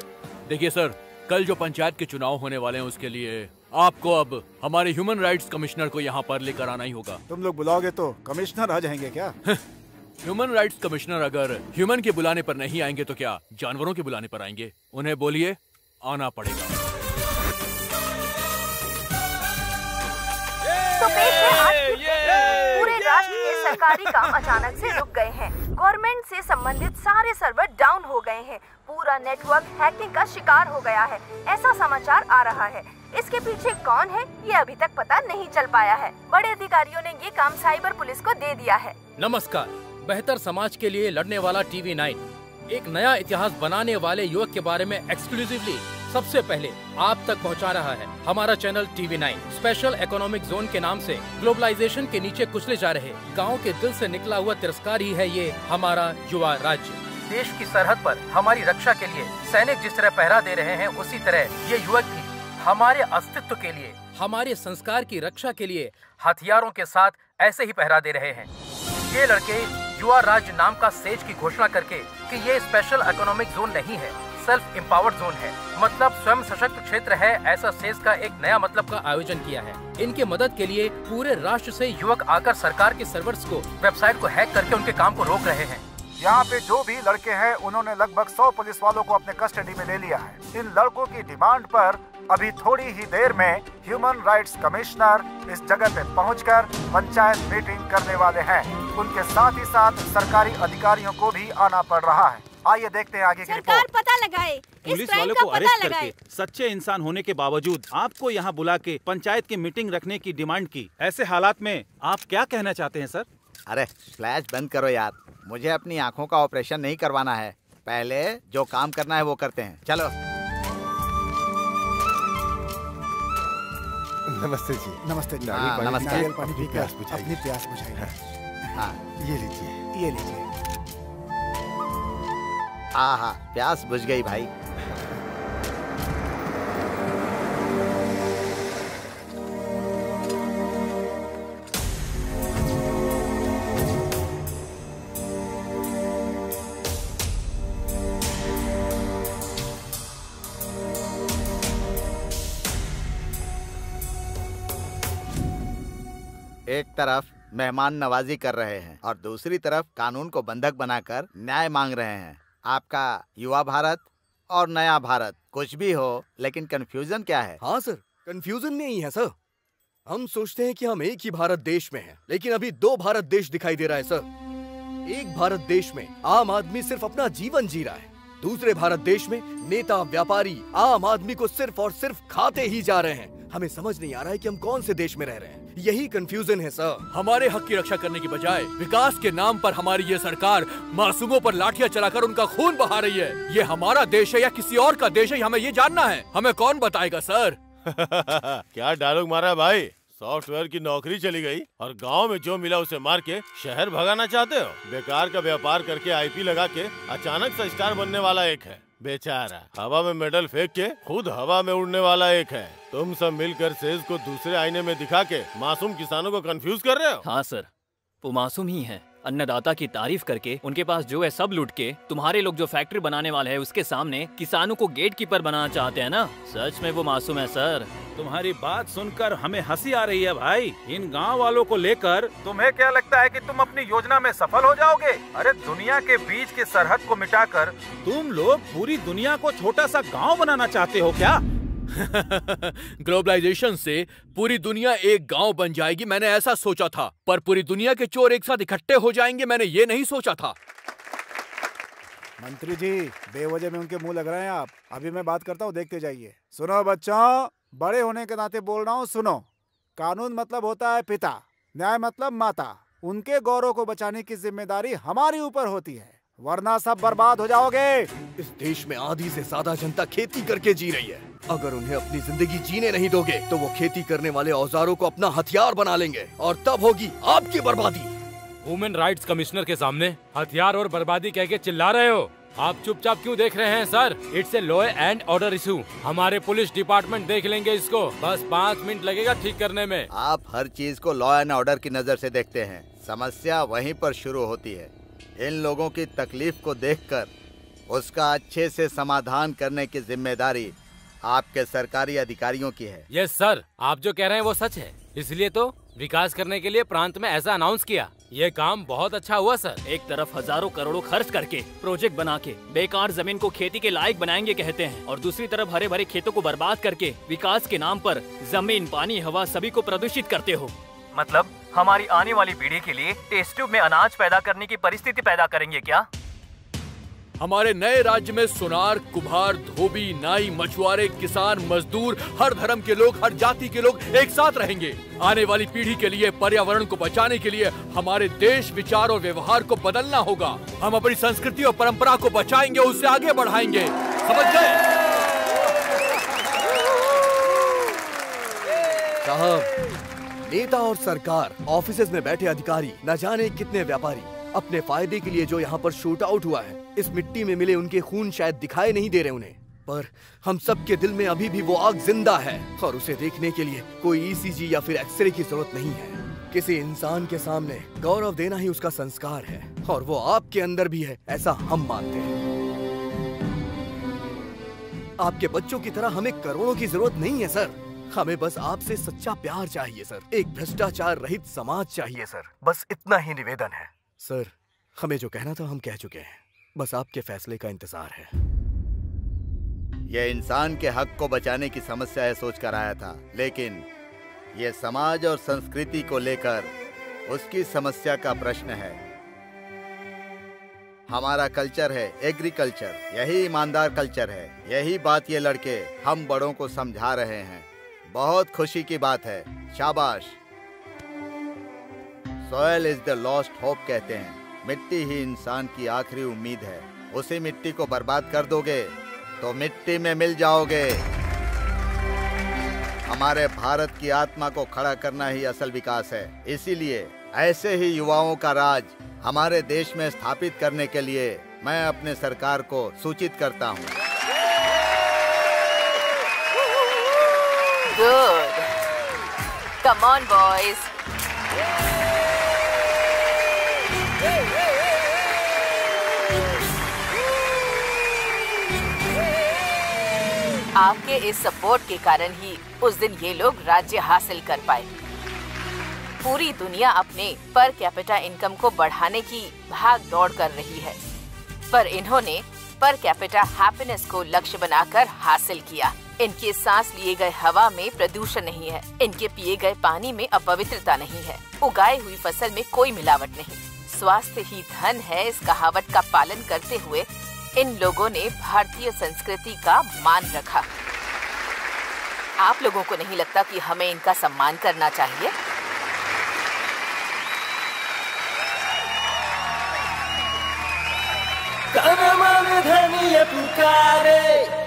देखिए सर, कल जो पंचायत के चुनाव होने वाले हैं उसके लिए आपको अब हमारे ह्यूमन राइट्स कमिश्नर को यहाँ पर लेकर आना ही होगा। तुम लोग बुलाओगे तो कमिश्नर आ जाएंगे क्या? ह्यूमन राइट्स कमिश्नर अगर ह्यूमन के बुलाने पर नहीं आएंगे तो क्या जानवरों के बुलाने पर आएंगे? उन्हें बोलिए आना पड़ेगा। तो पेश है आज पूरे राष्ट्र के सरकारी काम अचानक से रुक गए हैं। गवर्नमेंट से संबंधित सारे सर्वर डाउन हो गए हैं। पूरा नेटवर्क हैकिंग का शिकार हो गया है, ऐसा समाचार आ रहा है। इसके पीछे कौन है ये अभी तक पता नहीं चल पाया है। बड़े अधिकारियों ने ये काम साइबर पुलिस को दे दिया है। नमस्कार, बेहतर समाज के लिए लड़ने वाला TV9 एक नया इतिहास बनाने वाले युवक के बारे में एक्सक्लूसिवली सबसे पहले आप तक पहुंचा रहा है। हमारा channel TV9 special economic zone के नाम से ग्लोबलाइजेशन के नीचे कुचले जा रहे गांव के दिल से निकला हुआ तिरस्कार ही है ये हमारा युवा राज्य। देश की सरहद पर हमारी रक्षा के लिए सैनिक जिस तरह पहरा दे रहे हैं, उसी तरह ये युवक भी हमारे अस्तित्व के लिए, हमारे संस्कार की रक्षा के लिए हथियारों के साथ ऐसे ही पहरा दे रहे हैं। ये लड़के युवा राज्य नाम का सेज की घोषणा करके कि ये स्पेशल इकोनॉमिक जोन नहीं है, सेल्फ एम्पावर्ड जोन है, मतलब स्वयं सशक्त क्षेत्र है, ऐसा सेज का एक नया मतलब का आयोजन किया है। इनके मदद के लिए पूरे राष्ट्र से युवक आकर सरकार के सर्वर्स को, वेबसाइट को हैक करके उनके काम को रोक रहे हैं। यहाँ पे जो भी लड़के हैं उन्होंने लगभग 100 पुलिस वालों को अपने कस्टडी में ले लिया है। इन लड़कों की डिमांड पर अभी थोड़ी ही देर में ह्यूमन राइट्स कमिश्नर इस जगह पे पहुंचकर पंचायत मीटिंग करने वाले हैं। उनके साथ ही साथ सरकारी अधिकारियों को भी आना पड़ रहा है। आइए देखते हैं आगे की रिपोर्ट। पता लगाए, पुलिस वालों को अरेस्ट करके सच्चे इंसान होने के बावजूद आपको यहाँ बुला के पंचायत की मीटिंग रखने की डिमांड की। ऐसे हालात में आप क्या कहना चाहते हैं सर? अरे फ्लैश बंद करो यार, मुझे अपनी आंखों का ऑपरेशन नहीं करवाना है। पहले जो काम करना है वो करते हैं, चलो। नमस्ते जी। नमस्ते जी। नमस्कार। अपनी प्यास बुझाइए। हाँ, ये लीजिए, ये लीजिए। हाँ, प्यास बुझ गई भाई। एक तरफ मेहमान नवाजी कर रहे हैं और दूसरी तरफ कानून को बंधक बनाकर न्याय मांग रहे हैं। आपका युवा भारत और नया भारत कुछ भी हो, लेकिन कंफ्यूजन क्या है? हाँ सर, कंफ्यूजन नहीं है सर। हम सोचते हैं कि हम एक ही भारत देश में हैं, लेकिन अभी दो भारत देश दिखाई दे रहा है सर। एक भारत देश में आम आदमी सिर्फ अपना जीवन जी रहा है, दूसरे भारत देश में नेता व्यापारी आम आदमी को सिर्फ और सिर्फ खाते ही जा रहे हैं। हमें समझ नहीं आ रहा है कि हम कौन से देश में रह रहे हैं। यही कंफ्यूजन है सर। हमारे हक की रक्षा करने की बजाय विकास के नाम पर हमारी ये सरकार मासूमों पर लाठियां चलाकर उनका खून बहा रही है। ये हमारा देश है या किसी और का देश है, हमें ये जानना है। हमें कौन बताएगा सर? क्या डायलॉग मारा भाई। सॉफ्टवेयर की नौकरी चली गई और गांव में जो मिला उसे मार के शहर भगाना चाहते हो। बेकार का व्यापार करके आईपी लगा के अचानक से स्टार बनने वाला एक है बेचारा, हवा में मेडल फेंक के खुद हवा में उड़ने वाला एक है। तुम सब मिलकर सेज को दूसरे आईने में दिखा के मासूम किसानों को कंफ्यूज कर रहे हो। हाँ सर, वो मासूम ही है। अन्नदाता की तारीफ करके उनके पास जो है सब लूट के तुम्हारे लोग जो फैक्ट्री बनाने वाले हैं उसके सामने किसानों को गेट कीपर बनाना चाहते हैं ना। सच में वो मासूम है सर। तुम्हारी बात सुनकर हमें हंसी आ रही है भाई। इन गांव वालों को लेकर तुम्हें क्या लगता है कि तुम अपनी योजना में सफल हो जाओगे? अरे दुनिया के बीच की सरहद को मिटाकर तुम लोग पूरी दुनिया को छोटा सा गांव बनाना चाहते हो क्या? ग्लोबलाइजेशन से पूरी दुनिया एक गांव बन जाएगी, मैंने ऐसा सोचा था, पर पूरी दुनिया के चोर एक साथ इकट्ठे हो जाएंगे, मैंने ये नहीं सोचा था। मंत्री जी, बेवजह में उनके मुंह लग रहे हैं आप। अभी मैं बात करता हूँ, देखते जाइए। सुनो बच्चों, बड़े होने के नाते बोल रहा हूँ, सुनो। कानून मतलब होता है पिता, न्याय मतलब माता। उनके गौरव को बचाने की जिम्मेदारी हमारी ऊपर होती है, वरना सब बर्बाद हो जाओगे। इस देश में आधी से ज्यादा जनता खेती करके जी रही है। अगर उन्हें अपनी जिंदगी जीने नहीं दोगे तो वो खेती करने वाले औजारों को अपना हथियार बना लेंगे और तब होगी आपकी बर्बादी। ह्यूमन राइट्स कमिश्नर के सामने हथियार और बर्बादी कह के चिल्ला रहे हो? आप चुपचाप क्यों देख रहे हैं sir? It's a law and order issue. हमारे पुलिस डिपार्टमेंट देख लेंगे इसको, बस 5 मिनट लगेगा ठीक करने में। आप हर चीज को लॉ एंड ऑर्डर की नजर से देखते हैं, समस्या वहीं पर शुरू होती है। इन लोगों की तकलीफ को देखकर उसका अच्छे से समाधान करने की जिम्मेदारी आपके सरकारी अधिकारियों की है। यस सर, आप जो कह रहे हैं वो सच है, इसलिए तो विकास करने के लिए प्रांत में ऐसा अनाउंस किया। ये काम बहुत अच्छा हुआ सर। एक तरफ हजारों करोड़ों खर्च करके प्रोजेक्ट बना के बेकार जमीन को खेती के लायक बनाएंगे कहते हैं, और दूसरी तरफ हरे भरे खेतों को बर्बाद करके विकास के नाम पर जमीन, पानी, हवा सभी को प्रदूषित करते हो। मतलब हमारी आने वाली पीढ़ी के लिए टेस्ट ट्यूब में अनाज पैदा करने की परिस्थिति पैदा करेंगे क्या? हमारे नए राज्य में सुनार, कुम्हार, धोबी, नाई, मछुआरे, किसान, मजदूर, हर धर्म के लोग, हर जाति के लोग एक साथ रहेंगे। आने वाली पीढ़ी के लिए, पर्यावरण को बचाने के लिए हमारे देश, विचार और व्यवहार को बदलना होगा। हम अपनी संस्कृति और परंपरा को बचाएंगे, उससे आगे बढ़ाएंगे। समझ गए? साहब, नेता और सरकार, ऑफिसेज में बैठे अधिकारी, न जाने कितने व्यापारी अपने फायदे के लिए जो यहाँ पर शूट आउट हुआ है, इस मिट्टी में मिले उनके खून शायद दिखाई नहीं दे रहे उन्हें, पर हम सब के दिल में अभी भी वो आग जिंदा है और उसे देखने के लिए कोई ईसीजी या फिर एक्सरे की जरूरत नहीं है। किसी इंसान के सामने गौरव देना ही उसका संस्कार है और वो आपके अंदर भी है, ऐसा हम मानते हैं। आपके बच्चों की तरह हमें करोड़ों की जरूरत नहीं है सर, हमें बस आपसे सच्चा प्यार चाहिए सर, एक भ्रष्टाचार रहित समाज चाहिए सर, बस इतना ही निवेदन है। सर, हमें जो कहना था हम कह चुके हैं, बस आपके फैसले का इंतजार है। यह इंसान के हक को बचाने की समस्या है सोच कर आया था, लेकिन यह समाज और संस्कृति को लेकर उसकी समस्या का प्रश्न है। हमारा कल्चर है एग्रीकल्चर, यही ईमानदार कल्चर है। यही बात ये लड़के हम बड़ों को समझा रहे हैं। बहुत खुशी की बात है, शाबाश। Soil is the lost hope कहते हैं, मिट्टी ही इंसान की आखिरी उम्मीद है। उसी मिट्टी को बर्बाद कर दोगे तो मिट्टी में मिल जाओगे। हमारे भारत की आत्मा को खड़ा करना ही असल विकास है। इसीलिए ऐसे ही युवाओं का राज हमारे देश में स्थापित करने के लिए मैं अपने सरकार को सूचित करता हूँ। Good. Come on, boys. आपके इस सपोर्ट के कारण ही उस दिन ये लोग राज्य हासिल कर पाए। पूरी दुनिया अपने पर कैपिटा इनकम को बढ़ाने की भाग दौड़ कर रही है, पर इन्होंने पर कैपिटा हैप्पीनेस को लक्ष्य बनाकर हासिल किया। इनके सांस लिए गए हवा में प्रदूषण नहीं है, इनके पिए गए पानी में अपवित्रता नहीं है, उगाई हुई फसल में कोई मिलावट नहीं। स्वास्थ्य ही धन है, इस कहावत का पालन करते हुए इन लोगों ने भारतीय संस्कृति का मान रखा। आप लोगों को नहीं लगता कि हमें इनका सम्मान करना चाहिए? धनिया पुकारे